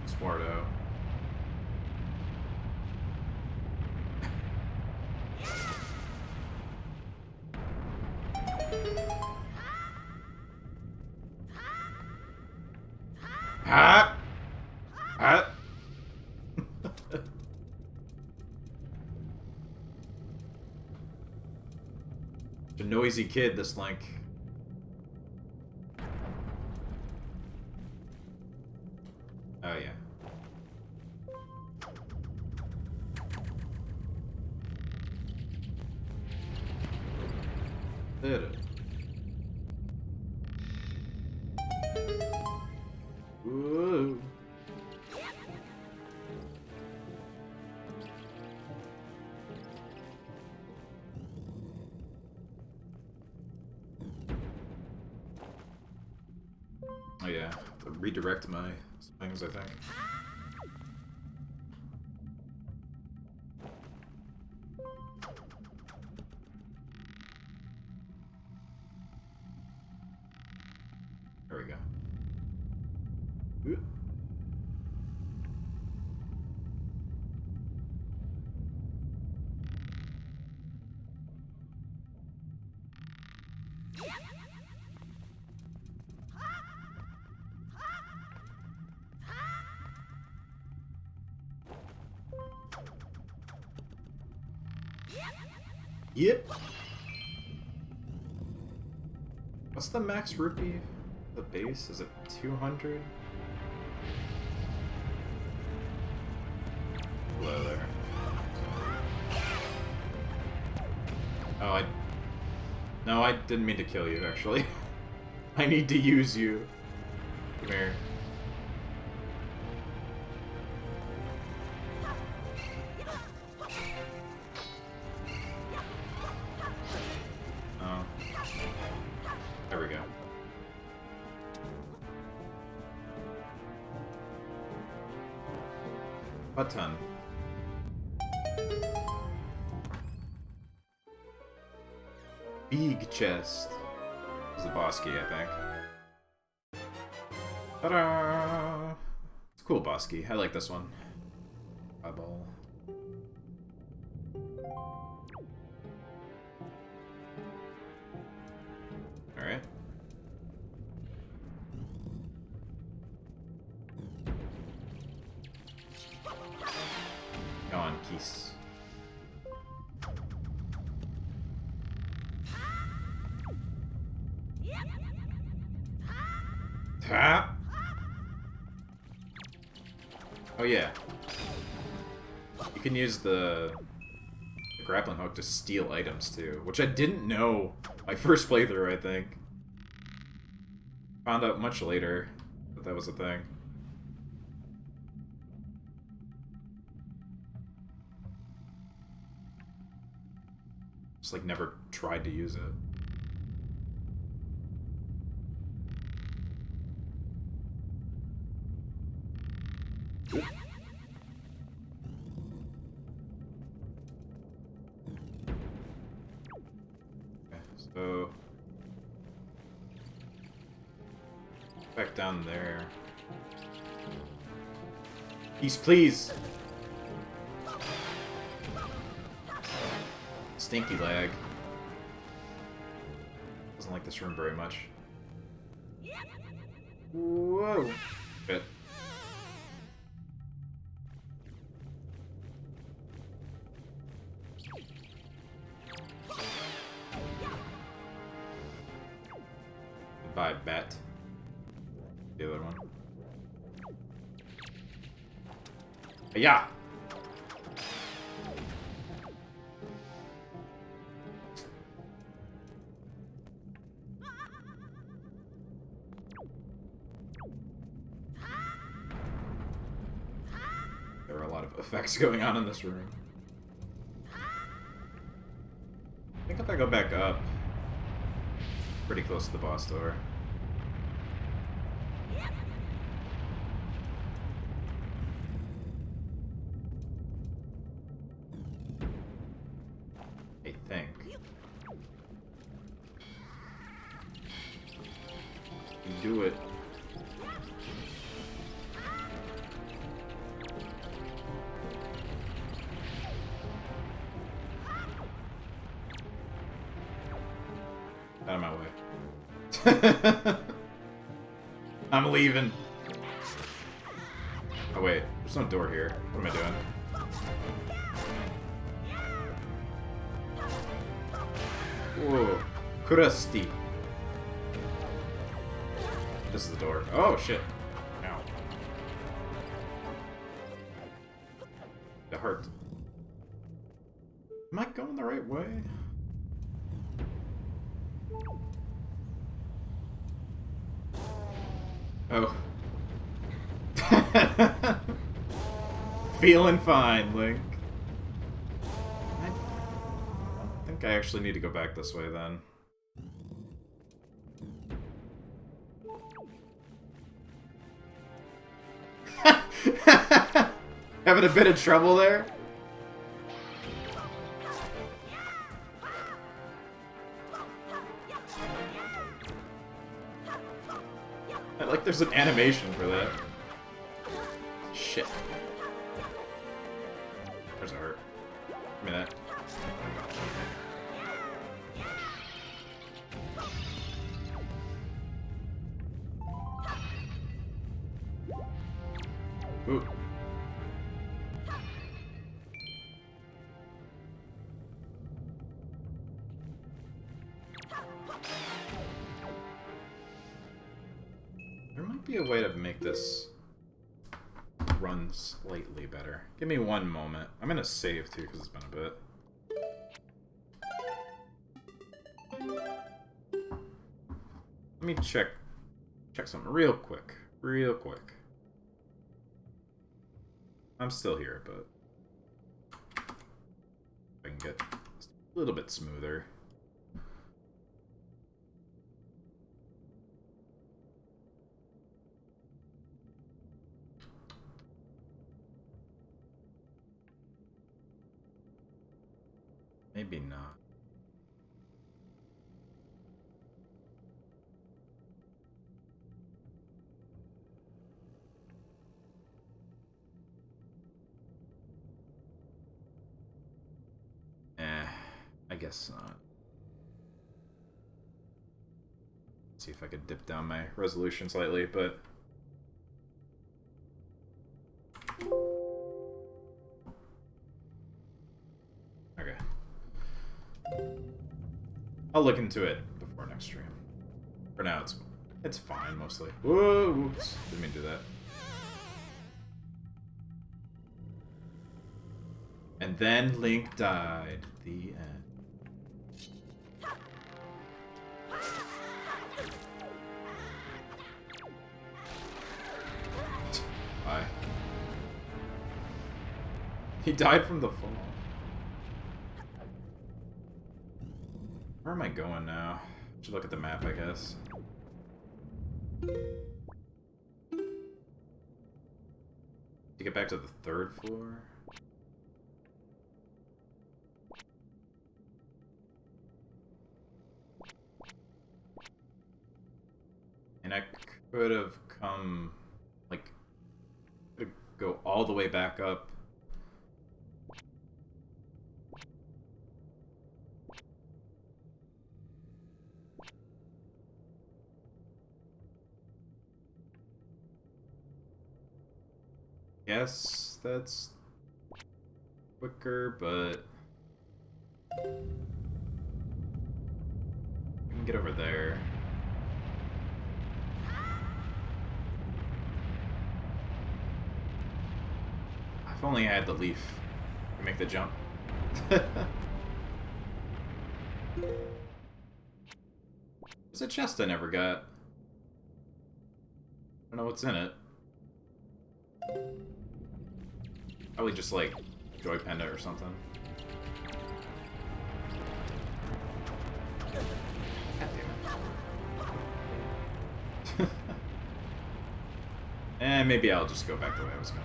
Smarto. Ah! Ah! A noisy kid, this Link. Oh, yeah. Did it. Whoa. Oh yeah, to redirect my swings, I think. There we go. Ooh. Yep. What's the max rupee? The base? Is it 200? Hello there. Oh, No, I didn't mean to kill you, actually. I need to use you. Come here. Oh. There we go. Button. Big chest. This is the boss key, I think. Ta-da! It's a cool boss key. I like this one. Eyeball. Alright. Go on, Keys. Ha! Oh yeah. You can use the grappling hook to steal items too, which I didn't know my first playthrough, I think. Found out much later that that was a thing. Just like never tried to use it. So back down there. Peace, please. Stinky lag. Doesn't like this room very much. Whoa. Shit. Goodbye, bat. The other one. Yeah. There are a lot of effects going on in this room. I think if I go back up, pretty close to the boss door. I think. You do it. Out of my way. I'm leaving. Oh wait, there's no door here. What am I doing? Whoa. Krusty. This is the door. Oh shit. Ow. The heart. Am I going the right way? Oh. Feeling fine, Link. I don't think I actually need to go back this way, then. Having a bit of trouble there? Like there's an animation for that. Shit. There's a hurt. Give me that. Ooh. might be a way to make this run slightly better. Give me one moment. I'm gonna save too because it's been a bit. Let me check something real quick. Real quick. I'm still here, but I can get a little bit smoother. Maybe not. I guess not. Let's see if I could dip down my resolution slightly, but okay. I'll look into it before next stream. For now, it's fine mostly. Whoa, whoops! Didn't mean to do that. And then Link died. The end. Bye. He died from the fall. Where am I going now? Should look at the map, I guess. To get back to the 3rd floor? And I could have come, like, could go all the way back up. Yes, that's quicker, but we can get over there. If only I had the leaf to make the jump. There's a chest I never got. I don't know what's in it. Probably just like Joy Panda or something. God damn it. And maybe I'll just go back the way I was going.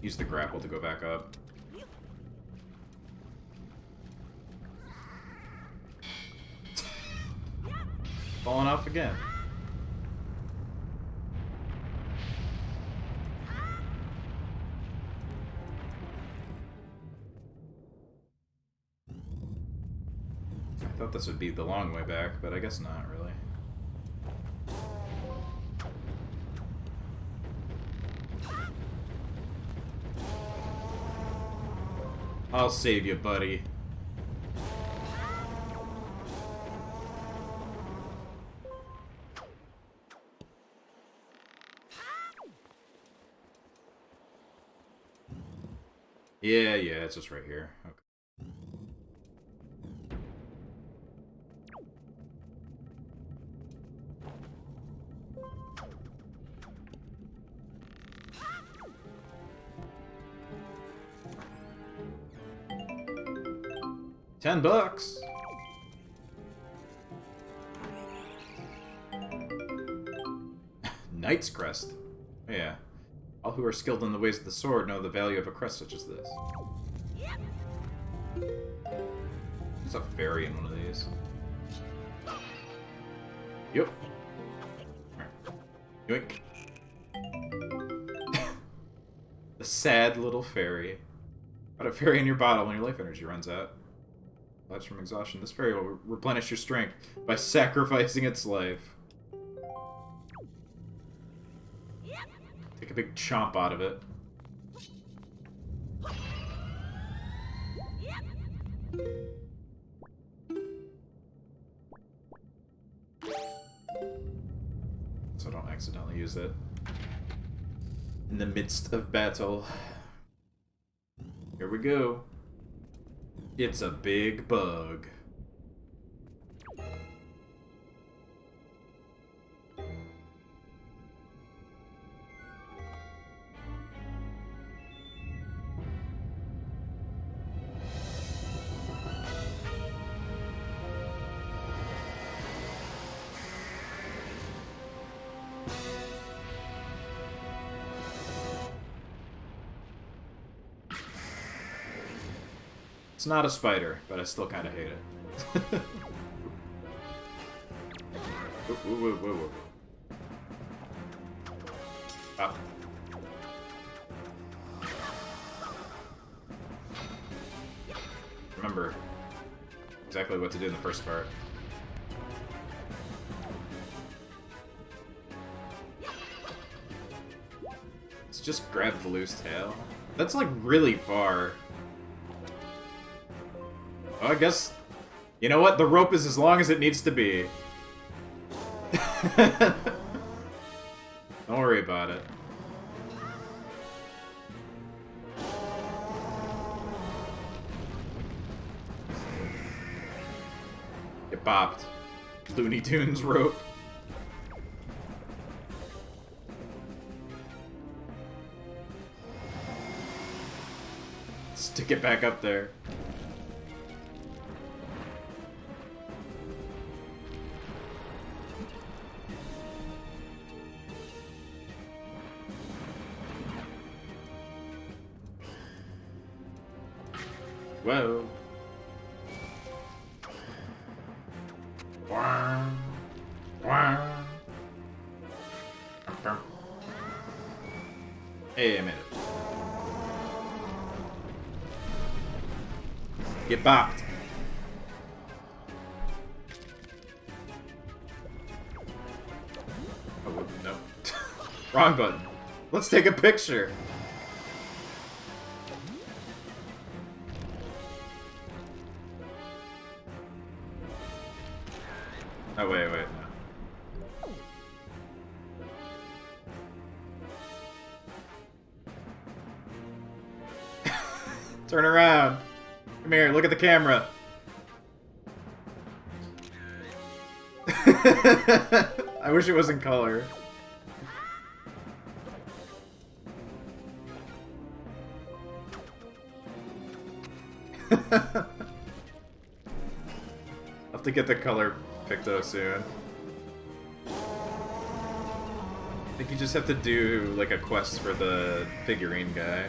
Use the grapple to go back up. Falling off again. I thought this would be the long way back, but I guess not really. I'll save you, buddy. Yeah, it's just right here. Okay. $10. Knight's Crest. Oh, yeah. All who are skilled in the ways of the sword know the value of a crest such as this. There's a fairy in one of these. Yep. Yoink. The sad little fairy. Put a fairy in your bottle when your life energy runs out. Lives from exhaustion. This fairy will replenish your strength by sacrificing its life. Take a big chomp out of it. use it. In the midst of battle. Here we go. It's a big bug. It's not a spider, but I still kind of hate it. Whoa. Up. Remember exactly what to do in the first part. Let's just grab the loose tail. That's like really far. Oh, I guess... You know what? The rope is as long as it needs to be. Don't worry about it. Get bopped. Looney Tunes rope. Stick it back up there. Whoa. Wow. Wow. Hey, I made it. Get bopped. Oh, no. Wrong button. Let's take a picture. Oh, wait, no. Turn around. Come here, look at the camera. I wish it was in color. I'll have to get the color Picto soon. I think you just have to do like a quest for the figurine guy.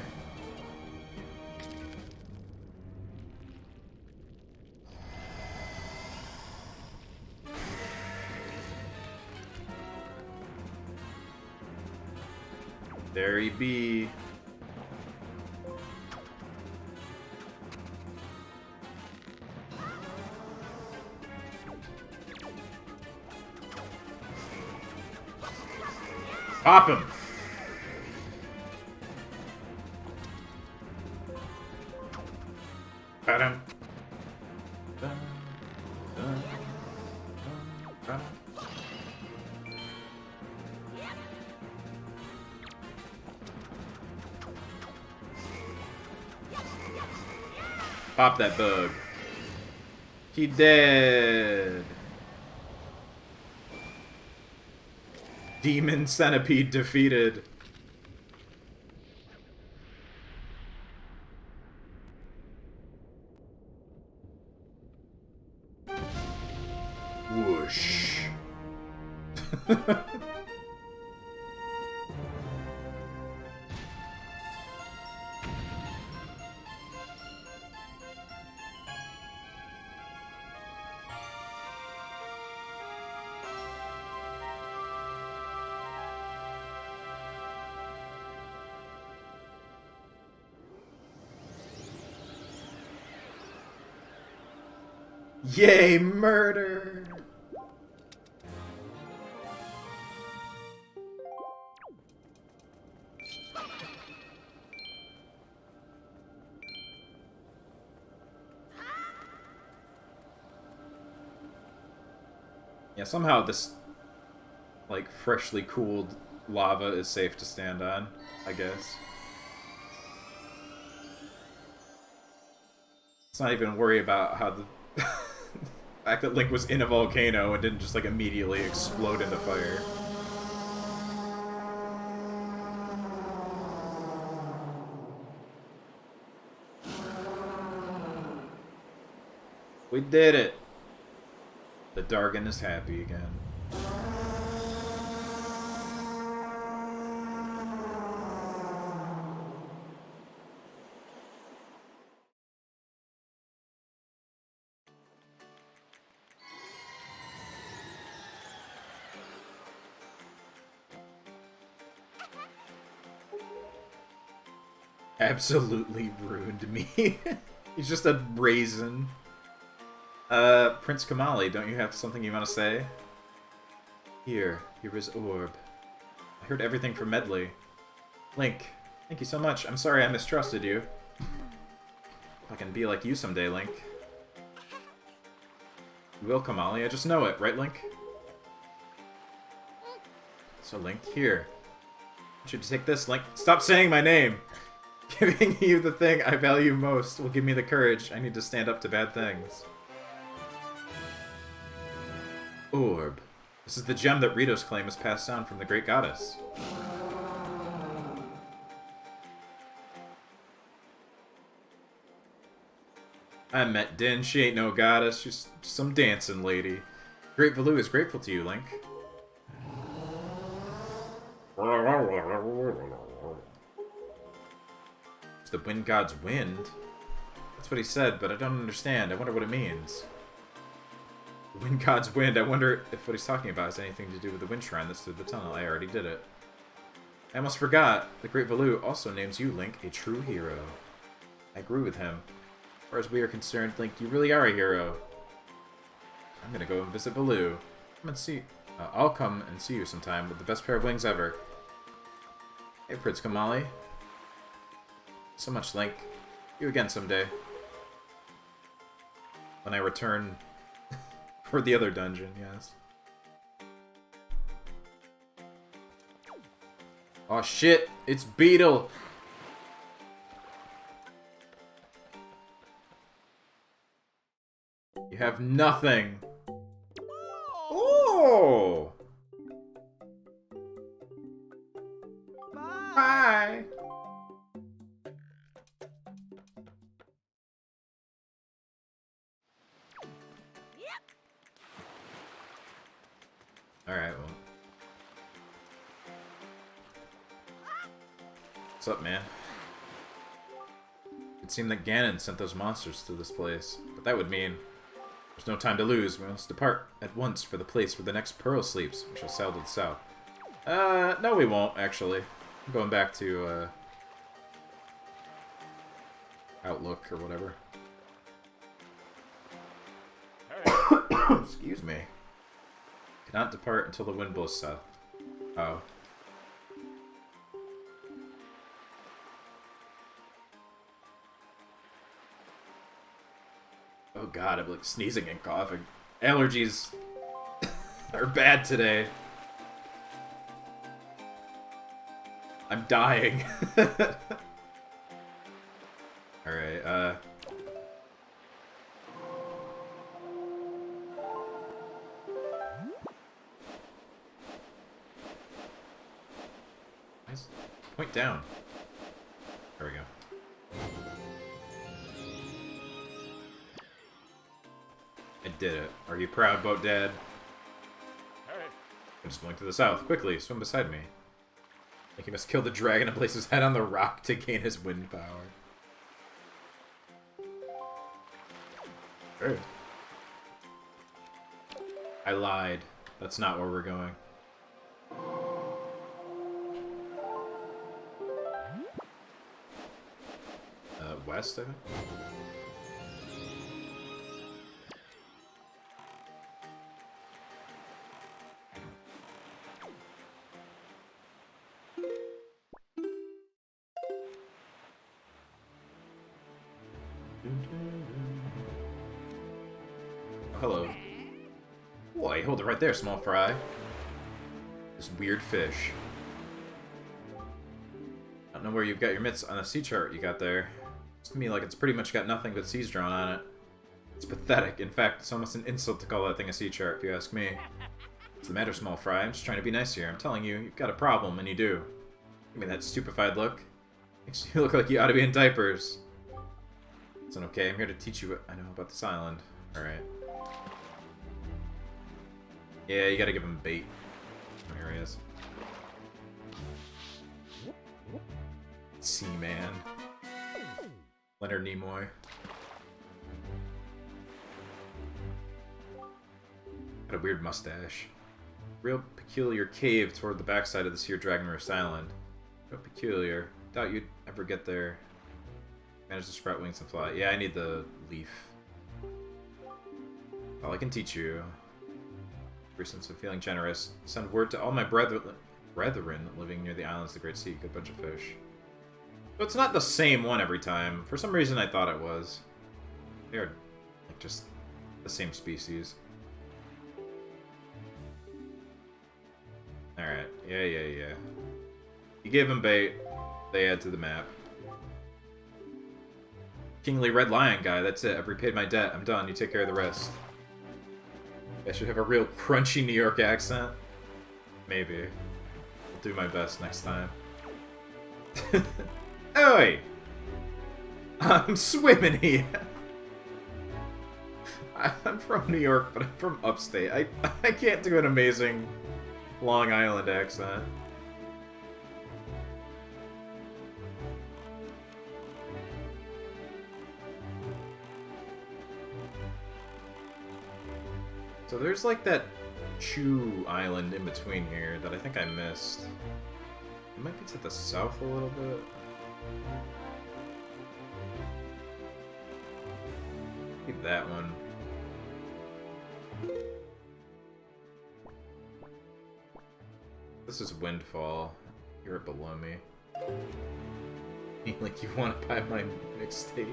There he be. Pop him! Ba-dum. Pop that bug. He dead. Demon Centipede defeated. Whoosh. Yay, murder! Yeah, somehow this, like, freshly cooled lava is safe to stand on, I guess. Let's not even worry about how the fact that Link was in a volcano and didn't just like immediately explode into fire. We did it! The Dargon is happy again. Absolutely ruined me. He's just a raisin. Prince Kamali, don't you have something you want to say? Here is Orb. I heard everything from Medley. Link, thank you so much. I'm sorry I mistrusted you. I can be like you someday, Link. You will, Kamali, I just know it, right, Link? So, Link, here. I should take this, Link. Stop saying my name! Giving you the thing I value most will give me the courage I need to stand up to bad things. Orb. This is the gem that Rito's claim is passed down from the great goddess. I met Din. She ain't no goddess. She's some dancing lady. Great Valoo is grateful to you, Link. It's the wind god's wind. That's what he said, but I don't understand. I wonder what it means. The wind god's wind. I wonder if what he's talking about has anything to do with the wind shrine that's through the tunnel. I already did it. I almost forgot. The Great Valoo also names you, Link, a true hero. I agree with him. As far as we are concerned, Link, you really are a hero. I'm gonna go and visit Valoo. Come and see. I'll come and see you sometime with the best pair of wings ever. Hey, Prince Kamali. So much, Link. See you again someday. When I return for the other dungeon, yes. Oh shit! It's Beetle! You have nothing! Oh! Bye! Alright, well. What's up, man? It seemed that Ganon sent those monsters to this place, but that would mean there's no time to lose. We must depart at once for the place where the next Pearl sleeps. We shall sail to the south. No we won't, actually. I'm going back to, Outlook or whatever. Excuse me. Cannot depart until the wind blows south. Oh. Oh god, I'm like sneezing and coughing. Allergies are bad today. I'm dying. Alright, nice. Point down. There we go. I did it. Are you proud, Boat Dad? Hey. I just blink to the south. Quickly, swim beside me. Like he must kill the dragon and place his head on the rock to gain his wind power. Sure. I lied. That's not where we're going. West, I think? Oh, hello. Why, hold it right there, small fry. This weird fish. know where you've got your mitts on a sea chart you got there. Looks to me like it's pretty much got nothing but seas drawn on it. It's pathetic. In fact, it's almost an insult to call that thing a sea chart, if you ask me. What's the matter, small fry? I'm just trying to be nice here. I'm telling you, you've got a problem, and you do. Give me that stupefied look. Makes you look like you ought to be in diapers. It's okay. I'm here to teach you what I know about this island. Alright. Yeah, you gotta give him bait. There he is. Seaman. Leonard Nimoy. Got a weird mustache. Real peculiar cave toward the backside of this here Dragon Roost Island. Real peculiar. Doubt you'd ever get there. Manage to sprout wings and fly. Yeah, I need the leaf. Well, I can teach you. Recent of feeling generous. Send word to all my brethren living near the islands of the Great Sea. Good bunch of fish. But it's not the same one every time. For some reason I thought it was. They're like just the same species. Alright. Yeah. You gave them bait. They add to the map. Kingly Red Lion guy, that's it. I've repaid my debt. I'm done. You take care of the rest. I should have a real crunchy New York accent. Maybe. I'll do my best next time. Oi! I'm swimming here. I'm from New York, but I'm from upstate. I can't do an amazing Long Island accent. So there's like that Chu Island in between here that I think I missed. It might be to the south a little bit. Maybe that one. This is Windfall. You're below me. Like you want to buy my mixtape?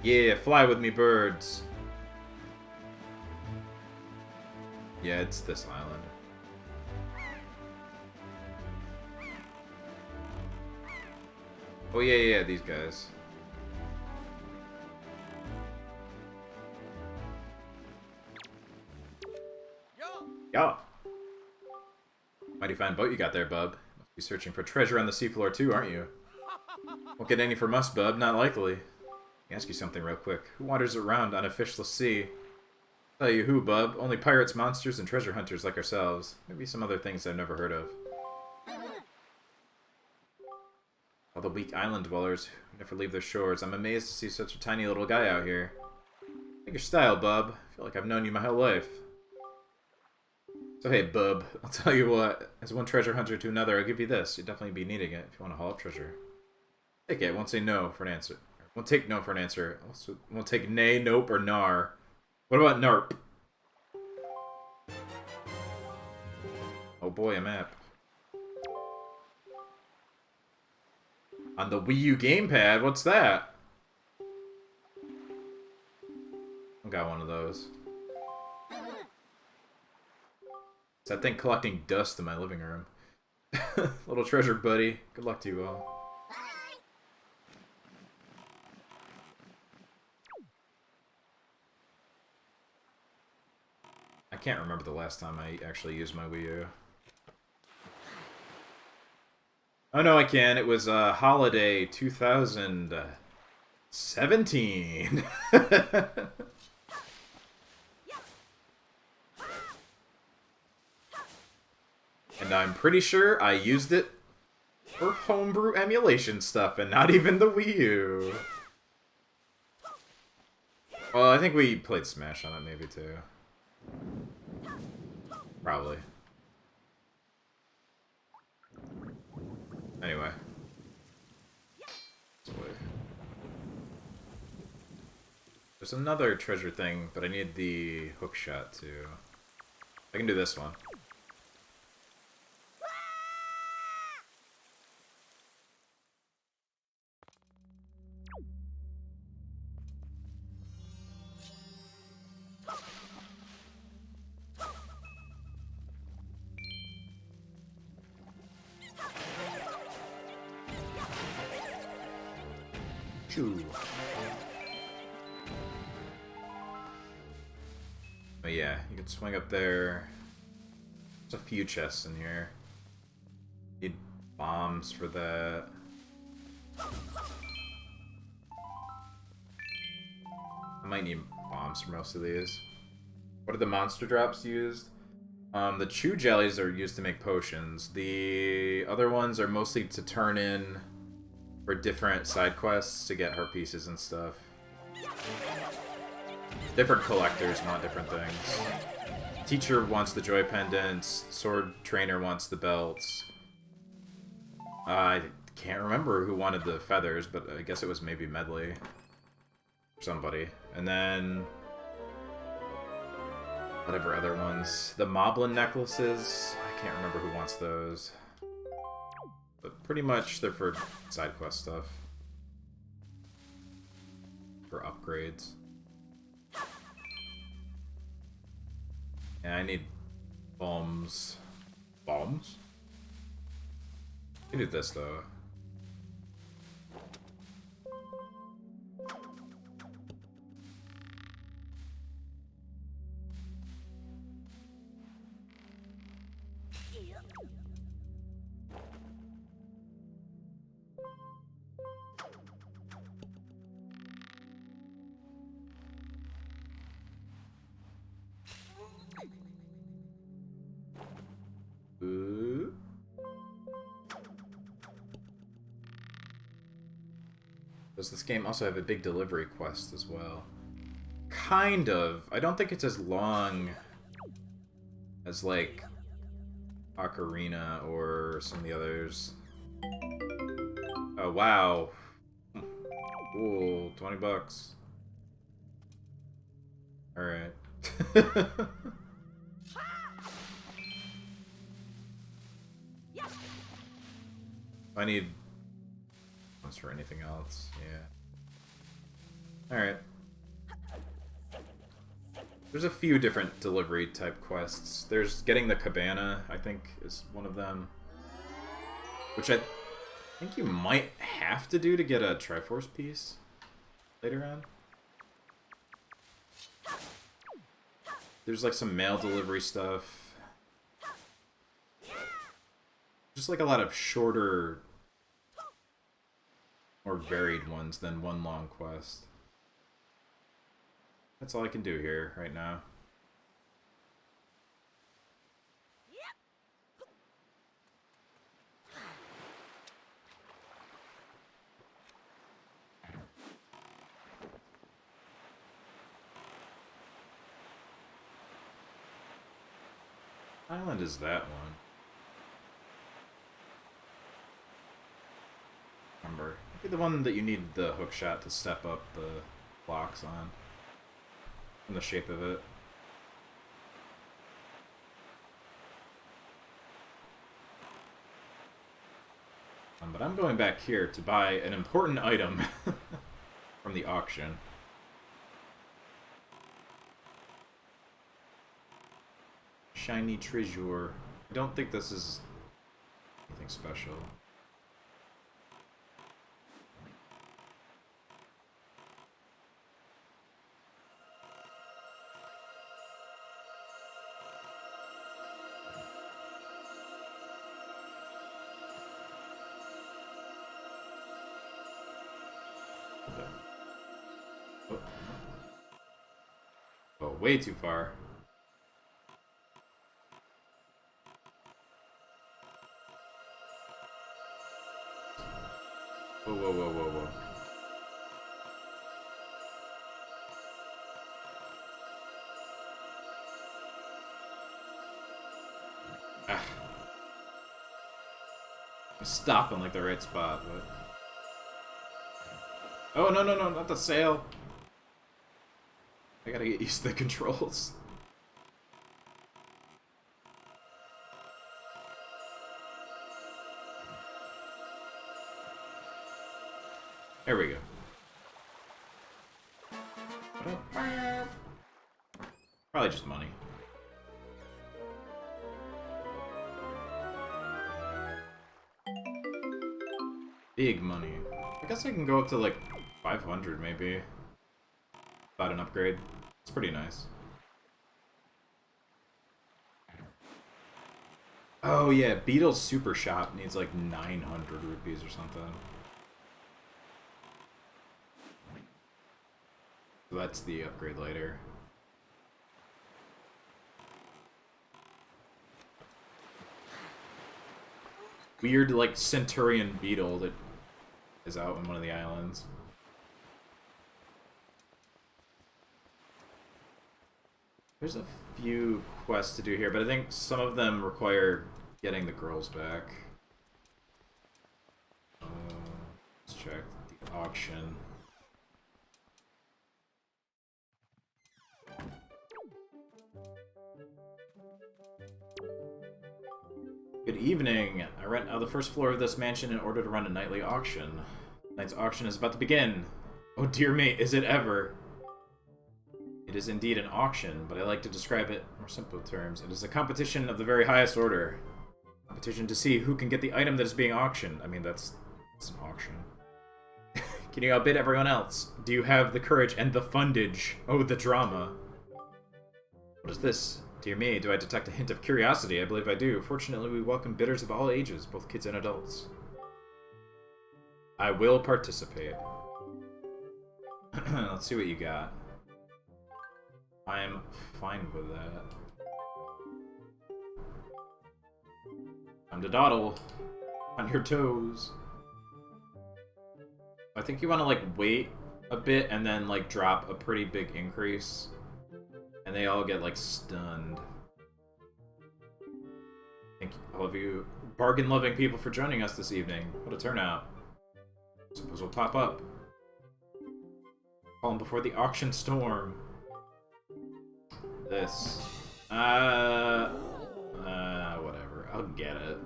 Yeah, fly with me, birds. Yeah, it's this island. Oh yeah, these guys. Yeah. Mighty fine boat you got there, bub. Must be searching for treasure on the seafloor too, aren't you? Won't get any from us, bub. Not likely. Let me ask you something real quick. Who wanders around on a fishless sea? Tell you who, bub. Only pirates, monsters, and treasure hunters like ourselves. Maybe some other things I've never heard of. All the weak island dwellers who never leave their shores. I'm amazed to see such a tiny little guy out here. Like your style, bub. I feel like I've known you my whole life. So hey, bub, I'll tell you what. As one treasure hunter to another, I'll give you this. You'll definitely be needing it if you want to haul up treasure. Take it. Won't say no for an answer. Won't take no for an answer. Also, won't take nay, nope, or nar. What about narp? Oh boy, a map. On the Wii U gamepad? What's that? I got one of those. It's that thing collecting dust in my living room. Little treasure, buddy. Good luck to you all. I can't remember the last time I actually used my Wii U. Oh no, I can. It was holiday 2017. And I'm pretty sure I used it for homebrew emulation stuff and not even the Wii U. Well, I think we played Smash on it maybe too. Probably. Anyway. There's another treasure thing, but I need the hook shot too. I can do this one. Choo. But yeah, you can swing up there. There's a few chests in here. Need bombs for that. I might need bombs for most of these. What are the monster drops used? The chew jellies are used to make potions. The other ones are mostly to turn in for different side quests to get heart pieces and stuff. Different collectors want different things. Teacher wants the joy pendants. Sword trainer wants the belts. I can't remember who wanted the feathers, but I guess it was maybe Medley. Somebody. And then whatever other ones. The Moblin necklaces. I can't remember who wants those. But pretty much they're for side quest stuff. For upgrades. And I need bombs. Bombs? I can do this though. Ooh. Does this game also have a big delivery quest as well? Kind of. I don't think it's as long as, like, Ocarina or some of the others. Oh, wow. Cool. 20 bucks. Alright. I need ones for anything else, yeah. Alright. There's a few different delivery type quests. There's getting the cabana, I think, is one of them. Which I think you might have to do to get a Triforce piece later on. There's like some mail delivery stuff. Just like a lot of shorter, more varied ones than one long quest. That's all I can do here right now. Island is that one. Remember, maybe the one that you need the hook shot to step up the blocks on. In the shape of it. But I'm going back here to buy an important item from the auction. Shiny treasure. I don't think this is anything special. Oh, way too far. Whoa, whoa, whoa, whoa, whoa. Ah. I'm stopping like the right spot, but... Oh, no, no, no, not the sail. I gotta get used to the controls. There we go. Probably just money. Big money. I guess I can go up to like 500 maybe. About an upgrade. It's pretty nice. Oh yeah, Beetle's Super Shop needs like 900 rupees or something. So that's the upgrade later. Weird like Centurion Beetle that is out on one of the islands. There's a few quests to do here, but I think some of them require getting the girls back. Let's check the auction. Good evening. I rent out the first floor of this mansion in order to run a nightly auction. Tonight's auction is about to begin. Oh dear me, is it ever? It is indeed an auction, but I like to describe it in more simple terms. It is a competition of the very highest order. Competition to see who can get the item that is being auctioned. I mean, that's an auction. Can you outbid everyone else? Do you have the courage and the fundage? Oh, the drama. What is this? Dear me, do I detect a hint of curiosity? I believe I do. Fortunately, we welcome bidders of all ages, both kids and adults. I will participate. Let's see what you got. I'm fine with that. Time to dawdle. On your toes. I think you want to, like, wait a bit and then, like, drop a pretty big increase. And they all get, like, stunned. Thank all of you bargain-loving people for joining us this evening. What a turnout. Suppose we'll pop up. Calling before the auction storm. This. Whatever. I'll get it.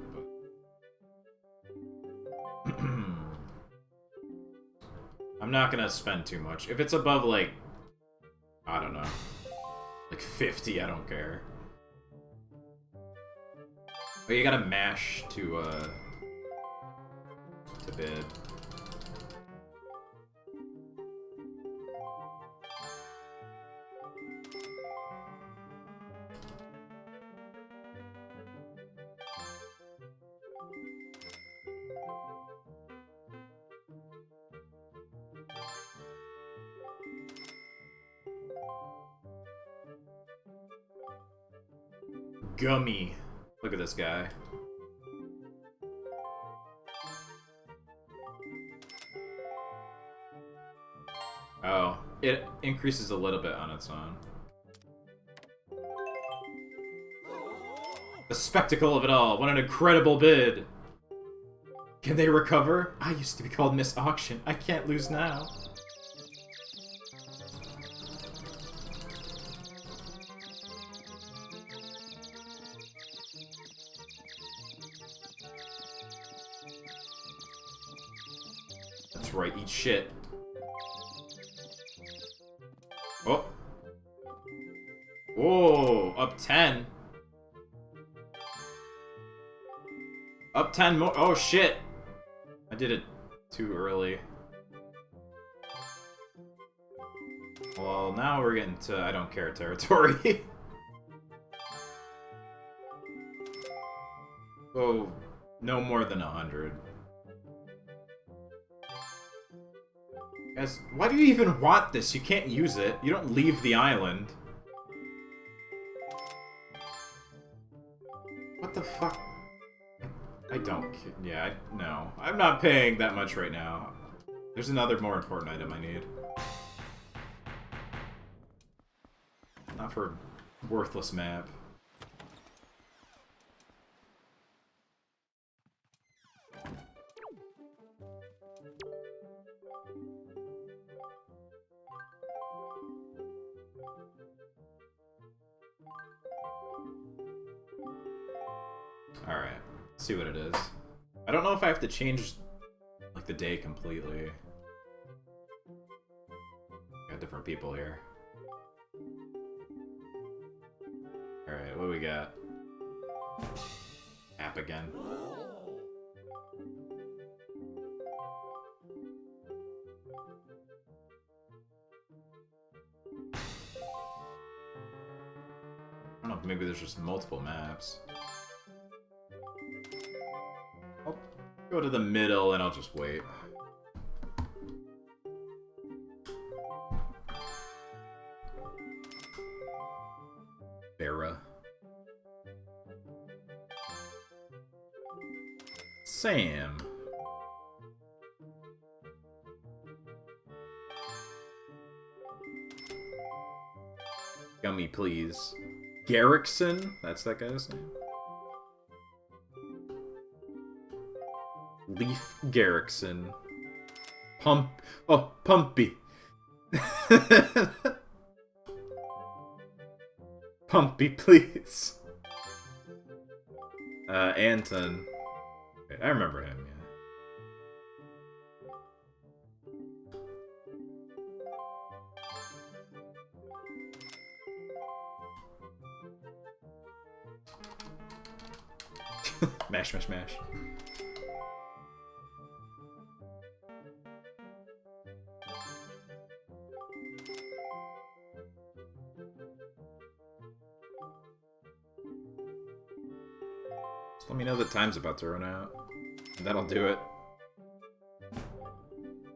I'm not gonna spend too much. If it's above, like, I don't know, like 50, I don't care. But you gotta mash to bid. Gummy. Look at this guy. Oh, it increases a little bit on its own. The spectacle of it all. What an incredible bid. Can they recover? I used to be called Miss Auction. I can't lose now. That's right, eat shit. Oh. Whoa, up 10. Up 10 more. Oh, shit. I did it too early. Well, now we're getting to I don't care territory. Oh, no more than 100. Guys, why do you even want this? You can't use it. You don't leave the island. What the fuck? I don't... Yeah, no. I'm not paying that much right now. There's another more important item I need. Not for worthless map. Alright, let's see what it is. I don't know if I have to change, like, the day completely. Got different people here. Alright, what do we got? App again. maybe there's just multiple maps. I'll go to the middle and I'll just wait. Vera. Sam. Gummy, please. Garrickson? That's that guy's name? Leaf Garrickson. Pumpy. Pumpy, please. Anton. Okay, I remember him, yeah. Mash, mash, mash. Just let me know the time's about to run out. And that'll do it.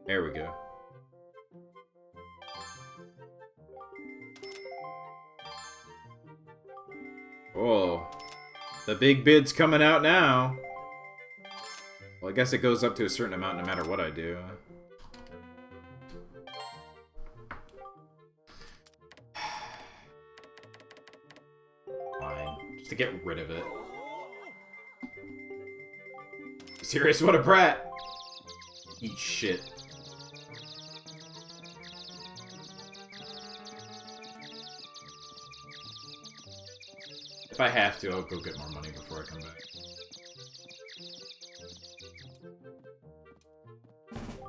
There we go. Whoa. The big bid's coming out now. Well, I guess it goes up to a certain amount no matter what I do. Fine. Just to get rid of it. Serious? What a brat! Eat shit. If I have to, I'll go get more money before I come back.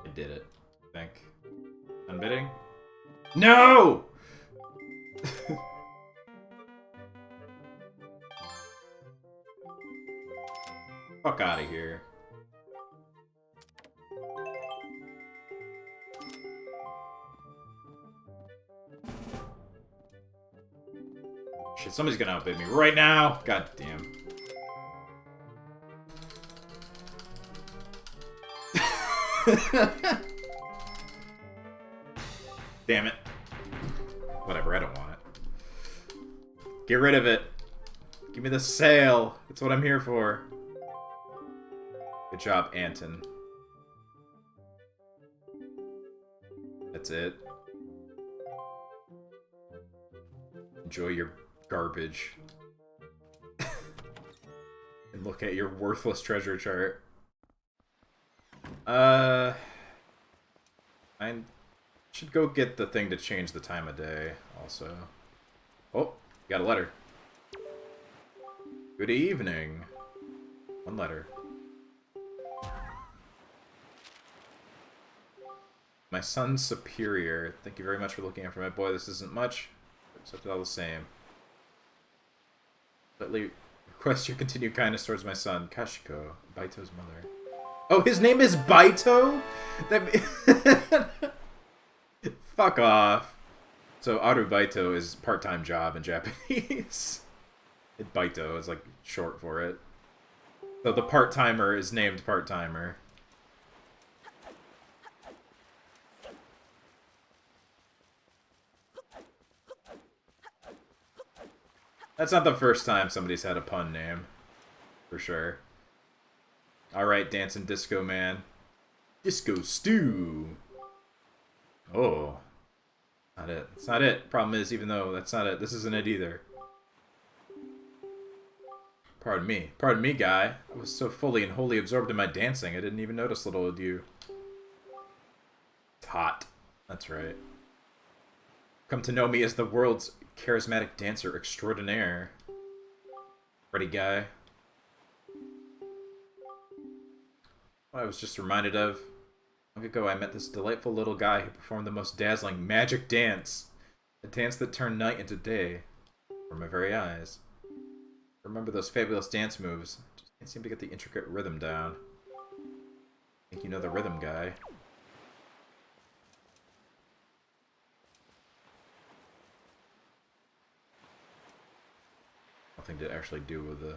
I did it. I think. Unbidding? No! Fuck out of here. Shit, somebody's gonna outbid me right now! God damn. Damn it. Whatever, I don't want it. Get rid of it. Give me the sale. That's what I'm here for. Good job, Anton. That's it. Enjoy your garbage. And look at your worthless treasure chart. I should go get the thing to change the time of day, also. Oh, got a letter. Good evening. One letter. My son's superior. Thank you very much for looking after my boy. This isn't much, except all the same. Slightly request your continued kindness towards my son, Kashiko, Baito's mother. Oh, his name is Baito? That fuck off. So Aru Baito is part-time job in Japanese. Baito is like short for it. So the part-timer is named part-timer. That's not the first time somebody's had a pun name. For sure. Alright, Dancing Disco Man. Disco Stew. Oh. Not it. It's not it. Problem is, even though that's not it, this isn't it either. Pardon me. Pardon me, guy. I was so fully and wholly absorbed in my dancing, I didn't even notice little old you. It's hot. That's right. Come to know me as the world's charismatic dancer extraordinaire. Ready, guy? What I was just reminded of. Long ago, I met this delightful little guy who performed the most dazzling magic dance. A dance that turned night into day. Before my very eyes. Remember those fabulous dance moves. Just can't seem to get the intricate rhythm down. Think you know the rhythm, guy. Nothing to actually do with the...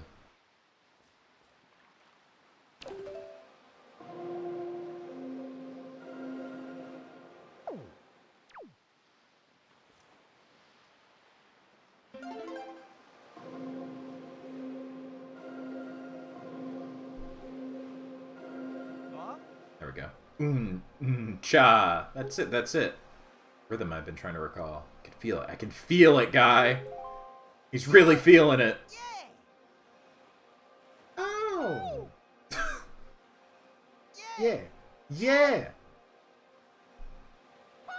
Huh? There we go. Cha. That's it, that's it. Rhythm I've been trying to recall. I can feel it. I can feel it, guy. He's really feeling it. Yay! Oh. Yay! Yeah. Yeah.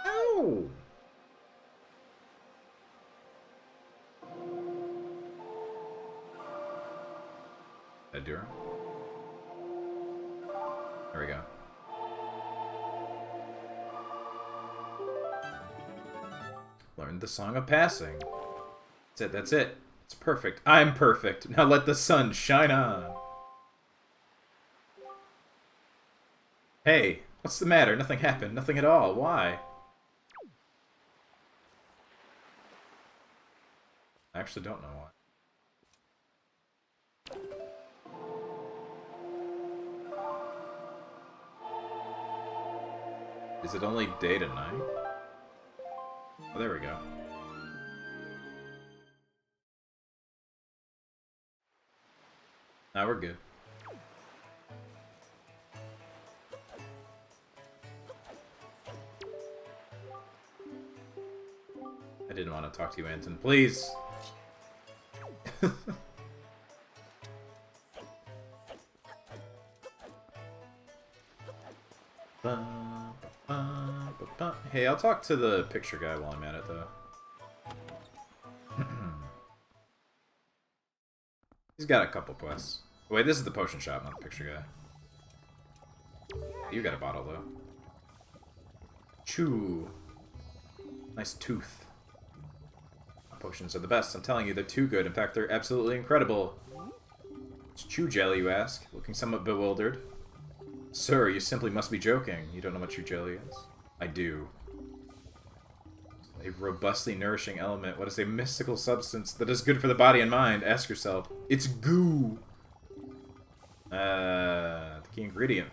Oh. Did I do her? There we go. Learned the Song of Passing. That's it, that's it. It's perfect. I'm perfect. Now let the sun shine on. Hey, what's the matter? Nothing happened. Nothing at all. Why? I actually don't know why. Is it only day to night? Oh, there we go. Now we're good. I didn't want to talk to you, Anton. Please! Hey, I'll talk to the picture guy while I'm at it, though. He's got a couple quests. Wait, this is the potion shop, not the picture guy. You got a bottle, though. Chew. Nice tooth. Potions are the best. I'm telling you, they're too good. In fact, they're absolutely incredible. It's chew jelly, you ask? Looking somewhat bewildered. Sir, you simply must be joking. You don't know what chew jelly is? I do. A robustly nourishing element. What is a mystical substance that is good for the body and mind? Ask yourself. It's goo. The key ingredient.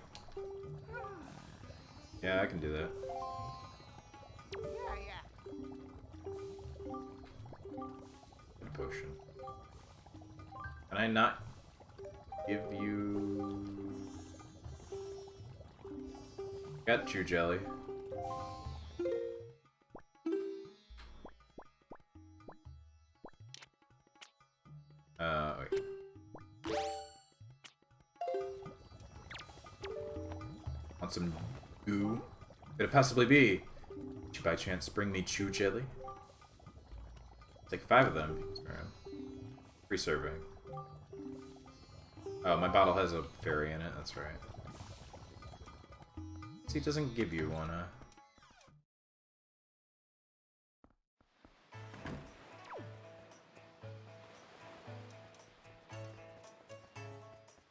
Yeah, I can do that. Yeah. A potion. Can I not give you... Got chew jelly. Wait. Want some goo? Could it possibly be? Did you by chance bring me chew jelly? Take 5 of them. Free serving. Oh, my bottle has a fairy in it, that's right. See, it doesn't give you one,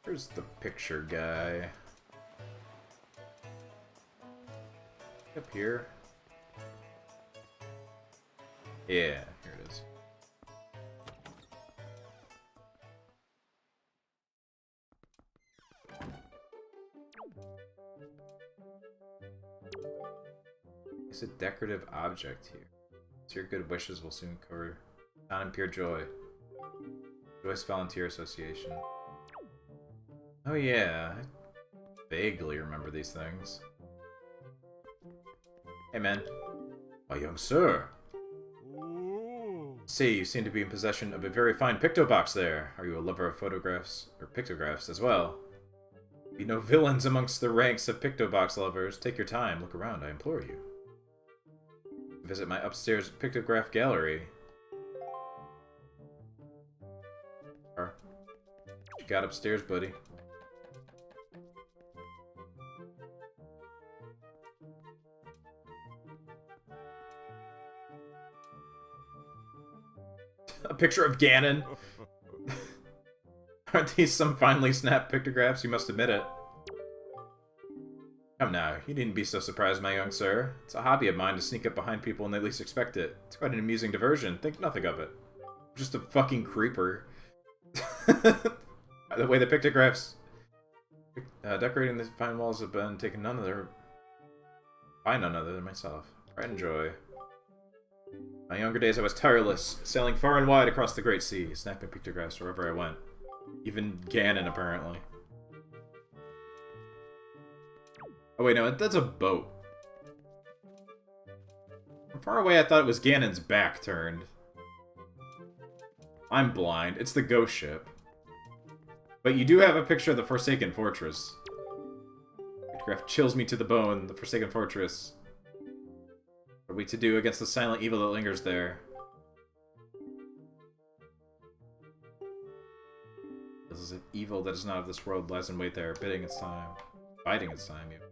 Here's the picture guy. Up here. Yeah, here it is. It's a decorative object here. So your good wishes will soon cover down in pure joy. Joyce Volunteer Association. Oh yeah, I vaguely remember these things. Hey man. My young sir. Ooh. See, you seem to be in possession of a very fine pictobox there. Are you a lover of photographs, or pictographs as well? Be no villains amongst the ranks of pictobox lovers. Take your time, look around, I implore you. Visit my upstairs pictograph gallery. What you got upstairs, buddy? A picture of Ganon. Aren't these some finely snapped pictographs? You must admit it. Come now, you needn't be so surprised, my young sir. It's a hobby of mine to sneak up behind people when they least expect it. It's quite an amusing diversion. Think nothing of it. I'm just a fucking creeper. By the way, the pictographs decorating the fine walls have been taken by none other than myself. Pride and joy. My younger days I was tireless, sailing far and wide across the great sea, snapping pictographs wherever I went. Even Ganon, apparently. Oh wait, no, that's a boat. From far away I thought it was Ganon's back turned. I'm blind. It's the ghost ship. But you do have a picture of the Forsaken Fortress. Pictograph chills me to the bone, the Forsaken Fortress. What are we to do against the silent evil that lingers there? This is an evil that is not of this world, lies in wait there, biding its time. Biding its time, even.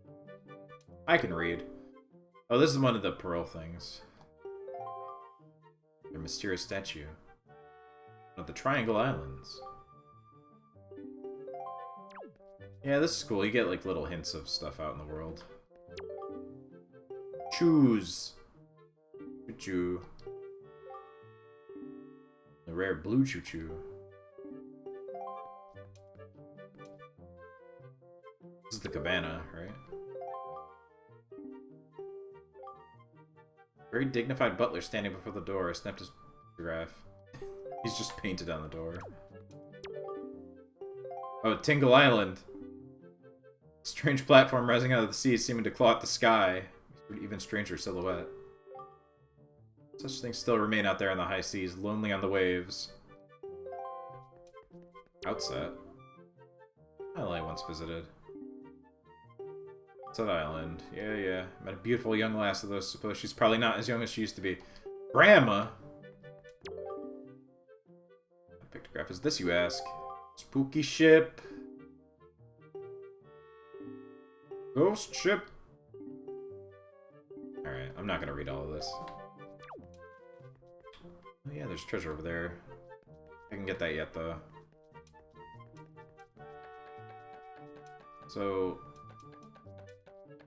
I can read. Oh, this is one of the pearl things. Their mysterious statue. One of the Triangle Islands. Yeah, this is cool. You get, like, little hints of stuff out in the world. Choose. Choo-choo. The rare blue choo-choo. This is the cabana, right? Very dignified butler standing before the door. I snapped his photograph. He's just painted on the door. Oh, Tingle Island. Strange platform rising out of the sea, seeming to claw at the sky. Even stranger silhouette. Such things still remain out there on the high seas, lonely on the waves. Outset. Island I once visited. Outset Island. Yeah. Met a beautiful young lass, although I suppose she's probably not as young as she used to be. Grandma! What pictograph is this, you ask? Spooky ship. Ghost ship. Alright, I'm not gonna read all of this. Oh yeah, there's treasure over there. I can get that yet, though. So...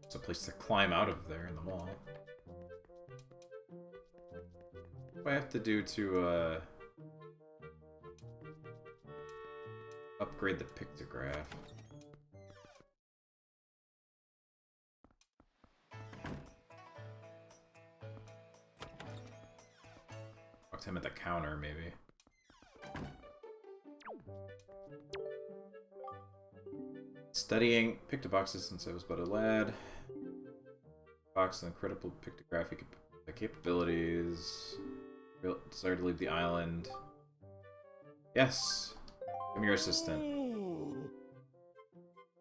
it's a place to climb out of there in the wall. What do I have to do to, upgrade the pictograph? Talk to him at the counter, maybe. Studying pictoboxes since I was but a lad. Box and incredible pictographic capabilities. Real desire to leave the island. Yes! I'm your assistant.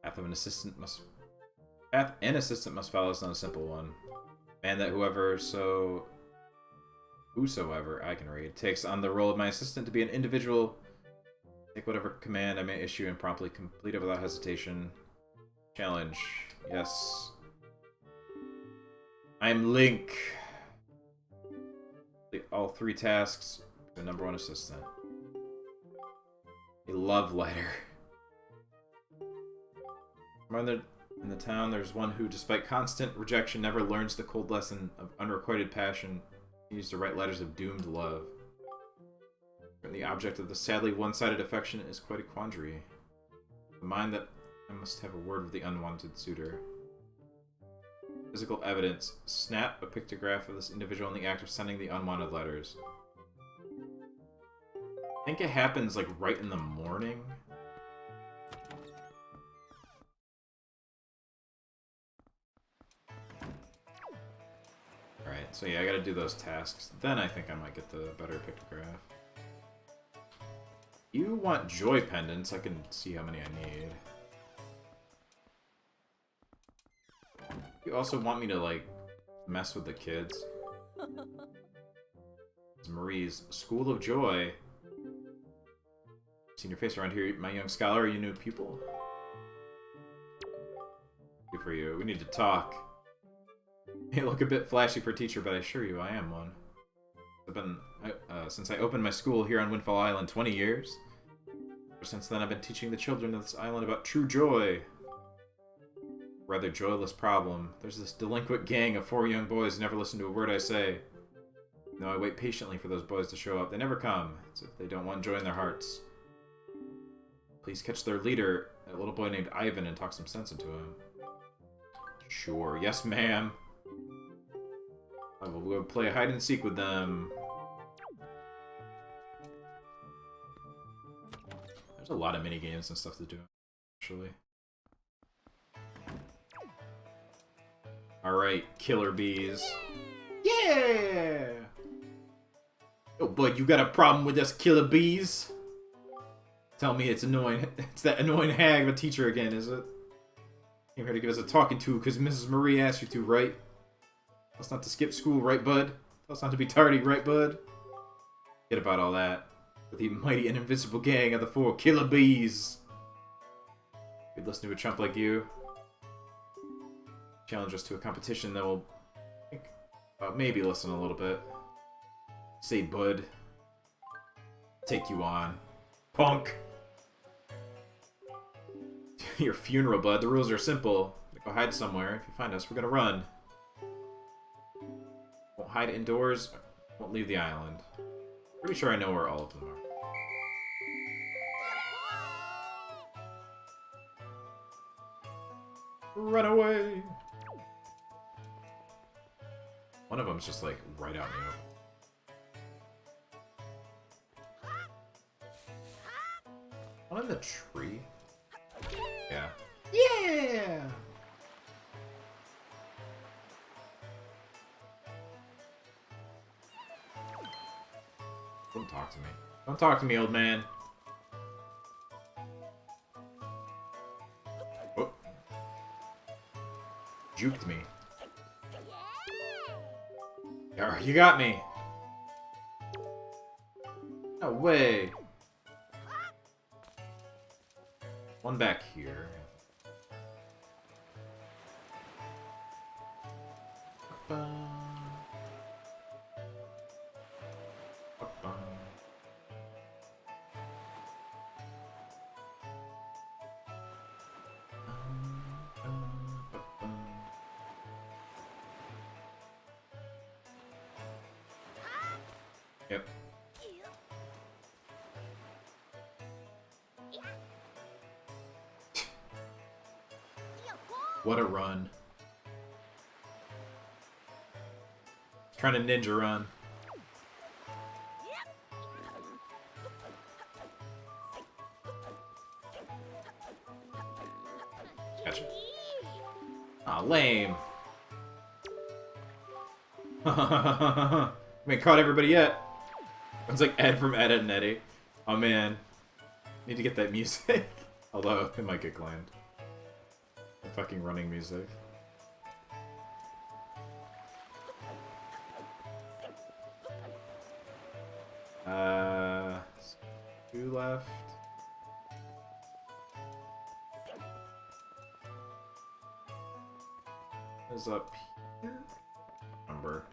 Path an assistant must follow is not a simple one. And that whosoever I can read takes on the role of my assistant to be an individual. Take whatever command I may issue and promptly complete it without hesitation. Challenge. Yes. I'm Link. All 3 tasks. The #1 assistant. A love letter. In the town, there's one who, despite constant rejection, never learns the cold lesson of unrequited passion. He used to write letters of doomed love. And the object of the sadly one-sided affection is quite a quandary. The mind that I must have a word with the unwanted suitor. Physical evidence. Snap a pictograph of this individual in the act of sending the unwanted letters. I think it happens, like, right in the morning. Alright, so yeah, I gotta do those tasks. Then I think I might get the better pictograph. You want joy pendants, I can see how many I need. You also want me to, like, mess with the kids. It's Marie's School of Joy. Seen your face around here, my young scholar. Are you a new pupil? Good for you. We need to talk. You look a bit flashy for a teacher, but I assure you I am one. I've been, since I opened my school here on Windfall Island 20 years. Ever since then, I've been teaching the children of this island about true joy. Rather joyless problem. There's this delinquent gang of 4 young boys who never listen to a word I say. No, I wait patiently for those boys to show up. They never come. It's if they don't want joy in their hearts. Please catch their leader, a little boy named Ivan, and talk some sense into him. Sure. Yes, ma'am. I will go play hide and seek with them. There's a lot of mini games and stuff to do, actually. Alright, killer bees. Yeah! Oh, bud, you got a problem with us killer bees? Tell me it's annoying. It's that annoying hag of a teacher again, is it? Came here to give us a talking to because Mrs. Marie asked you to, right? Tell us not to skip school, right, bud? Tell us not to be tardy, right, bud? Forget about all that. With the mighty and invincible gang of the 4 killer bees. We'd listen to a chump like you. Challenge us to a competition that will maybe listen a little bit. Say, bud. Take you on. Punk! Your funeral, bud. The rules are simple. Go hide somewhere. If you find us, we're gonna run. Won't hide indoors. Won't leave the island. Pretty sure I know where all of them are. Run away! One of them's just like right out in the open. One in the tree? Yeah. Yeah! Don't talk to me. Don't talk to me, old man. Oh. Juked me. Yeah, you got me. No way. One back here. Yep. What a run. Trying to ninja run. Gotcha. Aw, lame. I haven't caught everybody yet. It's like Ed from Ed, Ed and Eddie. Oh man. Need to get that music. Although, it might get claimed. The fucking running music. Two left. Is up here? Number.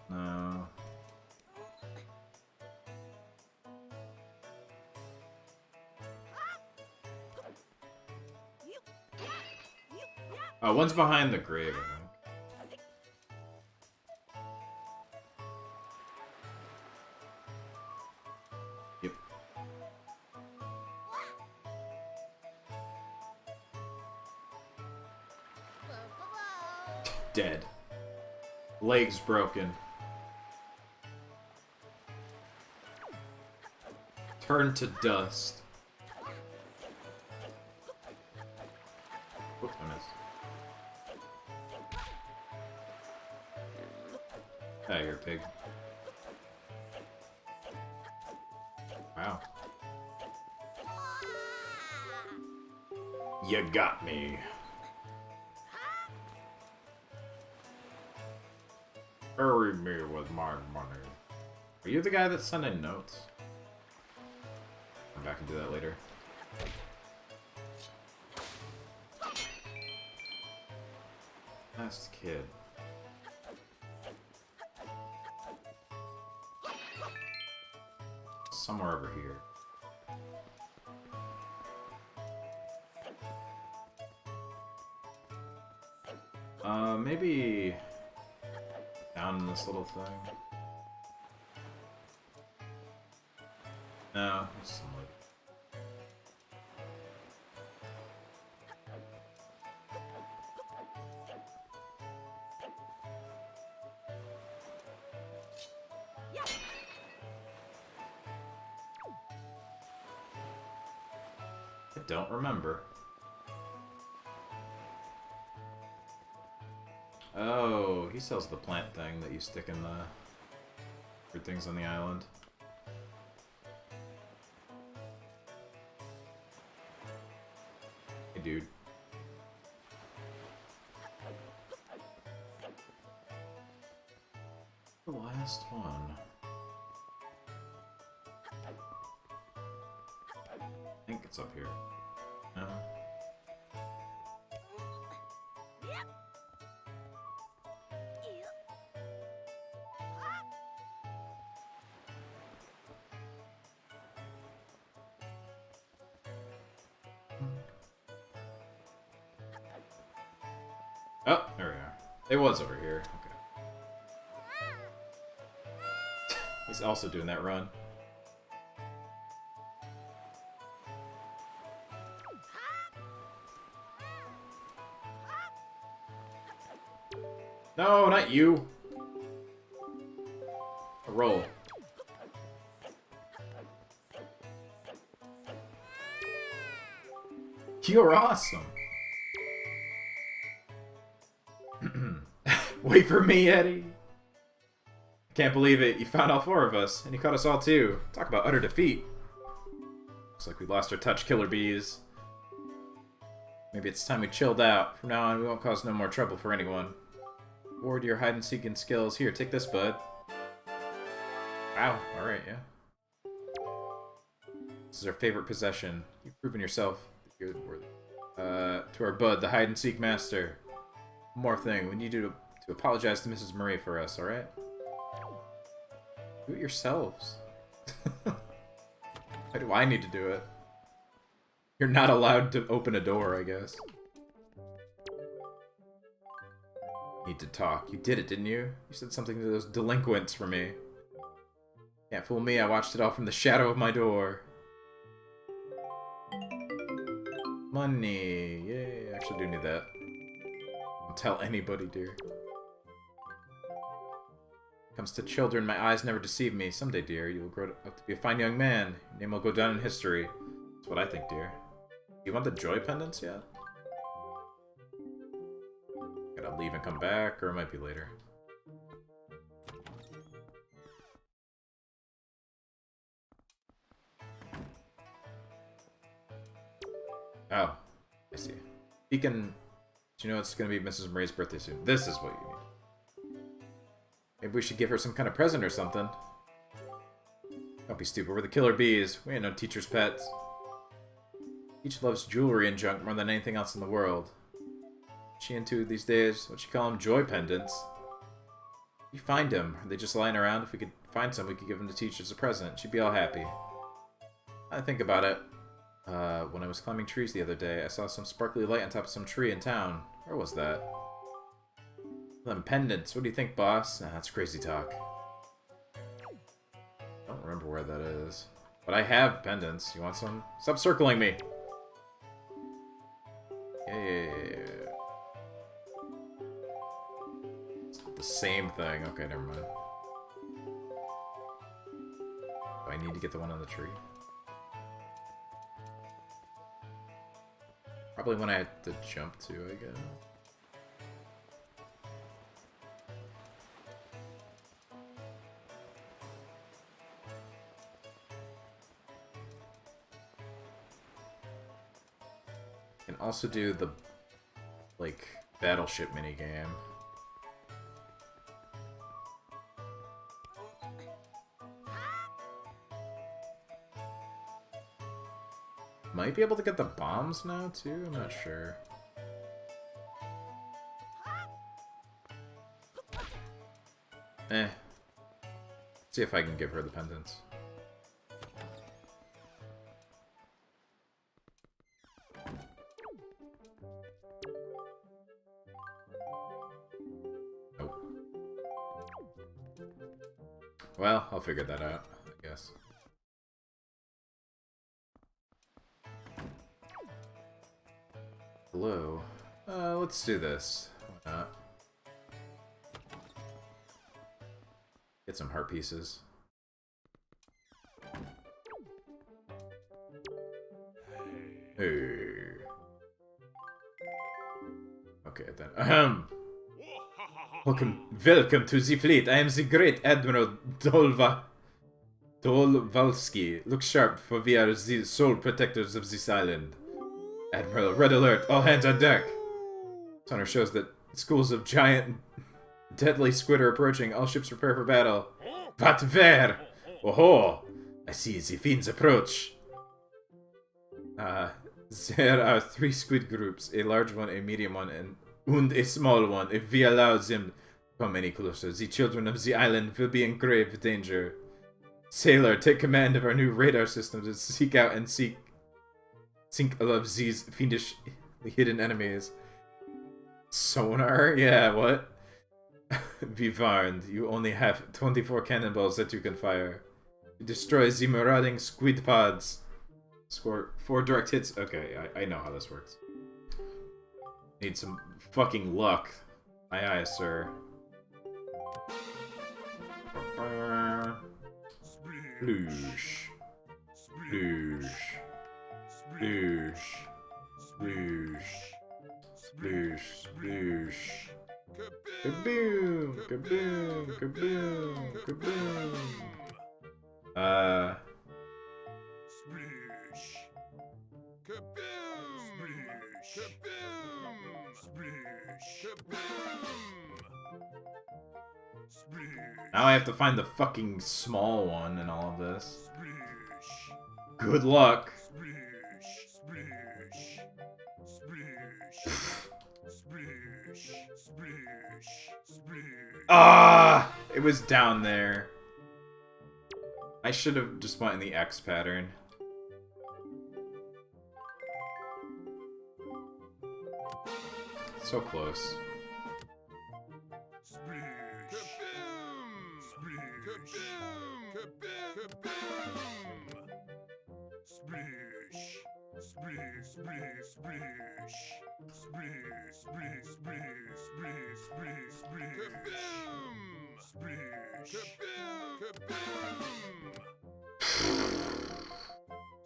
No. Oh, one's behind the grave, I think. Yep. Dead. Legs broken. Turned to dust. Oop, I missed. Ah, you're a pig. Wow. You got me. Bury me with my money. Are you the guy that's sending notes? Come back and do that later. Last kid. Somewhere over here. Maybe down in this little thing. No. It's like... I don't remember. Oh, he sells the plant thing that you stick in the weird things on the island. Hey, dude. The last one. I think it's up here. No? Oh, there we are. It was over here. Okay. He's also doing that run. No, not you. A roll. You're awesome. Wait for me, Eddie. I can't believe it. You found all 4 of us, and you caught us all too. Talk about utter defeat. Looks like we lost our touch, killer bees. Maybe it's time we chilled out. From now on, we won't cause no more trouble for anyone. Forward your hide-and-seeking skills. Here, take this, bud. Wow. Alright, yeah. This is our favorite possession. You've proven yourself good worthy. To our bud, the hide-and-seek master. One more thing. We need you to apologize to Mrs. Murray for us, alright? Do it yourselves. Why do I need to do it? You're not allowed to open a door, I guess. Need to talk. You did it, didn't you? You said something to those delinquents for me. Can't fool me, I watched it all from the shadow of my door. Money. Yay, I actually do need that. Don't tell anybody, dear. Comes to children, my eyes never deceive me. Someday, dear, you will grow up to be a fine young man. Your name will go down in history. That's what I think, dear. Do you want the joy pendants yet? Gotta leave and come back, or it might be later. Oh, I see. Beacon, do you know it's gonna be Mrs. Murray's birthday soon? This is what you need. Maybe we should give her some kind of present or something. Don't be stupid, we're the killer bees. We ain't no teacher's pets. Each loves jewelry and junk more than anything else in the world. What's she into these days? What she call them? Joy pendants. You find them. Are they just lying around? If we could find some, we could give them to teachers as a present. She'd be all happy. I think about it. When I was climbing trees the other day, I saw some sparkly light on top of some tree in town. Where was that? Them pendants. What do you think, boss? Nah, that's crazy talk. I don't remember where that is. But I have pendants. You want some? Stop circling me! Yeah. It's the same thing. Okay, never mind. Do I need to get the one on the tree? Probably when I have to jump to, I guess. Can also do the, like, battleship minigame. Might be able to get the bombs now, too? I'm not sure. See if I can give her the pendants. Nope. Well, I'll figure that out, I guess. Hello. Let's do this. Why not? Get some heart pieces. Hey. Okay, then. Welcome to the fleet. I am the great Admiral Dolvalski. Look sharp, for we are the sole protectors of this island. Admiral, red alert. All hands on deck. Sonar shows that schools of giant, deadly squid are approaching. All ships prepare for battle. But where? Oh, I see the fiends approach. There are 3 squid groups, a large one, a medium one, and a small one. If we allow them to come any closer, the children of the island will be in grave danger. Sailor, take command of our new radar system to seek out and sink all of these fiendish hidden enemies. Sonar? Yeah, what? Be warned, you only have 24 cannonballs that you can fire. Destroy the marauding squid pods. Score 4 direct hits. Okay, I know how this works. Need some fucking luck. Aye, aye, sir. Sploosh. Sploosh. Sploosh. Sploosh. Sploosh. Sploosh. Kaboom! Kaboom! Kaboom! Kaboom! Sploosh. Kaboom! Sploosh. Kaboom! Sploosh. Kaboom! Sploosh. Now I have to find the fucking small one in all of this. Sploosh. Good luck. Sploosh. Sploosh. Sploosh. Sploosh. Sploosh. Sploosh. Ah! It was down there. I should have just went in the X pattern. So close. Sploosh. Kaboom! Sploosh. Kaboom! Kaboom! Sploosh. Sploosh. Sploosh. Sploosh. Sploosh. Sploosh. Sploosh. Sploosh. Sploosh. Sploosh. Kaboom! Sploosh. Kaboom! Kaboom!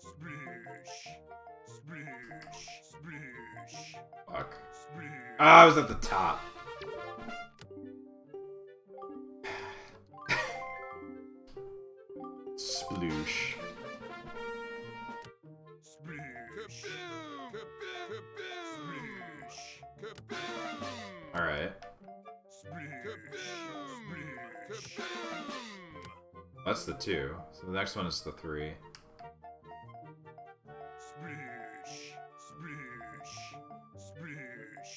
Sploosh. Sploosh. Sploosh. Fuck. Sploosh. Ah, I was at the top. Sploosh. Sploosh. Kaboom! Sploosh. Kaboom! Alright. Sploosh. Sploosh. That's the 2. So the next one is the 3. Sploosh. Sploosh. Sploosh.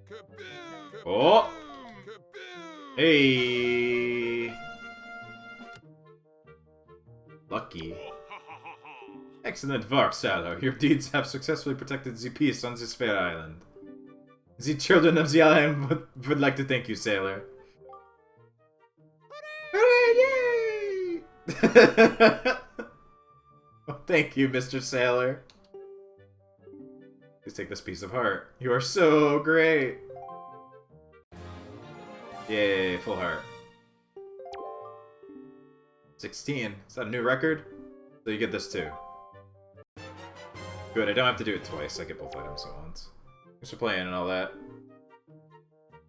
Kaboom! Oh! Kaboom! Hey! Lucky. Excellent work, Sailor. Your deeds have successfully protected the peace on this fair island. The children of the island would like to thank you, Sailor. Hooray! Yay! Oh, thank you, Mr. Sailor. Please take this piece of heart. You are so great. Yay, full heart. 16. Is that a new record? So you get this too. Good, I don't have to do it twice. I get both items at once. Thanks for playing and all that.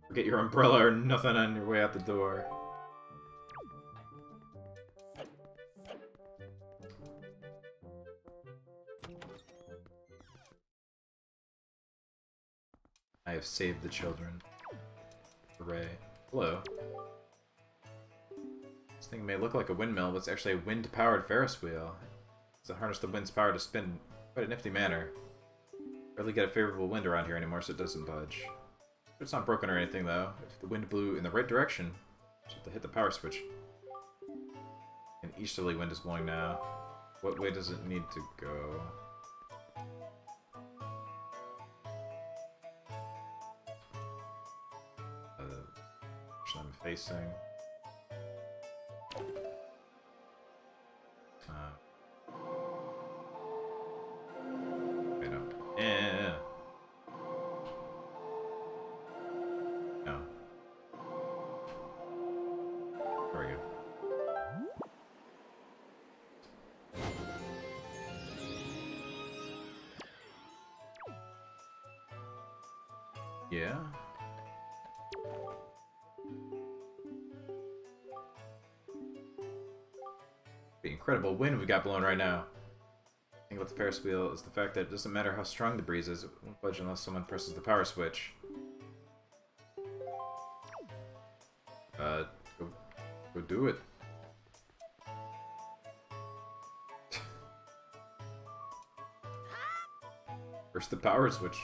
Forget your umbrella or nothing on your way out the door. I have saved the children. Hooray. Hello. This thing may look like a windmill, but it's actually a wind-powered Ferris wheel. It's to harness the wind's power to spin in quite a nifty manner. Rarely get a favorable wind around here anymore, so it doesn't budge. It's not broken or anything, though. If the wind blew in the right direction, just have to hit the power switch. An easterly wind is blowing now. What way does it need to go? Direction I'm facing. Wait, no. Yeah. There we go. Yeah. The incredible wind we got blowing right now. The thing about the Ferris wheel is the fact that it doesn't matter how strong the breeze is, it won't budge unless someone presses the power switch. Go do it. Where's the power switch?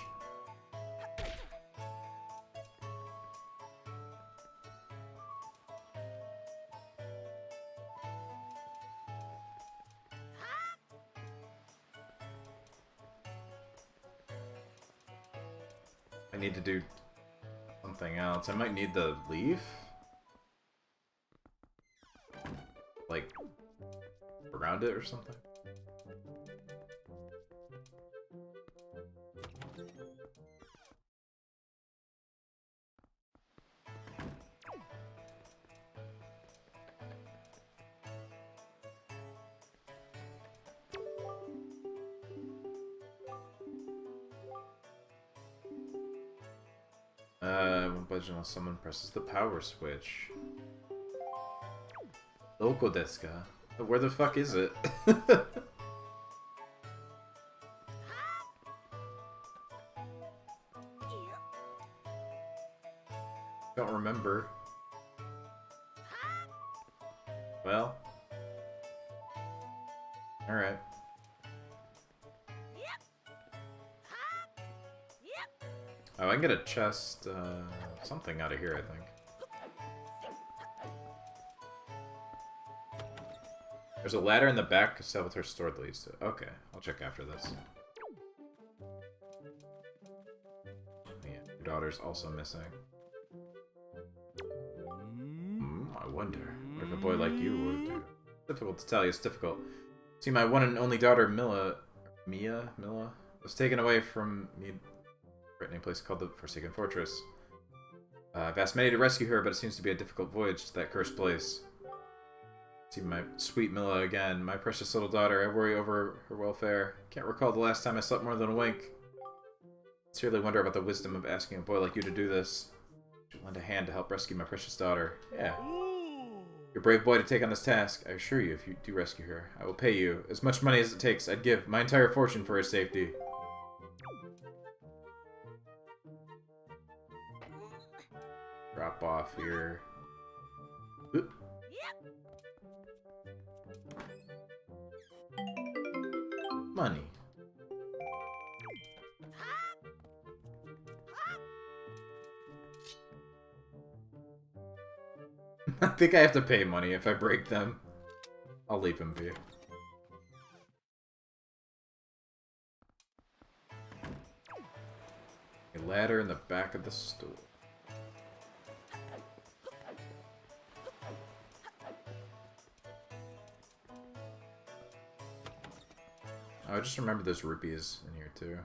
I need to do something else. I might need the leaf? Like, around it or something? Won't budge unless someone presses the power switch. Loco desu ka? Where the fuck is it? Don't remember. Well. Alright. Oh, I can get a chest, something out of here, I think. There's a ladder in the back Salvatore's store leads to. Okay, I'll check after this. Yeah, your daughter's also missing. I wonder what if a boy like you would do. Difficult to tell you, it's difficult. See, my one and only daughter, Milla, was taken away from me. A place called the Forsaken Fortress. I've asked many to rescue her, but it seems to be a difficult voyage to that cursed place. See my sweet Milla again, my precious little daughter. I worry over her welfare. Can't recall the last time I slept more than a wink. Sincerely wonder about the wisdom of asking a boy like you to do this. Should lend a hand to help rescue my precious daughter. Yeah. You're a brave boy to take on this task. I assure you, if you do rescue her, I will pay you as much money as it takes. I'd give my entire fortune for her safety. Drop off here. Oop. Money. I think I have to pay money if I break them. I'll leave them be. A ladder in the back of the store. Oh, I just remember there's rupees in here too.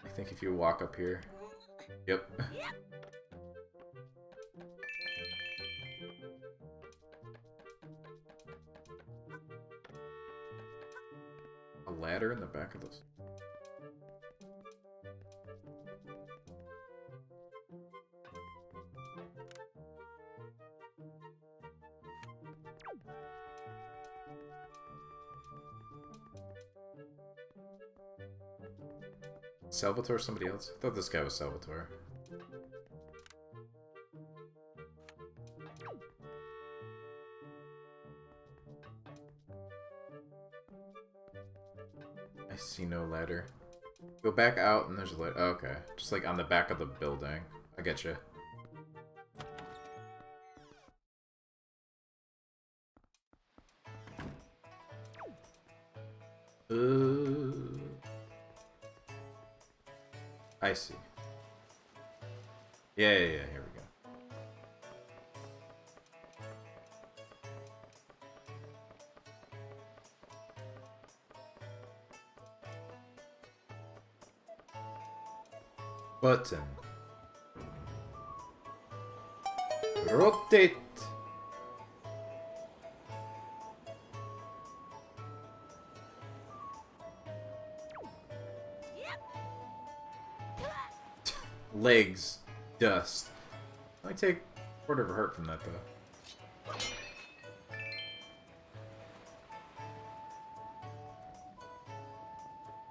I think if you walk up here. Yep. A ladder in the back of this. Salvatore, somebody else? I thought this guy was Salvatore. I see no ladder. Go back out and there's a ladder. Oh, okay. Just like on the back of the building. I get you. I see. Yeah, here we go. Button. Rotate. Legs. Dust. I take a quarter of a heart from that, though.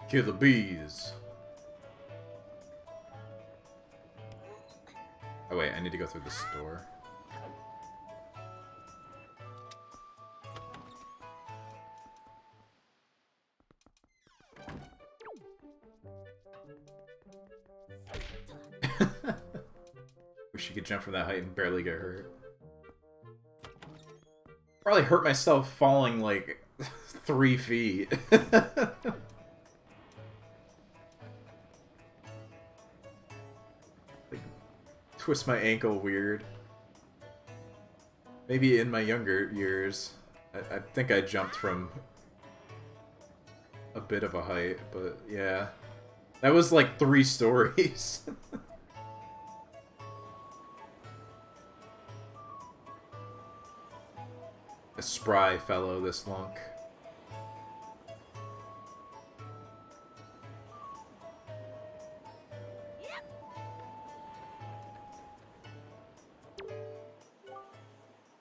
Kill the bees. Oh wait, I need to go through the store. Wish you could jump from that height and barely get hurt. Probably hurt myself falling like 3 feet. Like, twist my ankle weird. Maybe in my younger years. I think I jumped from a bit of a height, but yeah. That was like 3 stories. A spry fellow, this lunk.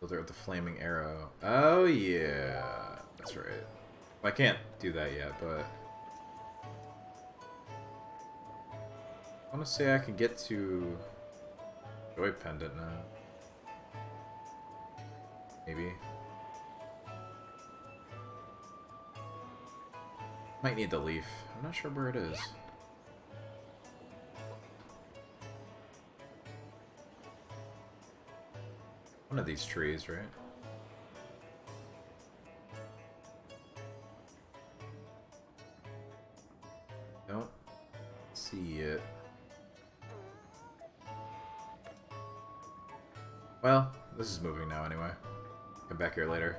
Builder with the flaming arrow. Oh yeah, that's right. I can't do that yet, but I want to say I can get to Joy Pendant now. Maybe. Might need the leaf. I'm not sure where it is. One of these trees, right? Don't see it. Well, this is moving now anyway. Come back here later.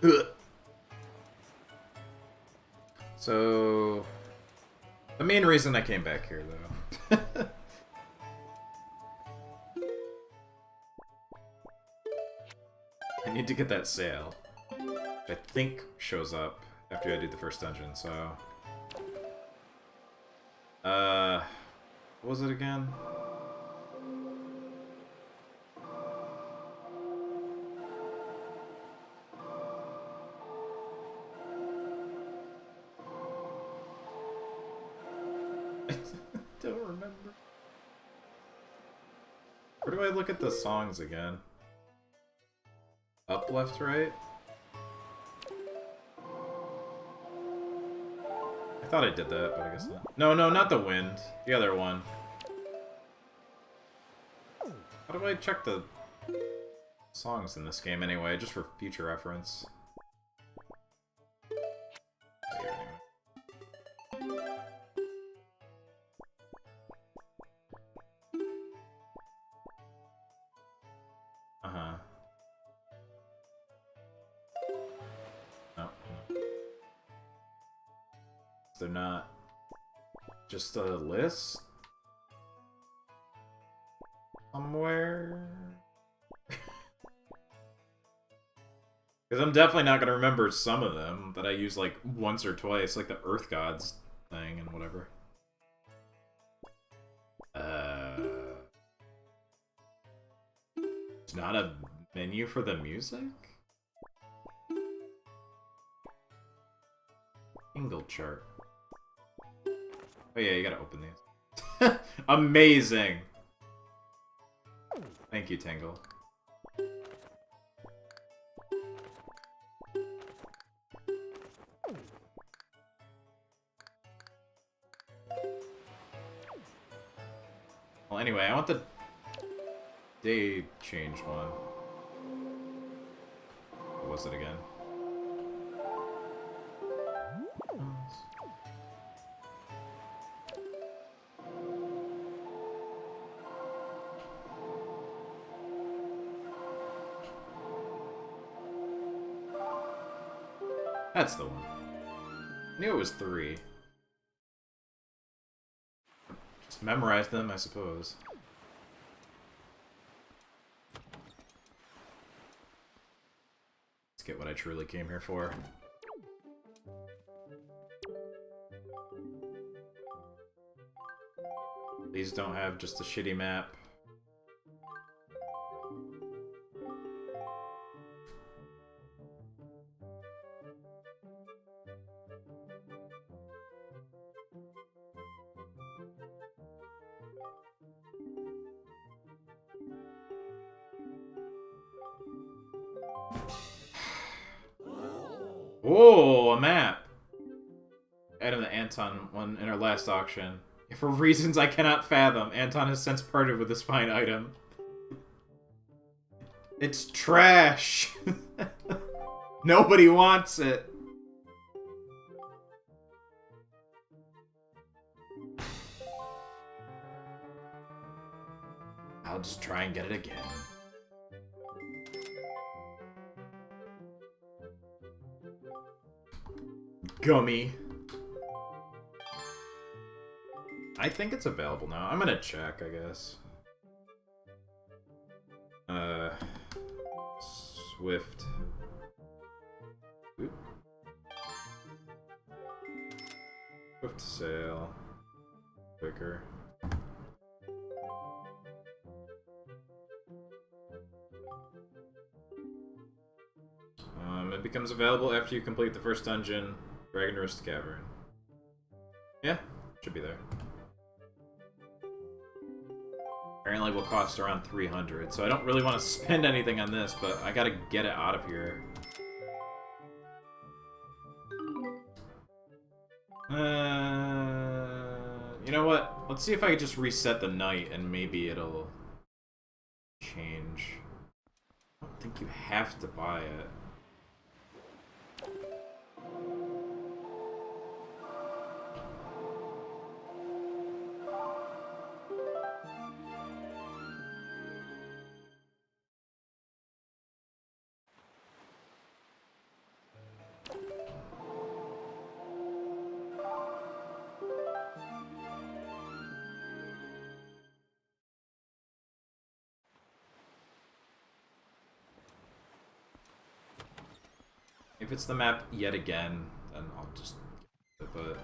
Ugh. So, the main reason I came back here, though. I need to get that sail. Which I think shows up after I do the first dungeon, so... what was it again? Don't remember. Where do I look at the songs again? Up, left, right? I thought I did that, but I guess not. No, no, not the wind. The other one. How do I check the songs in this game anyway, just for future reference? There, anyway. Uh-huh. No, no. They're not just a list somewhere? Because I'm definitely not going to remember some of them that I use like once or twice, like the Earth Gods thing and whatever. It's not a menu for the music? Angle chart. Oh yeah, you gotta open these. Amazing! Thank you, Tangle. Well, anyway, I want the day change one. What was it again? That's the one. I knew it was 3. Just memorize them, I suppose. Let's get what I truly came here for. These don't have just a shitty map. Oh, a map! Adam and Anton won in our last auction. For reasons I cannot fathom, Anton has since parted with this fine item. It's trash! Nobody wants it! I'll just try and get it again. Gummy. I think it's available now. I'm gonna check, I guess. Swift. Oop. Swift sale. Quicker. It becomes available after you complete the first dungeon, Dragon Roost Cavern. Yeah, should be there. Apparently will cost around 300, so I don't really want to spend anything on this, but I gotta get it out of here. You know what? Let's see if I could just reset the night and maybe it'll change. I don't think you have to buy it. If it's the map yet again, then I'll just but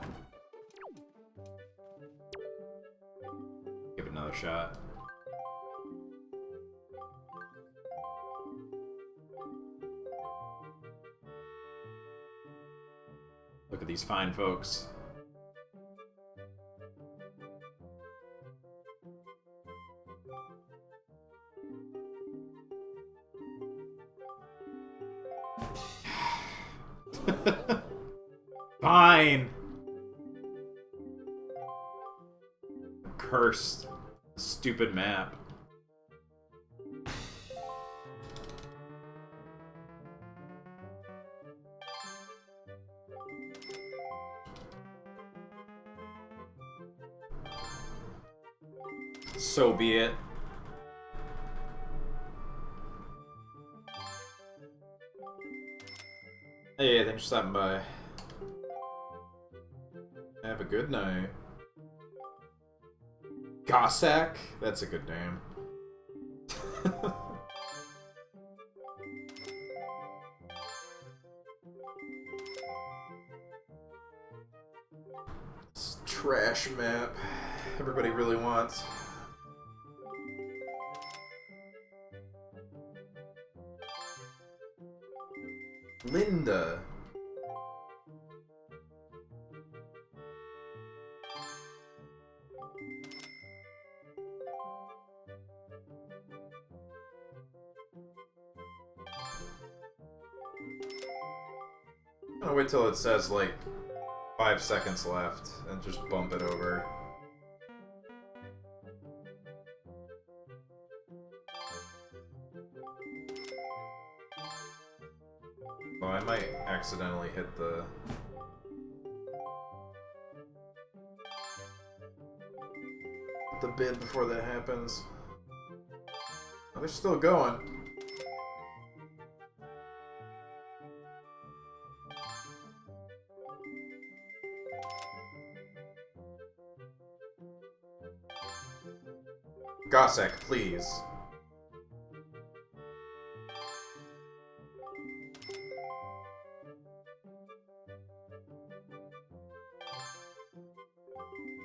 give it another shot. Look at these fine folks. Fine. Cursed. Stupid map. So be it. Hey, thanks for stopping by. Have a good night. Gossack? That's a good name. It's a trash map. Everybody really wants. Linda. I'm gonna wait till it says like 5 seconds left and just bump it over. Oh, I might accidentally hit the bid before that happens. Oh, they're still going. Gossek, please.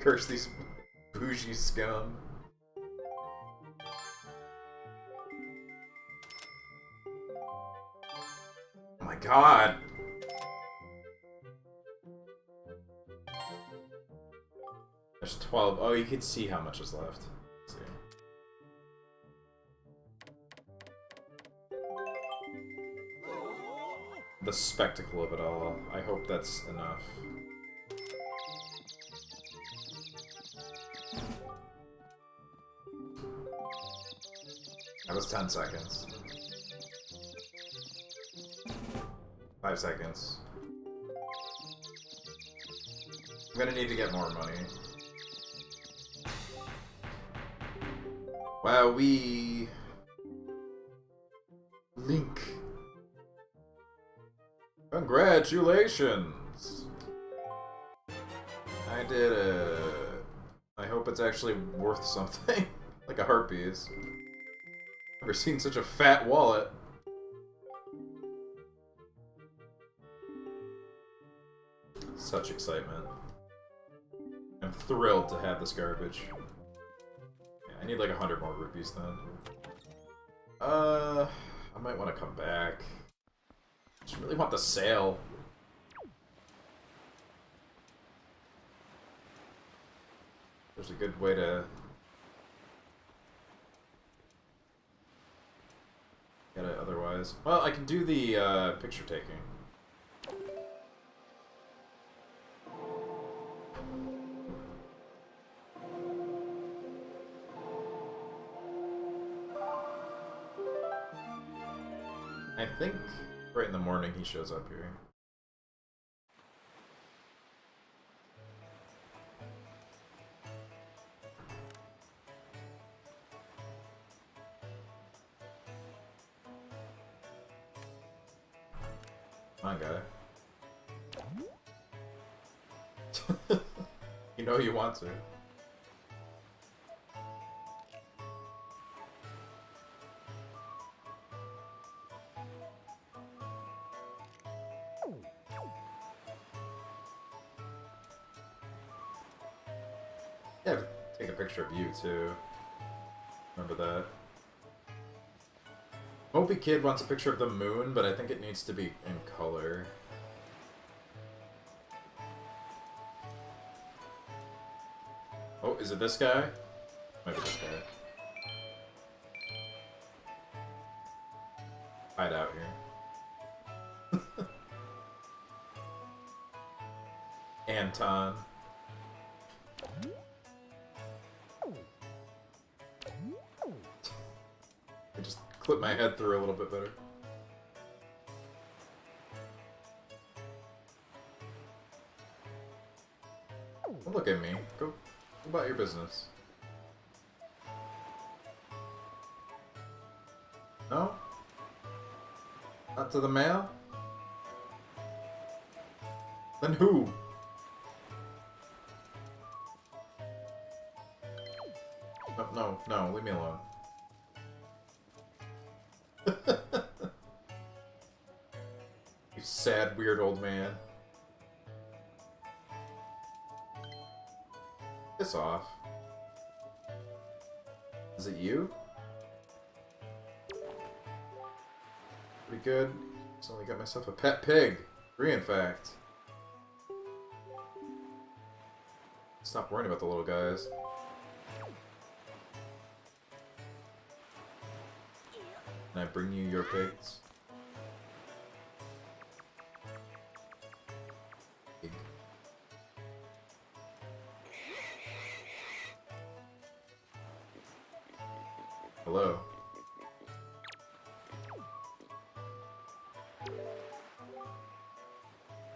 Curse these bougie scum. Oh my god. There's 12. Oh, you can see how much is left. Let's see. The spectacle of it all. I hope that's enough. That was 10 seconds. 5 seconds. I'm gonna need to get more money. Wow, we... Link. Congratulations! I did it. I hope it's actually worth something. Like a harpies. Never seen such a fat wallet. Such excitement. I'm thrilled to have this garbage. Yeah, I need like 100 more rupees then. I might want to come back. I just really want the sale. There's a good way to get it otherwise. Well, I can do the picture taking. I think right in the morning he shows up here. Come on, guy. You know you want to. Yeah, take a picture of you too. Remember that. Mopey Kid wants a picture of the moon, but I think it needs to be in color. Oh, is it this guy? Might be this guy. Hide out here. Anton. I just clip my head through a little bit better. Don't look at me. Go about your business. No? Not to the mail? Then who? No, leave me alone. You sad, weird old man. Piss off. Is it you? Pretty good. Just only got myself a pet pig. 3, in fact. Stop worrying about the little guys. Can I bring you your pigs? Pig. Hello.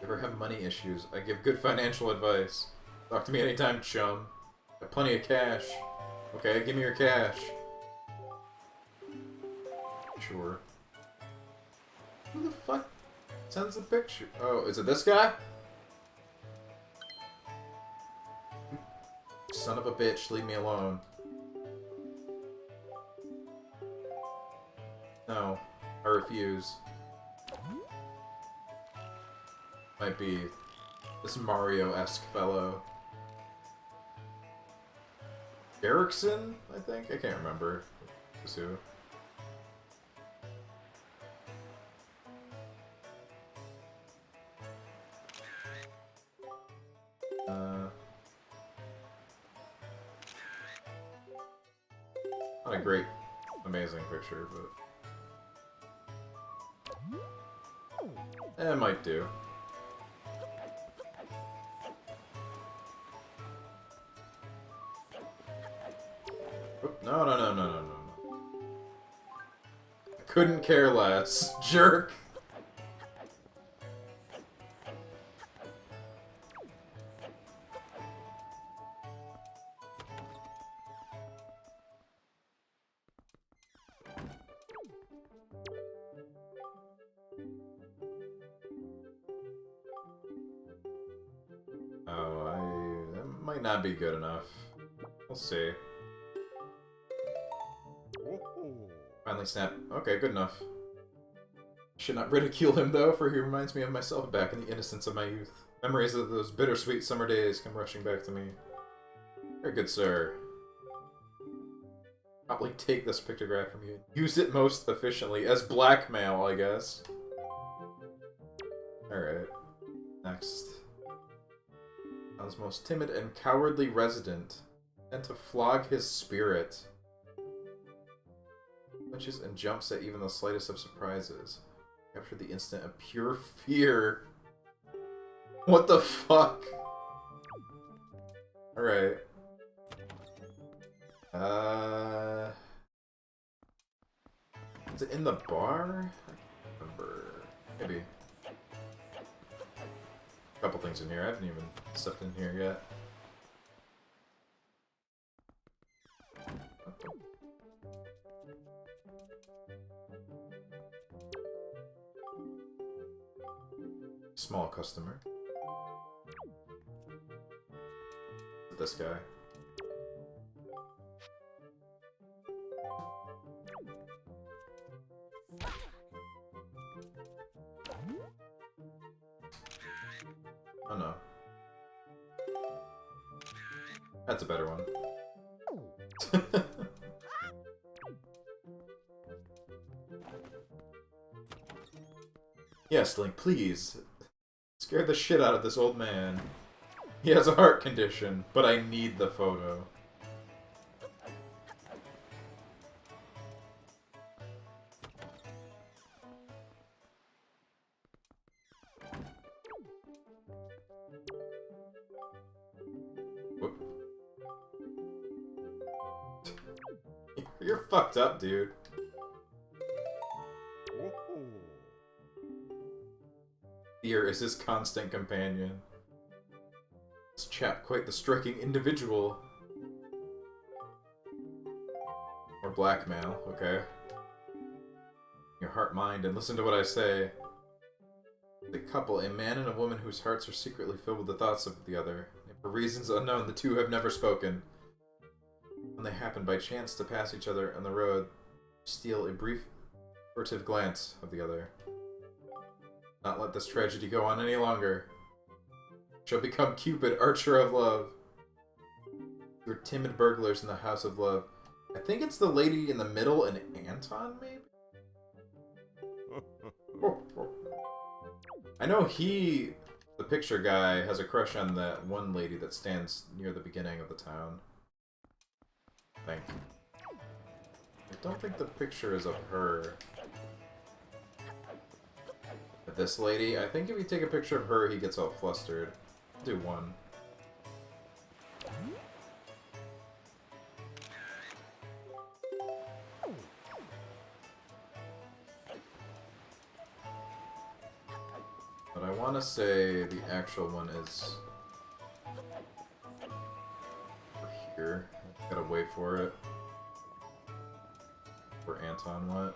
Ever have money issues? I give good financial advice. Talk to me anytime, chum. Got plenty of cash. Okay, give me your cash. Sure. Who the fuck sends a picture? Oh, is it this guy? Son of a bitch, leave me alone. No, I refuse. Might be this Mario-esque fellow. Erickson, I think? I can't remember. Who's who. Not a great, amazing picture, but... it might do. Oop, no, no, no, no, no, no, no. I couldn't care less. Jerk! Oh, that might not be good enough. We'll see. Finally snap. Okay, good enough. Should not ridicule him, though, for he reminds me of myself back in the innocence of my youth. Memories of those bittersweet summer days come rushing back to me. Very good, sir. Probably take this pictograph from you. Use it most efficiently as blackmail, I guess. Alright. Next. Town's most timid and cowardly resident. And to flog his spirit. Flinches and jumps at even the slightest of surprises. Capture the instant of pure fear. What the fuck? Alright. Is it in the bar? I can't remember. Maybe. A couple things in here. I haven't even stepped in here yet. Small customer. This guy. Oh no. That's a better one. Yes, Link, please. Scare the shit out of this old man. He has a heart condition, but I need the photo. Whoop. You're fucked up, dude. Fear is his constant companion. This chap quite the striking individual. Or blackmail, okay. Your heart, mind, and listen to what I say. The couple, a man and a woman whose hearts are secretly filled with the thoughts of the other. For reasons unknown, the two have never spoken. When they happen by chance to pass each other on the road, steal a brief, furtive glance of the other. Not let this tragedy go on any longer. Shall become Cupid, archer of love. You're timid burglars in the house of love. I think it's the lady in the middle and Anton, maybe? Oh, oh. I know he, the picture guy, has a crush on that one lady that stands near the beginning of the town. I think. I don't think the picture is of her. But this lady, I think if you take a picture of her, he gets all flustered. I'll do one. But I want to say the actual one is over here. I gotta wait for it. Where Anton went.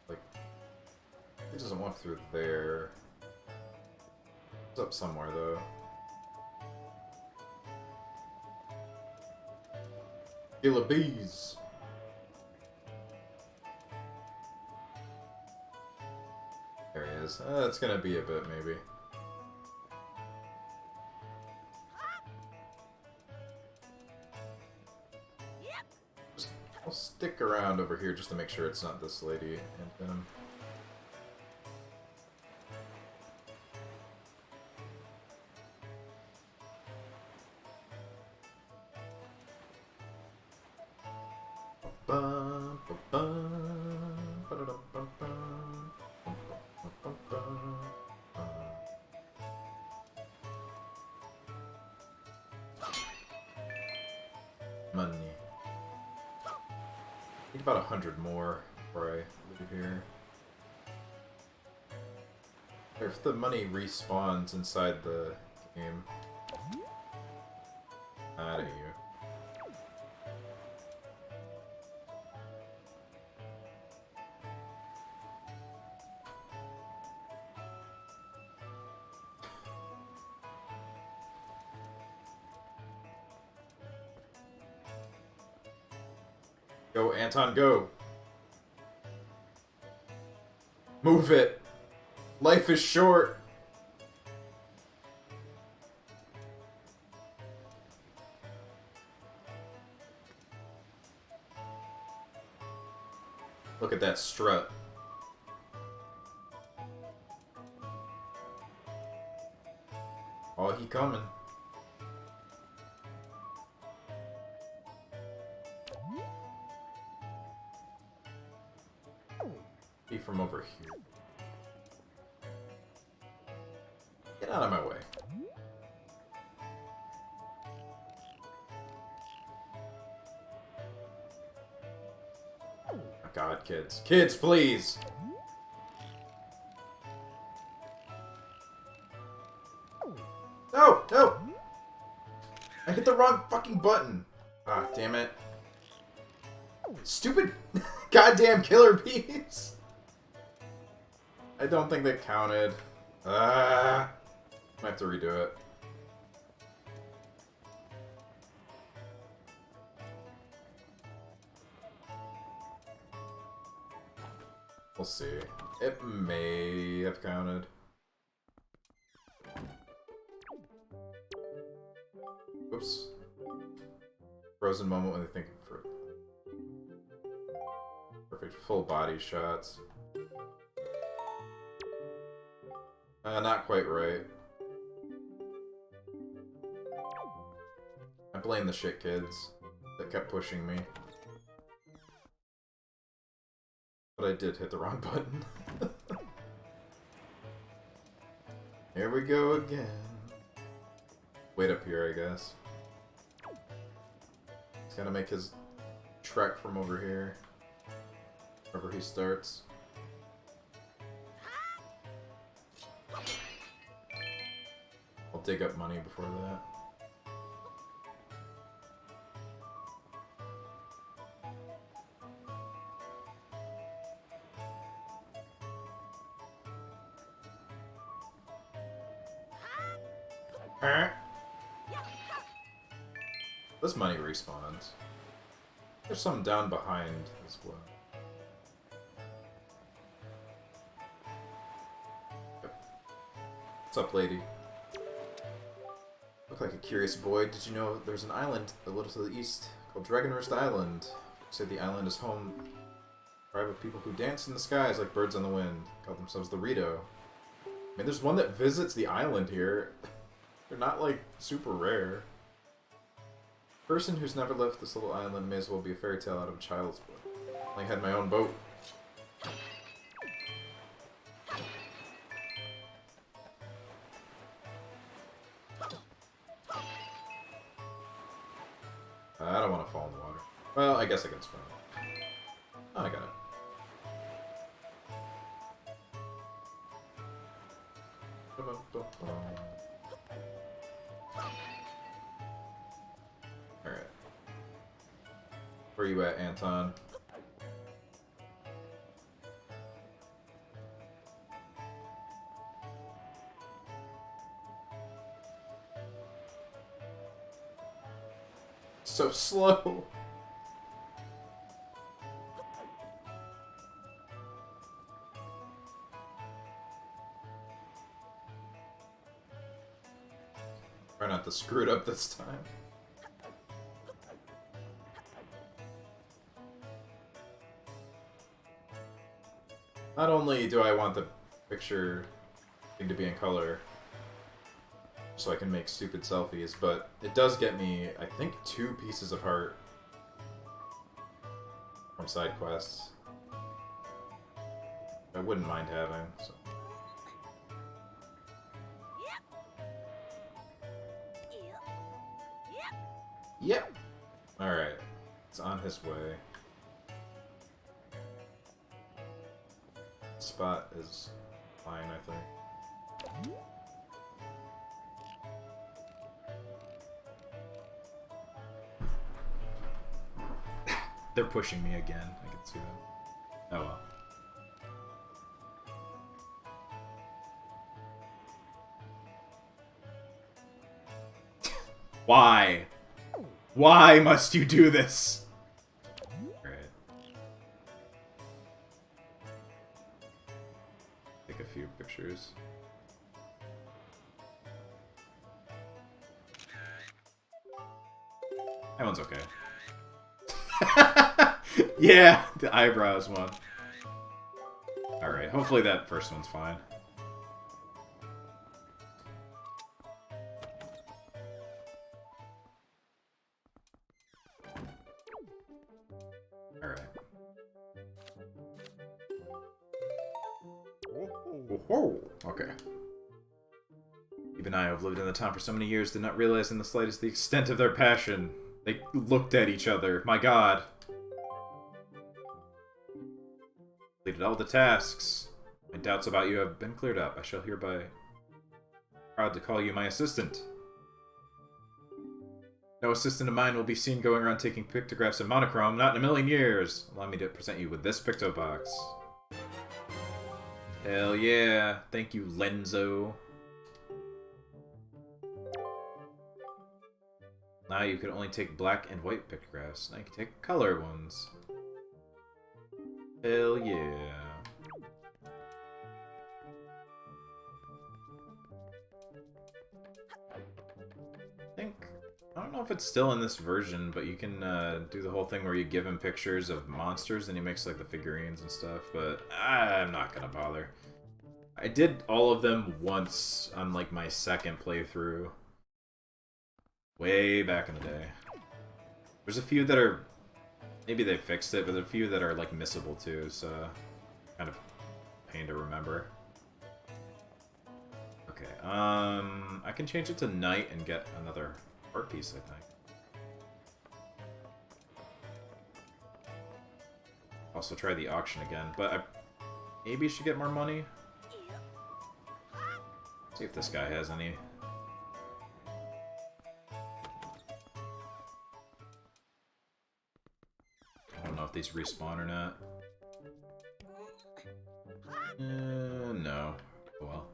Like, he doesn't walk through there. It's up somewhere though. Killer bees. There he is. It's gonna be a bit, maybe. I'll stick around over here just to make sure it's not this lady and him. Money. I need about 100 more before I leave here. Or if the money respawns inside the game. Out of you. Go, Anton, go! Move it! Life is short! Look at that strut. Oh, he coming. Be from over here. Get out of my way. Oh God, kids. Kids, please! No! No! I hit the wrong fucking button! Ah, damn it. Stupid goddamn killer bees! I don't think that counted. I have to redo it. We'll see. It may have counted. Oops. Frozen moment when they think for perfect full body shots. Not quite right. I blame the shit kids that kept pushing me. But I did hit the wrong button. Here we go again. Wait up here, I guess. He's gotta make his trek from over here. Wherever he starts. I'll dig up money before that. This money respawns. There's some down behind as well. Yep. What's up, lady? Look like a curious boy. Did you know there's an island a little to the east called Dragonroost Island? Say the island is home to a tribe of people who dance in the skies like birds on the wind. Call themselves the Rito. I mean, there's one that visits the island here. They're not, like, super rare. Person who's never left this little island may as well be a fairy tale out of a child's book. I had my own boat. I don't want to fall in the water. Well, I guess I can swim. Oh, I got it. Alright. Where you at, Anton? So slow. Try not to screw it up this time. Not only do I want the picture thing to be in color, so I can make stupid selfies, but it does get me, I think, 2 pieces of heart from side quests. I wouldn't mind having, so. Yep! Alright. It's on his way. Spot is fine, I think. They're pushing me again. I can see that. Oh well. Why? Why must you do this? Alright. Take a few pictures. That one's okay. Yeah, the eyebrows one. Alright, hopefully that first one's fine. Alright. Oh, okay. Even I, who have lived in the town for so many years, did not realize in the slightest the extent of their passion. They looked at each other. My god. Completed all the tasks. My doubts about you have been cleared up. I shall hereby proud to call you my assistant. No assistant of mine will be seen going around taking pictographs in monochrome, not in a million years. Allow me to present you with this picto box. Hell yeah. Thank you, Lenzo. Now you can only take black and white pictographs. Now you can take color ones. Hell yeah. I don't know if it's still in this version, but you can do the whole thing where you give him pictures of monsters and he makes like the figurines and stuff, but I'm not gonna bother. I did all of them once on like my second playthrough. Way back in the day. There's a few that are... Maybe they fixed it, but there are a few that are like missable too, so... Kind of pain to remember. Okay, I can change it to night and get another art piece, I think. Also try the auction again, but I maybe should get more money. See if this guy has any. I don't know if these respawn or not. No. Oh well.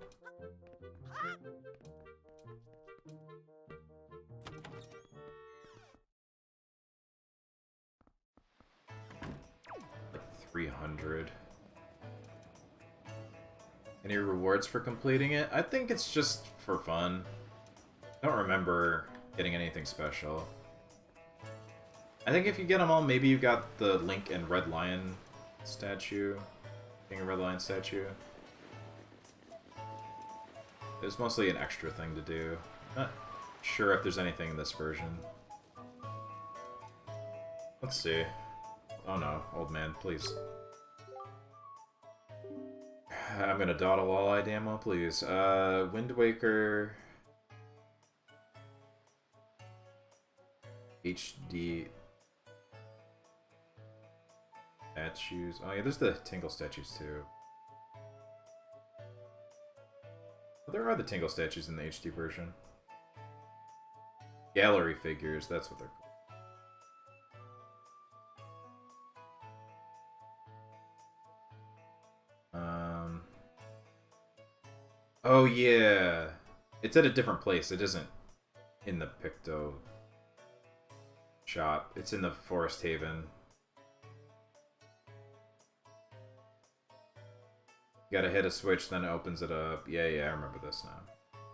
Like 300. Any rewards for completing it? I think it's just for fun. I don't remember getting anything special. I think if you get them all, maybe you got the Link and Red Lion statue. King of Red Lion statue. It was mostly an extra thing to do. Not sure if there's anything in this version. Let's see. Oh no, old man, please. I'm gonna dawdle all I damn well please. Wind Waker... HD... Statues. Oh yeah, there's the Tingle statues too. Well, there are the Tingle statues in the HD version. Gallery figures, that's what they're called. Oh yeah. It's at a different place. It isn't in the Picto shop. It's in the Forest Haven. You gotta hit a switch, then it opens it up. Yeah, I remember this now.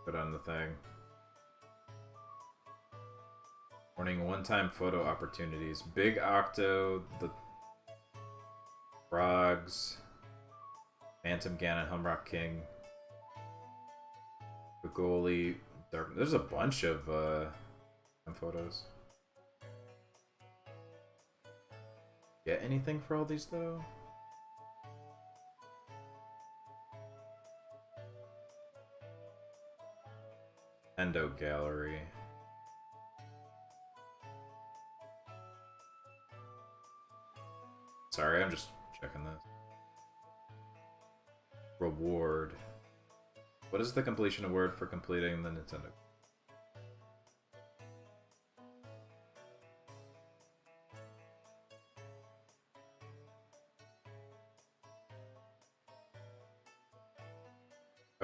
Put on the thing. Warning, one-time photo opportunities. Big Octo, the Frogs, Phantom Ganon, Humrock King, Gogoli, Dark. There's a bunch of photos. Get anything for all these though? Endo Gallery. Sorry, I'm just checking this. Reward. What is the completion award for completing the Nintendo?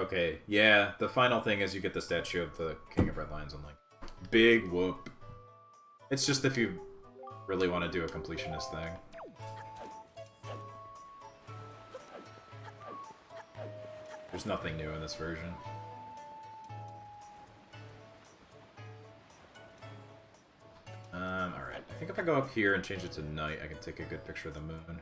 Okay, yeah, the final thing is you get the statue of the King of Red Lions and like big whoop. It's just if you really want to do a completionist thing. There's nothing new in this version. Alright. I think if I go up here and change it to night, I can take a good picture of the moon.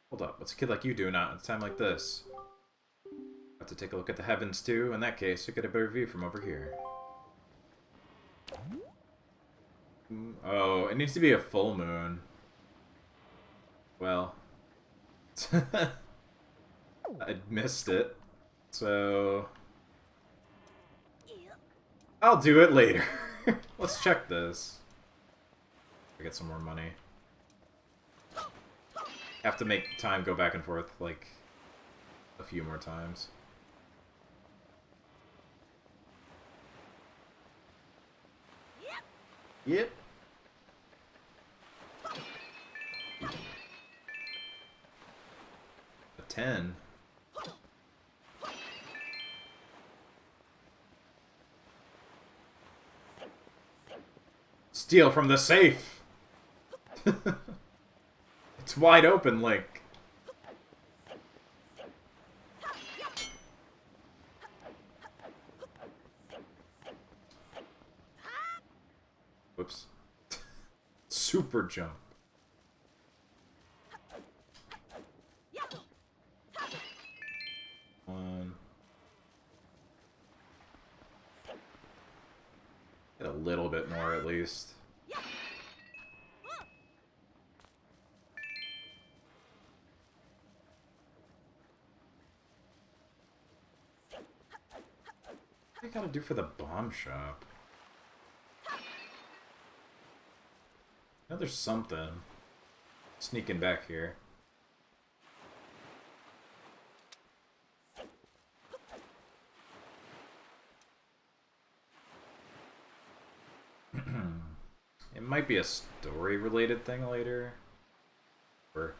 Hold up, what's a kid like you doing out at a time like this? Have to take a look at the heavens too. In that case, you get a better view from over here. Oh, it needs to be a full moon. Well, I missed it, so I'll do it later. Let's check this. I get some more money. Have to make time go back and forth like a few more times. Yep. A 10. Steal from the safe. It's wide open, Link. Whoops. Super jump. One. Get a little bit more at least. What do I gotta do for the bomb shop? I know there's something. Sneaking back here. It might be a story-related thing later. Or...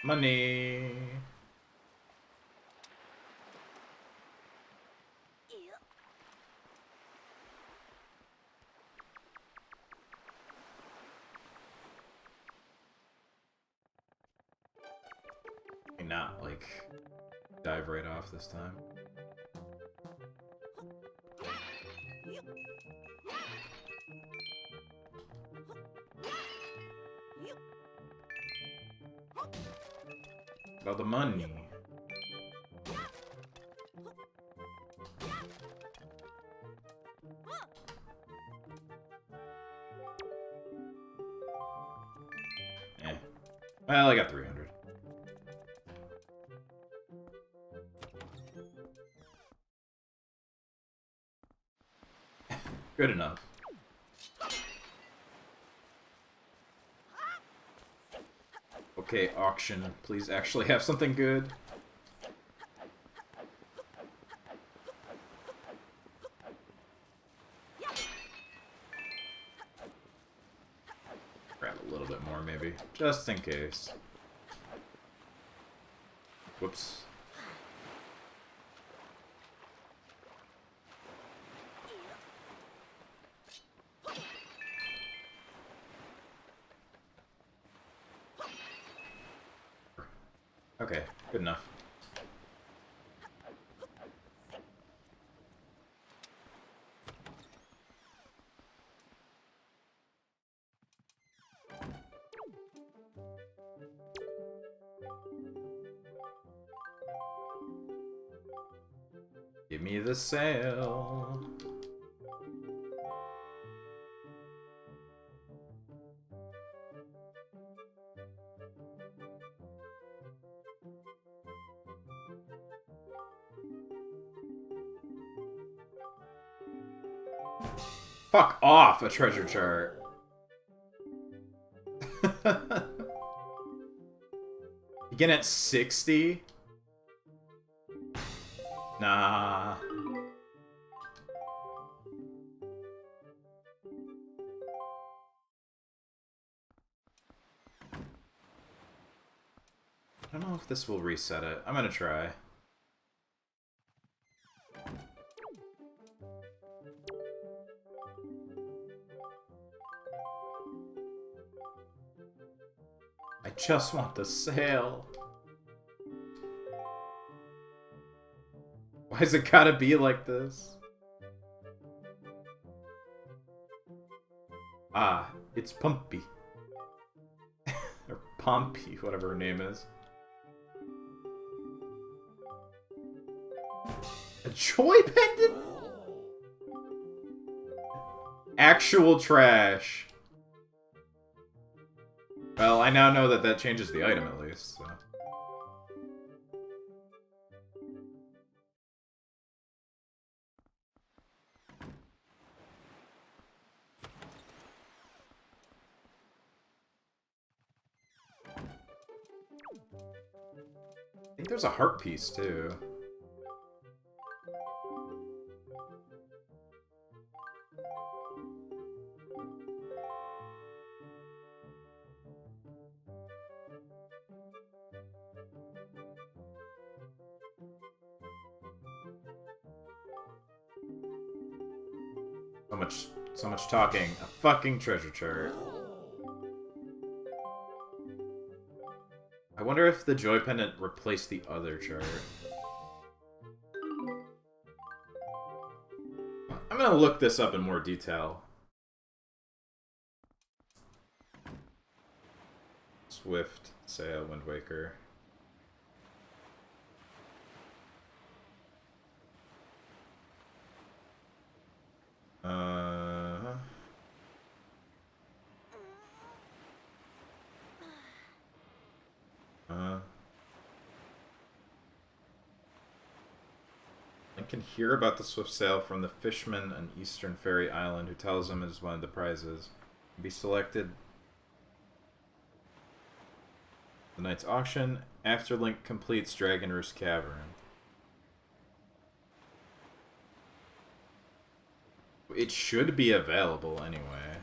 Money. Not like dive right off this time. About the money. Eh. Well, I got 300. Good enough. Okay, auction. Please actually have something good. Just in case. Whoops. Okay, good enough. Give me the sail. Fuck off, a treasure chart. Begin at 60? Nah. I don't know if this will reset it. I'm gonna try. I just want the sail. Why's it gotta be like this? Ah, it's Pumpy. Or Pompey, whatever her name is. A joy pendant? Actual trash. Well, I now know that that changes the item at least, so. I think there's a heart piece, too. So much talking. A fucking treasure chart. I wonder if the joy pendant replaced the other chart. I'm gonna look this up in more detail. Swift, Sail, Wind Waker. I can hear about the swift sail from the fishman on Eastern Fairy Island who tells him it is one of the prizes. Be selected. The night's auction. After Link completes Dragon Roost Cavern. It should be available anyway.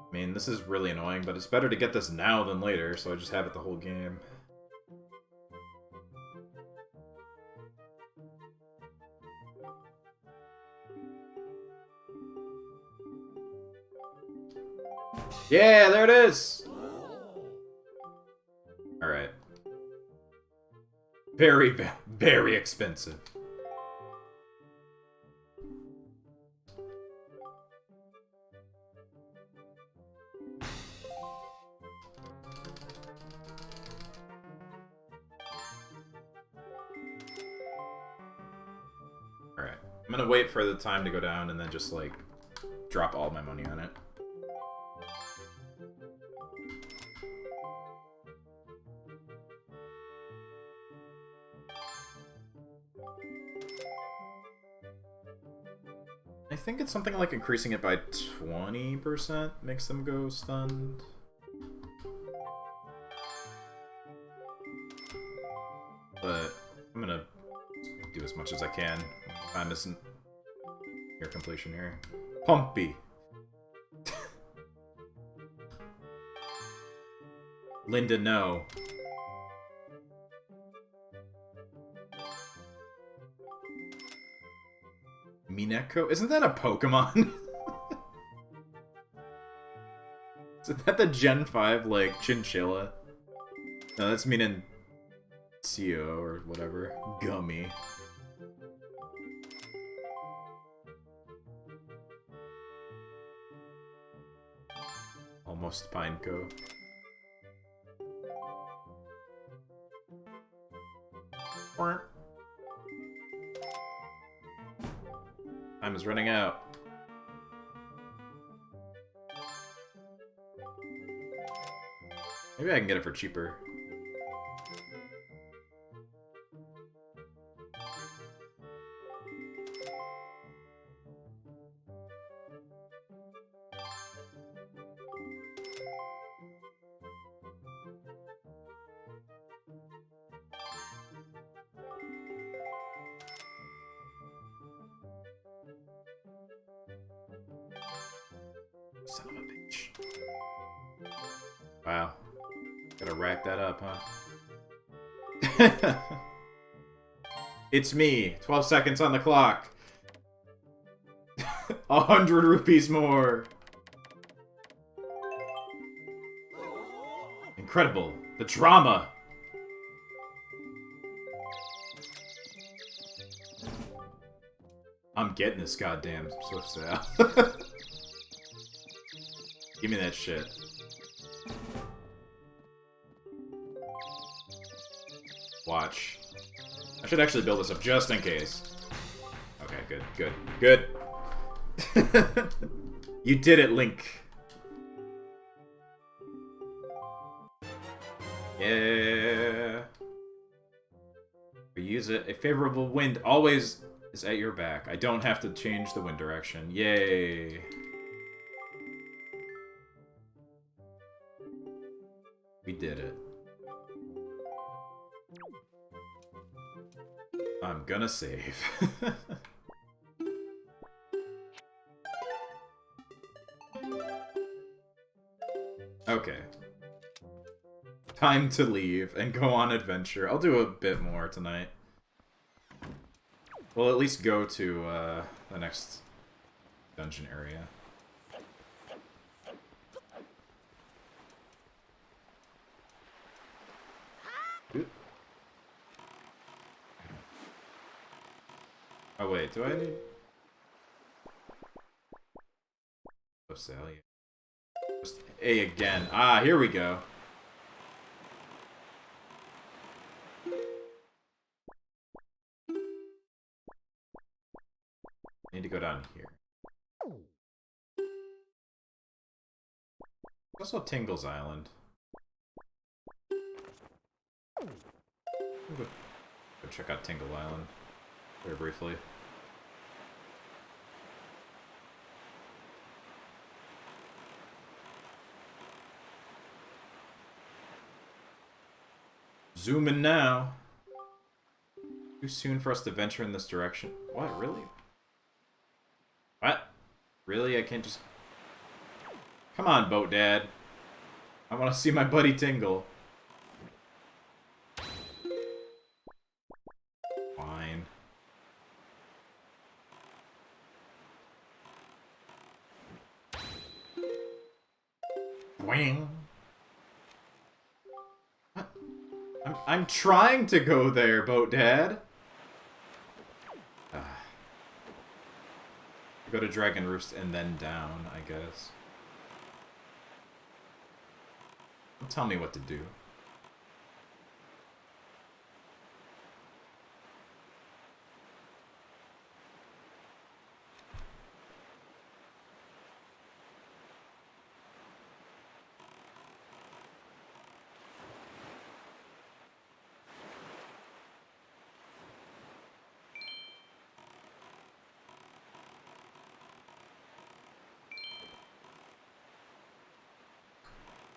I mean, this is really annoying, but it's better to get this now than later, so I just have it the whole game. Yeah, there it is! Alright. Very, very expensive. Alright. I'm gonna wait for the time to go down and then just, like, drop all my money on it. I think it's something like increasing it by 20% makes them go stunned. But I'm gonna do as much as I can. Time isn't near completion here. Pumpy. Linda, no. Mineko? Isn't that a Pokemon? Isn't that the Gen 5, like, chinchilla? No, that's Minencio or whatever. Gummy. Almost Pineco. Time is running out. Maybe I can get it for cheaper. Son of a bitch. Wow. Gotta rack that up, huh? It's me. 12 seconds on the clock. 100 rupees more. Incredible. The drama. I'm getting this goddamn Swift Sale. Give me that shit. Watch. I should actually build this up just in case. Okay, good, good, good. You did it, Link. Yeah. Reuse it. A favorable wind always is at your back. I don't have to change the wind direction. Yay. We did it. I'm gonna save. Okay. Time to leave and go on adventure. I'll do a bit more tonight. We'll at least go to the next dungeon area. Oop. Oh wait, do I need... Oh, Sally. Just A again. Ah, here we go. Need to go down here. Also Tingle's Island. Go check out Tingle Island very briefly. Zoom in now. Too soon for us to venture in this direction. What, really? What? Really? I can't just... Come on, Boat Dad. I want to see my buddy Tingle. Fine. Wing. What? I'm trying to go there, Boat Dad. Go to Dragon Roost and then down, I guess. Don't tell me what to do.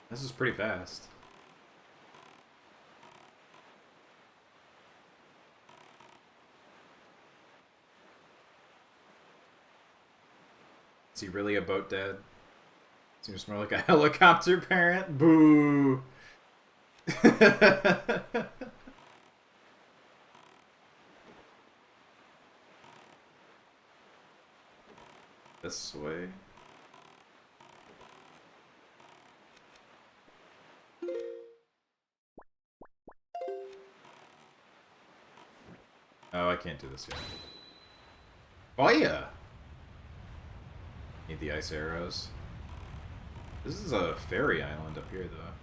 This is pretty fast. Is he really a boat dad? Seems more like a helicopter parent. Boo! This way. Oh, I can't do this yet. Oh yeah! Need the ice arrows. This is a fairy island up here, though.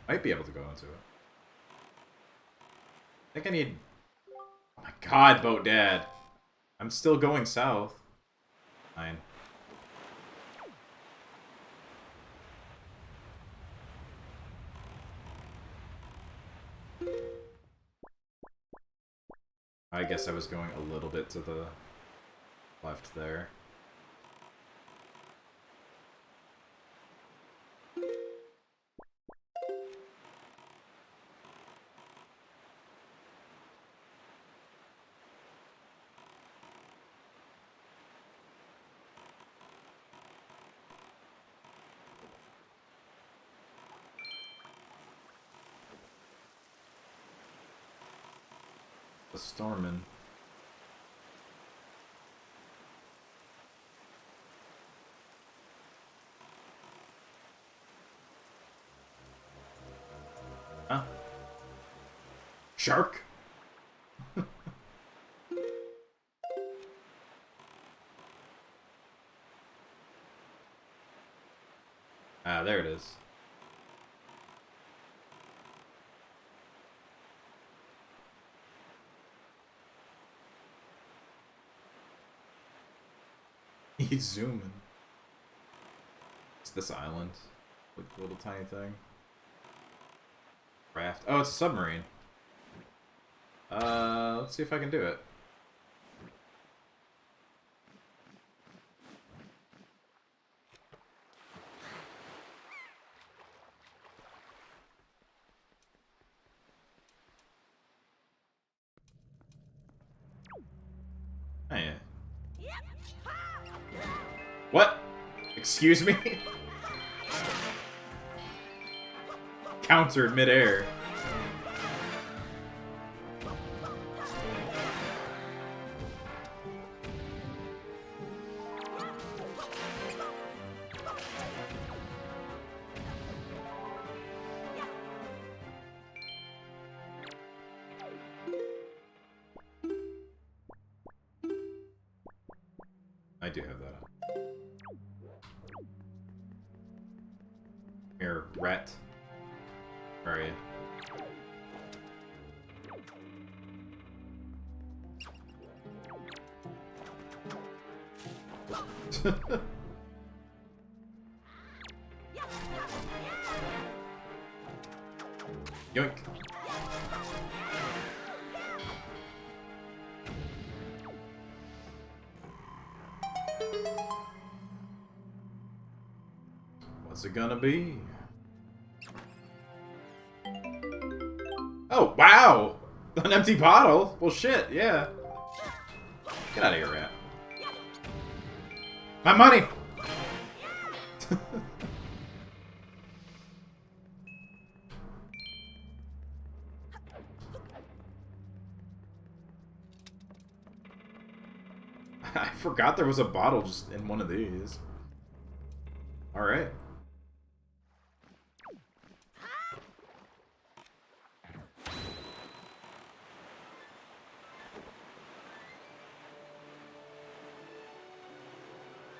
Might be able to go into it. I think I need... Oh my god, boat dad! I'm still going south. Fine. I guess I was going a little bit to the left there. The stormin'. Huh? Shark? Ah, there it is. He's zooming. It's this island. Like a little tiny thing. Raft. Oh, it's a submarine. Let's see if I can do it. Oh, yeah. What? Excuse me? Countered midair. I do have that on. Here, rat. Where are you? Yoink. What's it gonna be? Oh, wow! An empty bottle? Well, shit, yeah. Get out of here, rat. My money! I forgot there was a bottle just in one of these. Alright.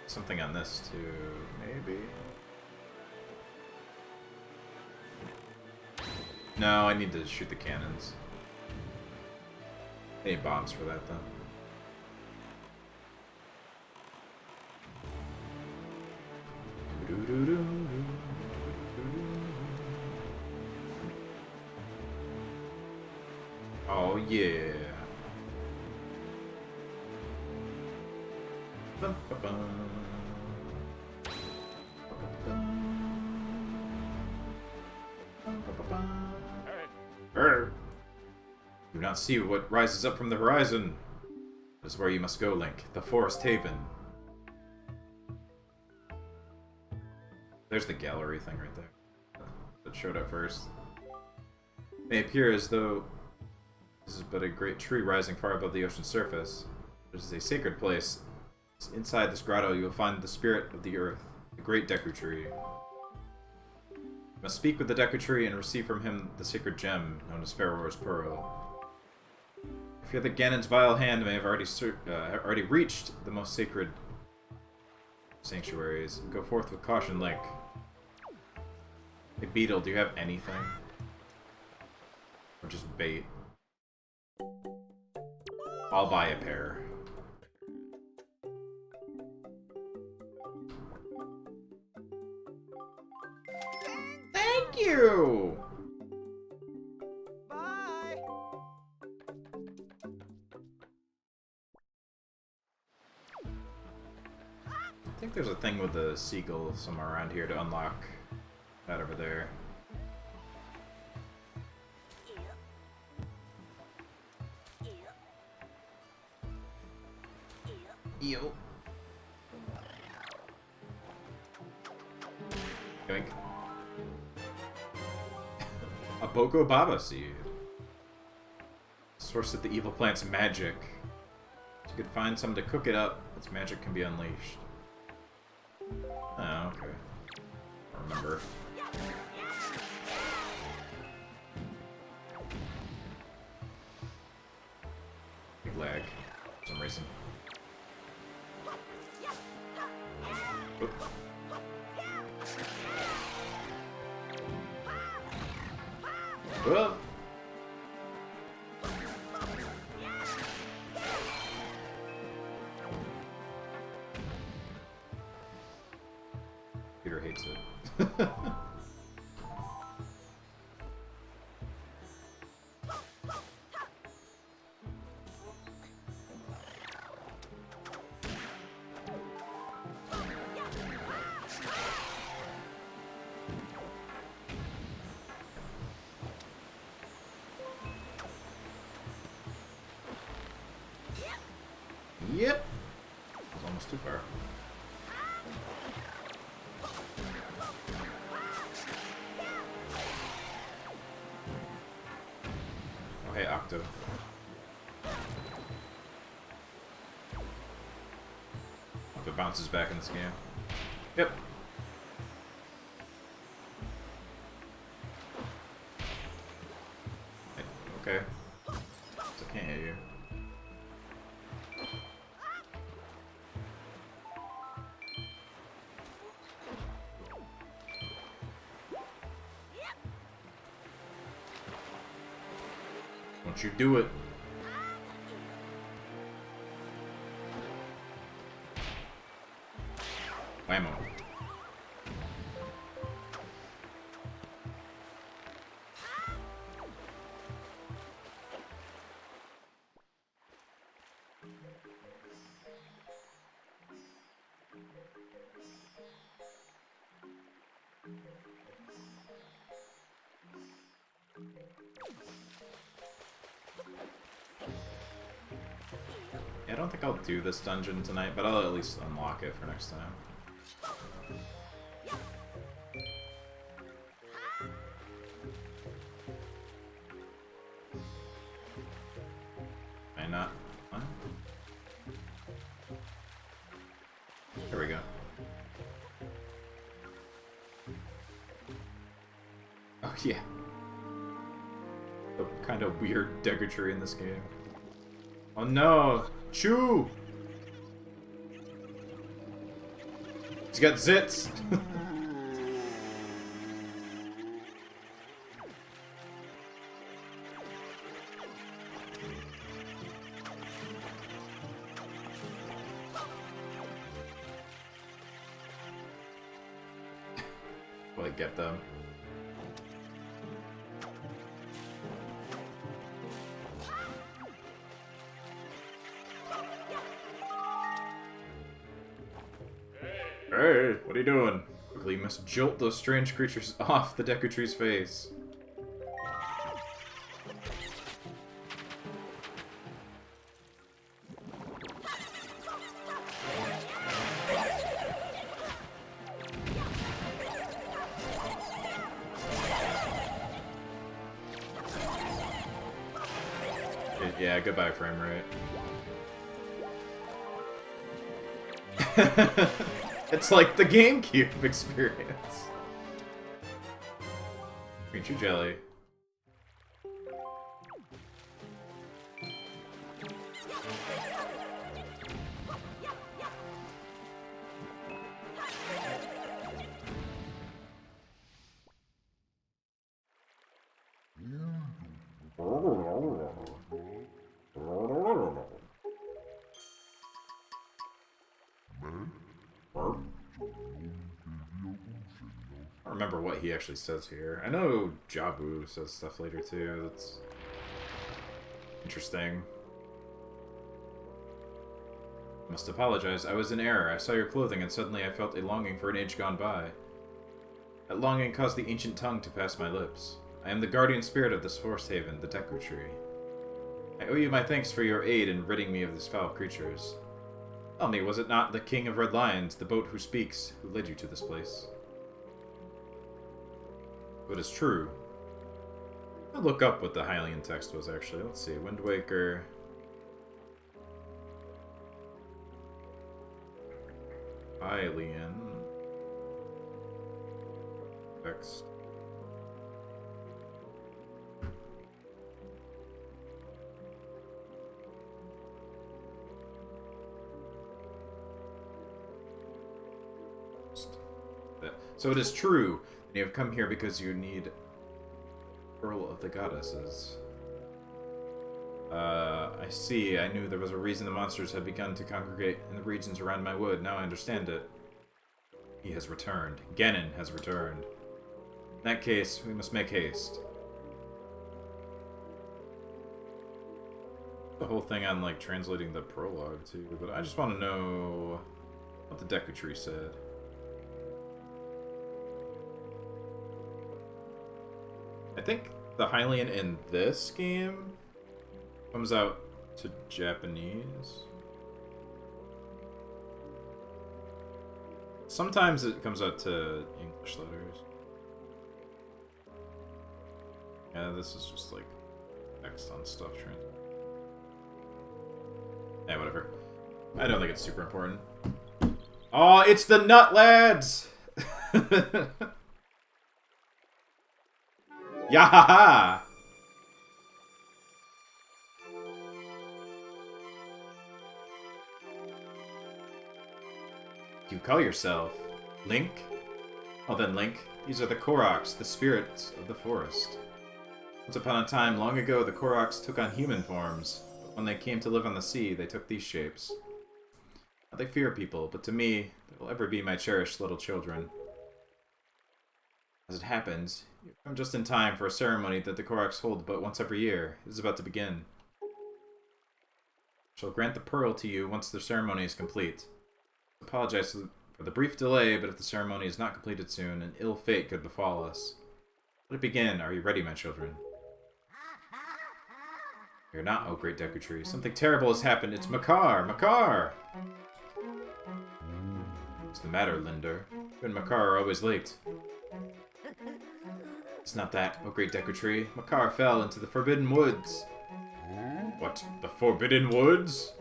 Something on this too, maybe. No, I need to shoot the cannons. I need bombs for that, though. Oh, yeah. Bum, ba, bum. Bum, ba, bum. not see what rises up from the horizon. This is where you must go, Link. The Forest Haven. There's the gallery thing right there. That showed up first. It may appear as though this is but a great tree rising far above the ocean's surface. It is a sacred place. Inside this grotto, you will find the spirit of the earth, the great Deku Tree. You must speak with the Deku Tree and receive from him the sacred gem known as Pharaoh's Pearl. Fear that Ganon's vile hand may have already reached the most sacred sanctuaries. Go forth with caution, Link. Hey, Beetle, do you have anything? Or just bait? I'll buy a pair. Thank you! Bye. I think there's a thing with the seagull somewhere around here to unlock that over there. Eel. Yoink. A Boko Baba seed. Source of the evil plant's magic. If you could find some to cook it up, its magic can be unleashed. Oh, okay. I remember. Big lag. For some reason. Oop. Whoa. Peter hates it. Yep. That was almost too far. Oh, hey, Octo. If it bounces back in this game. Yep. Okay. So I can't hit you. Don't you do it. Whammo. Yeah, I don't think I'll do this dungeon tonight, but I'll at least unlock it for next time. Can I not? What? There we go. Oh yeah. The kind of weird decoratry in this game. Oh no! Chew! He's got zits! Will I get them? Hey, what are you doing? Quickly, you must jolt those strange creatures off the Deku Tree's face. Yeah, goodbye frame rate. It's like the GameCube experience. Green Chew Jelly. I don't remember what he actually says here. I know Jabu says stuff later too. That's interesting. Must apologize. I was in error. I saw your clothing and suddenly I felt a longing for an age gone by. That longing caused the ancient tongue to pass my lips. I am the guardian spirit of this forest haven, the Deku Tree. I owe you my thanks for your aid in ridding me of these foul creatures. Tell me, was it not the King of Red Lions, the boat who speaks, who led you to this place? But it's true. I'll look up what the Hylian text was, actually. Let's see. Wind Waker. Hylian. Text. So it is true, and you have come here because you need Pearl of the Goddesses. I see. I knew there was a reason the monsters had begun to congregate in the regions around my wood. Now I understand it. He has returned. Ganon has returned. In that case, we must make haste. The whole thing on, like, translating the prologue, too, but I just want to know what the Deku Tree said. I think the Hylian in this game comes out to Japanese. Sometimes it comes out to English letters. Yeah, this is just like text on stuff. Yeah, whatever. I don't think it's super important. Oh, it's the Nut Lads! Yahaha! You call yourself Link? Oh, then Link, these are the Koroks, the spirits of the forest. Once upon a time, long ago, the Koroks took on human forms, but when they came to live on the sea, they took these shapes. Now they fear people, but to me, they will ever be my cherished little children. As it happens, you come just in time for a ceremony that the Koroks hold but once every year. It is about to begin. I shall grant the pearl to you once the ceremony is complete. I apologize for the brief delay, but if the ceremony is not completed soon, an ill fate could befall us. Let it begin. Are you ready, my children? You're not, oh great Deku Tree. Something terrible has happened. It's Makar! Makar! What's the matter, Linder? You and Makar are always late. It's not that, oh great Deku Tree. Makar fell into the Forbidden Woods. What? The Forbidden Woods?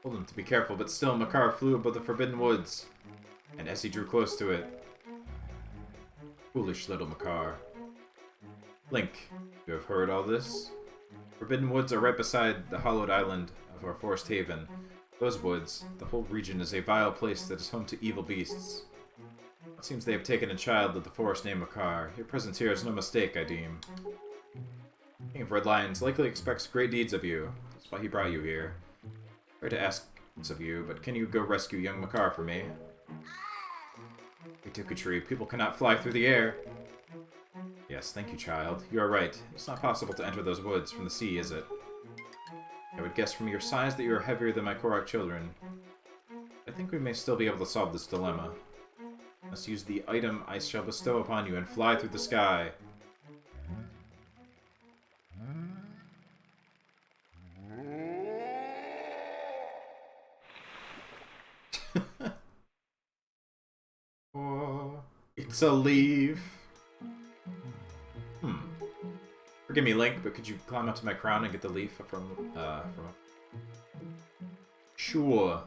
Told him to be careful, but still Makar flew above the Forbidden Woods. And as he drew close to it... Foolish little Makar. Link, you have heard all this? Forbidden Woods are right beside the hallowed island of our forest haven. Those woods, the whole region is a vile place that is home to evil beasts. It seems they have taken a child of the forest named Makar. Your presence here is no mistake, I deem. King of Red Lions likely expects great deeds of you. That's why he brought you here. Sorry to ask this of you, but can you go rescue young Makar for me? Deku Tree, people cannot fly through the air. Yes, thank you, child. You are right. It's not possible to enter those woods from the sea, is it? I would guess from your size that you are heavier than my Korok children. I think we may still be able to solve this dilemma. Let's use the item I shall bestow upon you and fly through the sky. Oh, it's a leaf. Forgive me, Link, but could you climb up to my crown and get the leaf from Sure.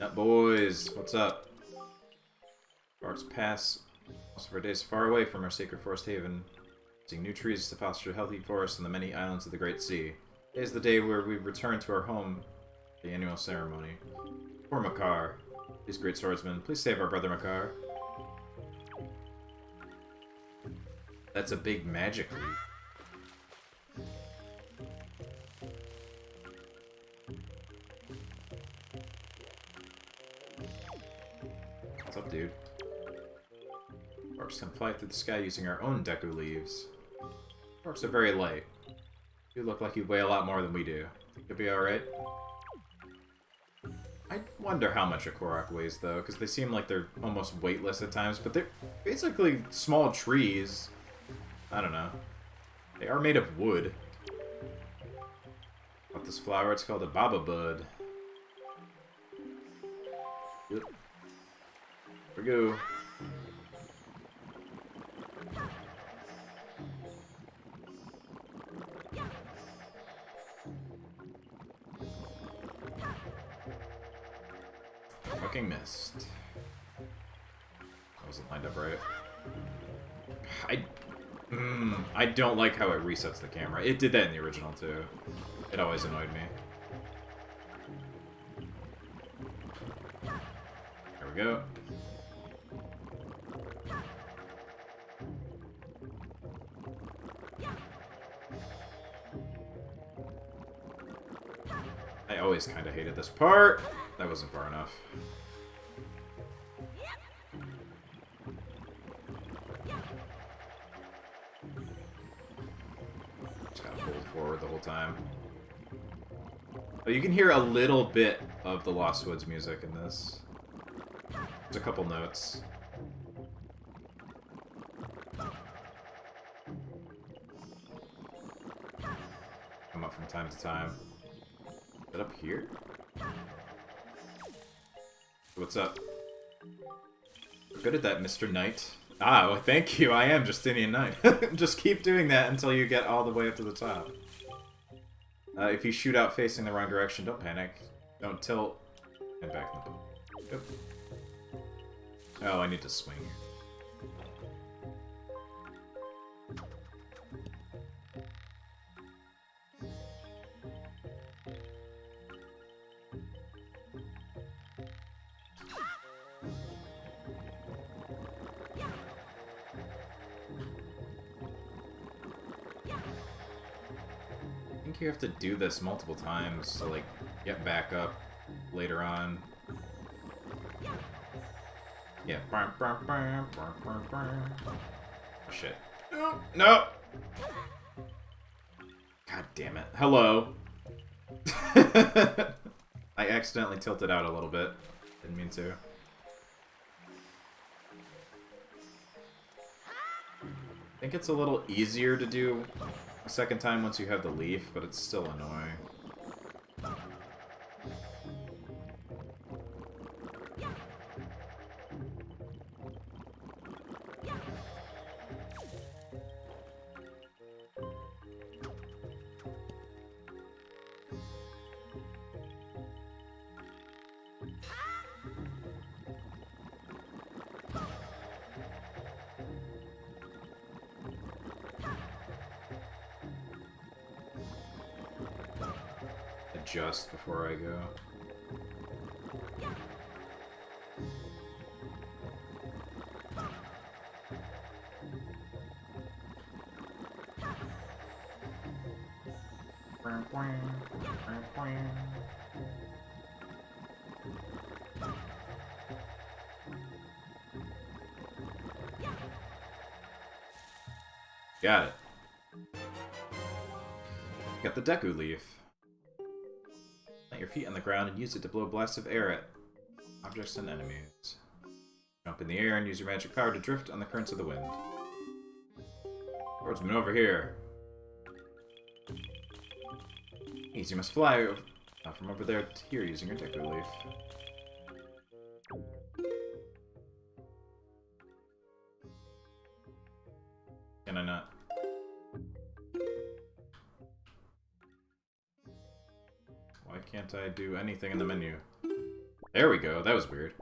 Up, boys. What's up? Barks pass most of our days far away from our sacred forest haven, seeing new trees to foster a healthy forest and the many islands of the Great Sea. Today is the day where we return to our home, the annual ceremony. Poor Makar. These great swordsmen, please save our brother Makar. That's a big magic leap. What's up, dude? Orcs can fly through the sky using our own Deku leaves. Orcs are very light. You look like you weigh a lot more than we do. Think you'll be alright? I wonder how much a Korok weighs, though, because they seem like they're almost weightless at times, but they're basically small trees. I don't know. They are made of wood. About this flower, it's called a Baba Bud. Yep. Here we go. Fucking missed. I wasn't lined up right. I don't like how it resets the camera. It did that in the original too. It always annoyed me. There we go. I always kind of hated this part. That wasn't far enough. Just gotta hold forward the whole time. But you can hear a little bit of the Lost Woods music in this. There's a couple notes. Come up from time to time. Is it up here? What's up? We're good at that, Mr. Knight. Ah, well, thank you. I am Justinian Knight. Just keep doing that until you get all the way up to the top. If you shoot out facing the wrong direction, don't panic. Don't tilt. And back in the boat. Yep. Oh, I need to swing. I think you have to do this multiple times to, like, get back up later on. Yeah. Oh, shit. No! No! God damn it. Hello. I accidentally tilted out a little bit. Didn't mean to. I think it's a little easier to do a second time once you have the leaf, but it's still annoying. Adjust before I go. Got it. Got the Deku leaf. Plant your feet on the ground and use it to blow blasts of air at objects and enemies. Jump in the air and use your magic power to drift on the currents of the wind. Swordsman over here. Please, you must fly from over there to here using your deco leaf. Can I not? Why can't I do anything in the menu? There we go, that was weird.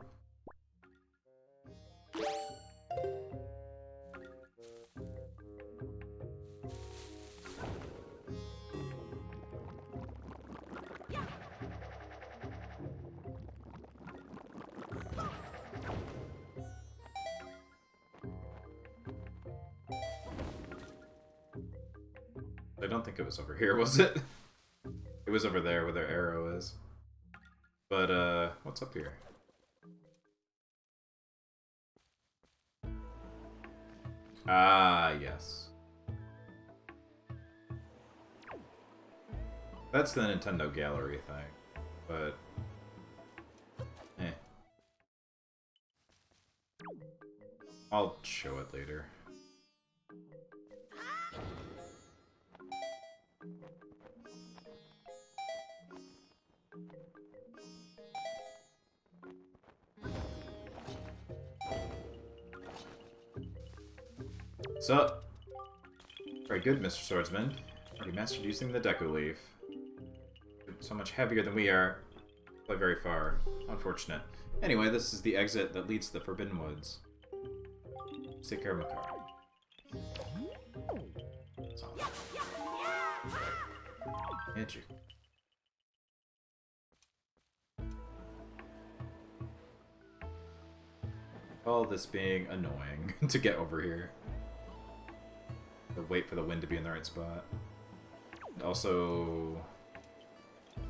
I don't think it was over here, was it? It was over there where their arrow is. But, what's up here? Ah, yes. That's the Nintendo Gallery thing, but... eh. I'll show it later. What's up? Very good, Mr. Swordsman. Already mastered using the deco leaf. You're so much heavier than we are. By very far. Unfortunate. Anyway, this is the exit that leads to the Forbidden Woods. Just take care of Makar. Hit you. All this being annoying to get over here. To wait for the wind to be in the right spot. And also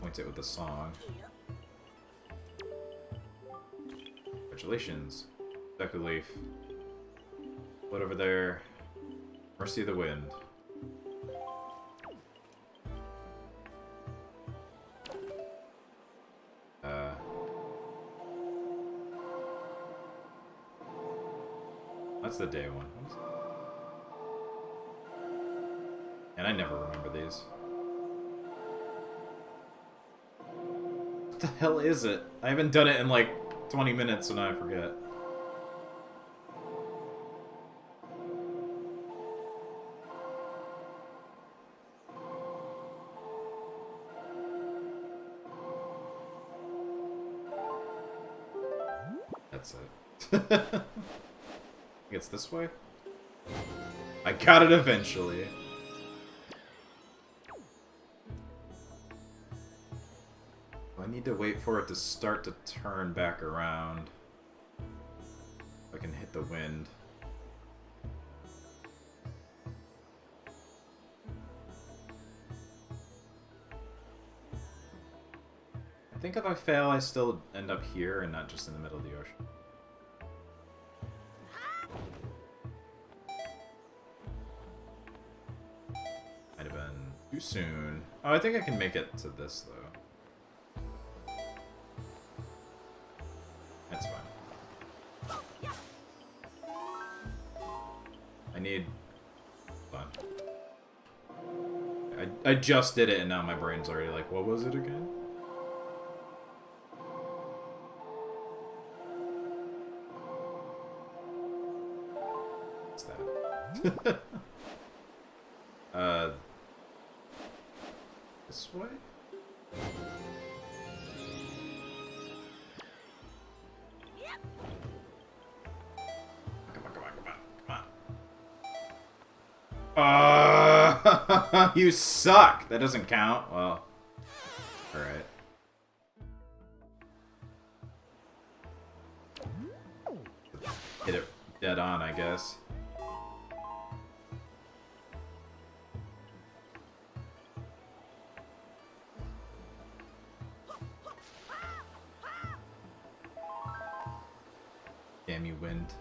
point it with the song. Congratulations. Deco leaf. Float over there. Mercy of the wind. That's the day one. And I never remember these. What the hell is it? I haven't done it in like 20 minutes and I forget. That's it. It's this way? I got it eventually. I need to wait for it to start to turn back around. If I can hit the wind. I think if I fail, I still end up here and not just in the middle of the ocean. Might have been too soon. Oh, I think I can make it to this, though. That's fine. I need... Hold on. I just did it and now my brain's already like, what was it again? What's that? This way? Come on. You suck! That doesn't count. Well, alright. Hit it dead on, I guess. Damn you, wind.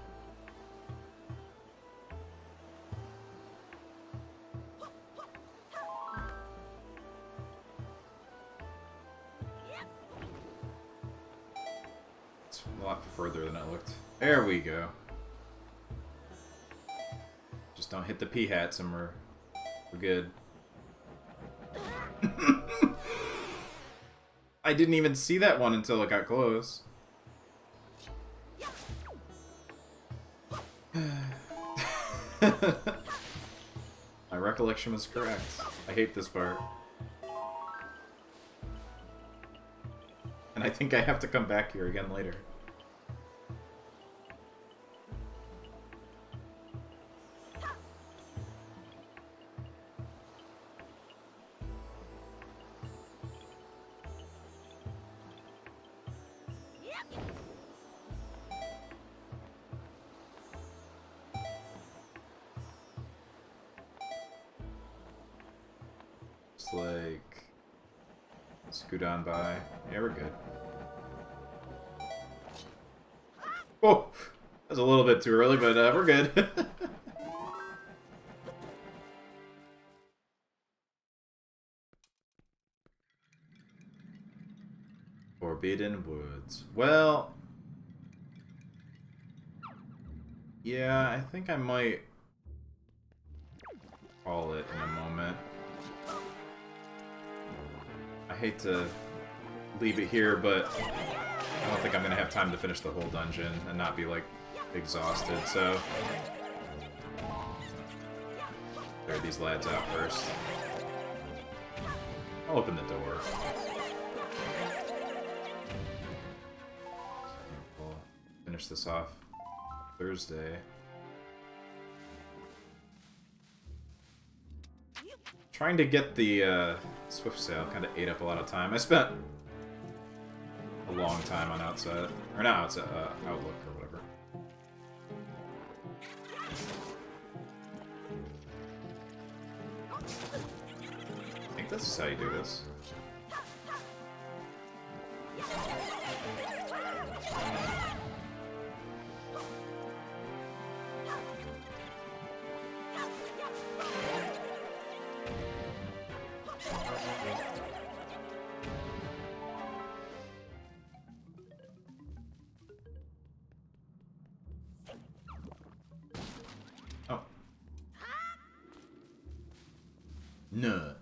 It's a lot further than it looked. There we go. Just don't hit the P-hats and we're good. I didn't even see that one until it got close. My recollection was correct. I hate this part. And I think I have to come back here again later. Just like scoot on by. Yeah, we're good. Oh, that was a little bit too early, but we're good. Forbidden Woods. Well, yeah, I think I might call it in a moment. I hate to leave it here, but I don't think I'm gonna have time to finish the whole dungeon and not be, like, exhausted, so... Clear these lads out first. I'll open the door. We'll finish this off Thursday. Trying to get the Swift Sale kind of ate up a lot of time. I spent a long time on Outset. Or not Outset, Outlook or whatever. I think this is how you do this. Oh. No.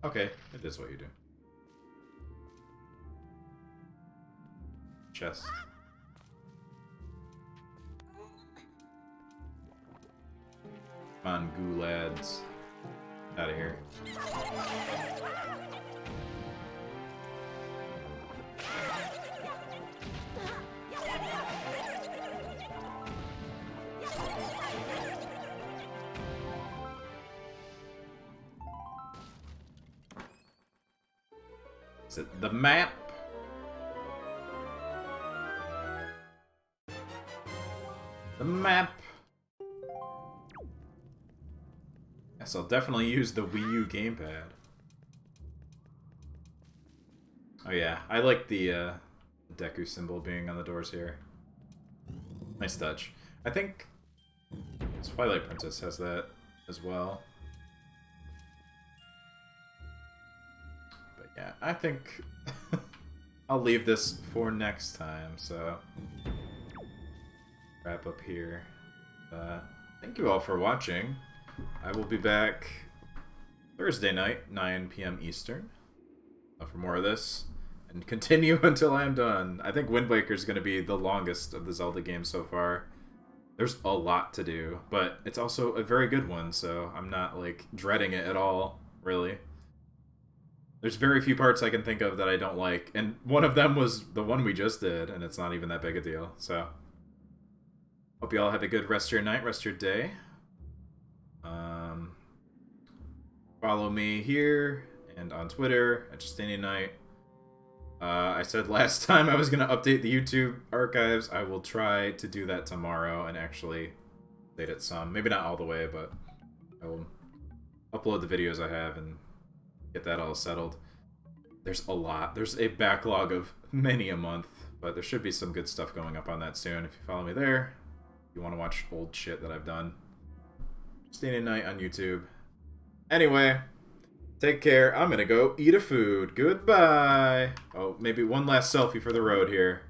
Okay, it is what you do. Chest. Come on, goo lads. Out of here. Is it the map? The map. Yes, I'll definitely use the Wii U gamepad. Oh yeah, I like the Deku symbol being on the doors here. Nice touch. I think Twilight Princess has that as well. But yeah, I think I'll leave this for next time, so wrap up here. Thank you all for watching. I will be back Thursday night, 9 p.m. Eastern, for more of this, and continue until I am done. I think Wind Waker is going to be the longest of the Zelda games so far. There's a lot to do, but it's also a very good one, so I'm not, like, dreading it at all, really. There's very few parts I can think of that I don't like, and one of them was the one we just did, and it's not even that big a deal, so... Hope you all have a good rest of your night, rest of your day. Follow me here and on Twitter at Justinian Night. I said last time I was going to update the YouTube archives. I will try to do that tomorrow and actually update it some. Maybe not all the way, but I will upload the videos I have and get that all settled. There's a lot. There's a backlog of many a month, but there should be some good stuff going up on that soon. If you follow me there, if you want to watch old shit that I've done. Justinian Night on YouTube. Anyway, take care. I'm gonna go eat a food. Goodbye. Oh, maybe one last selfie for the road here.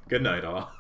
Good night, all.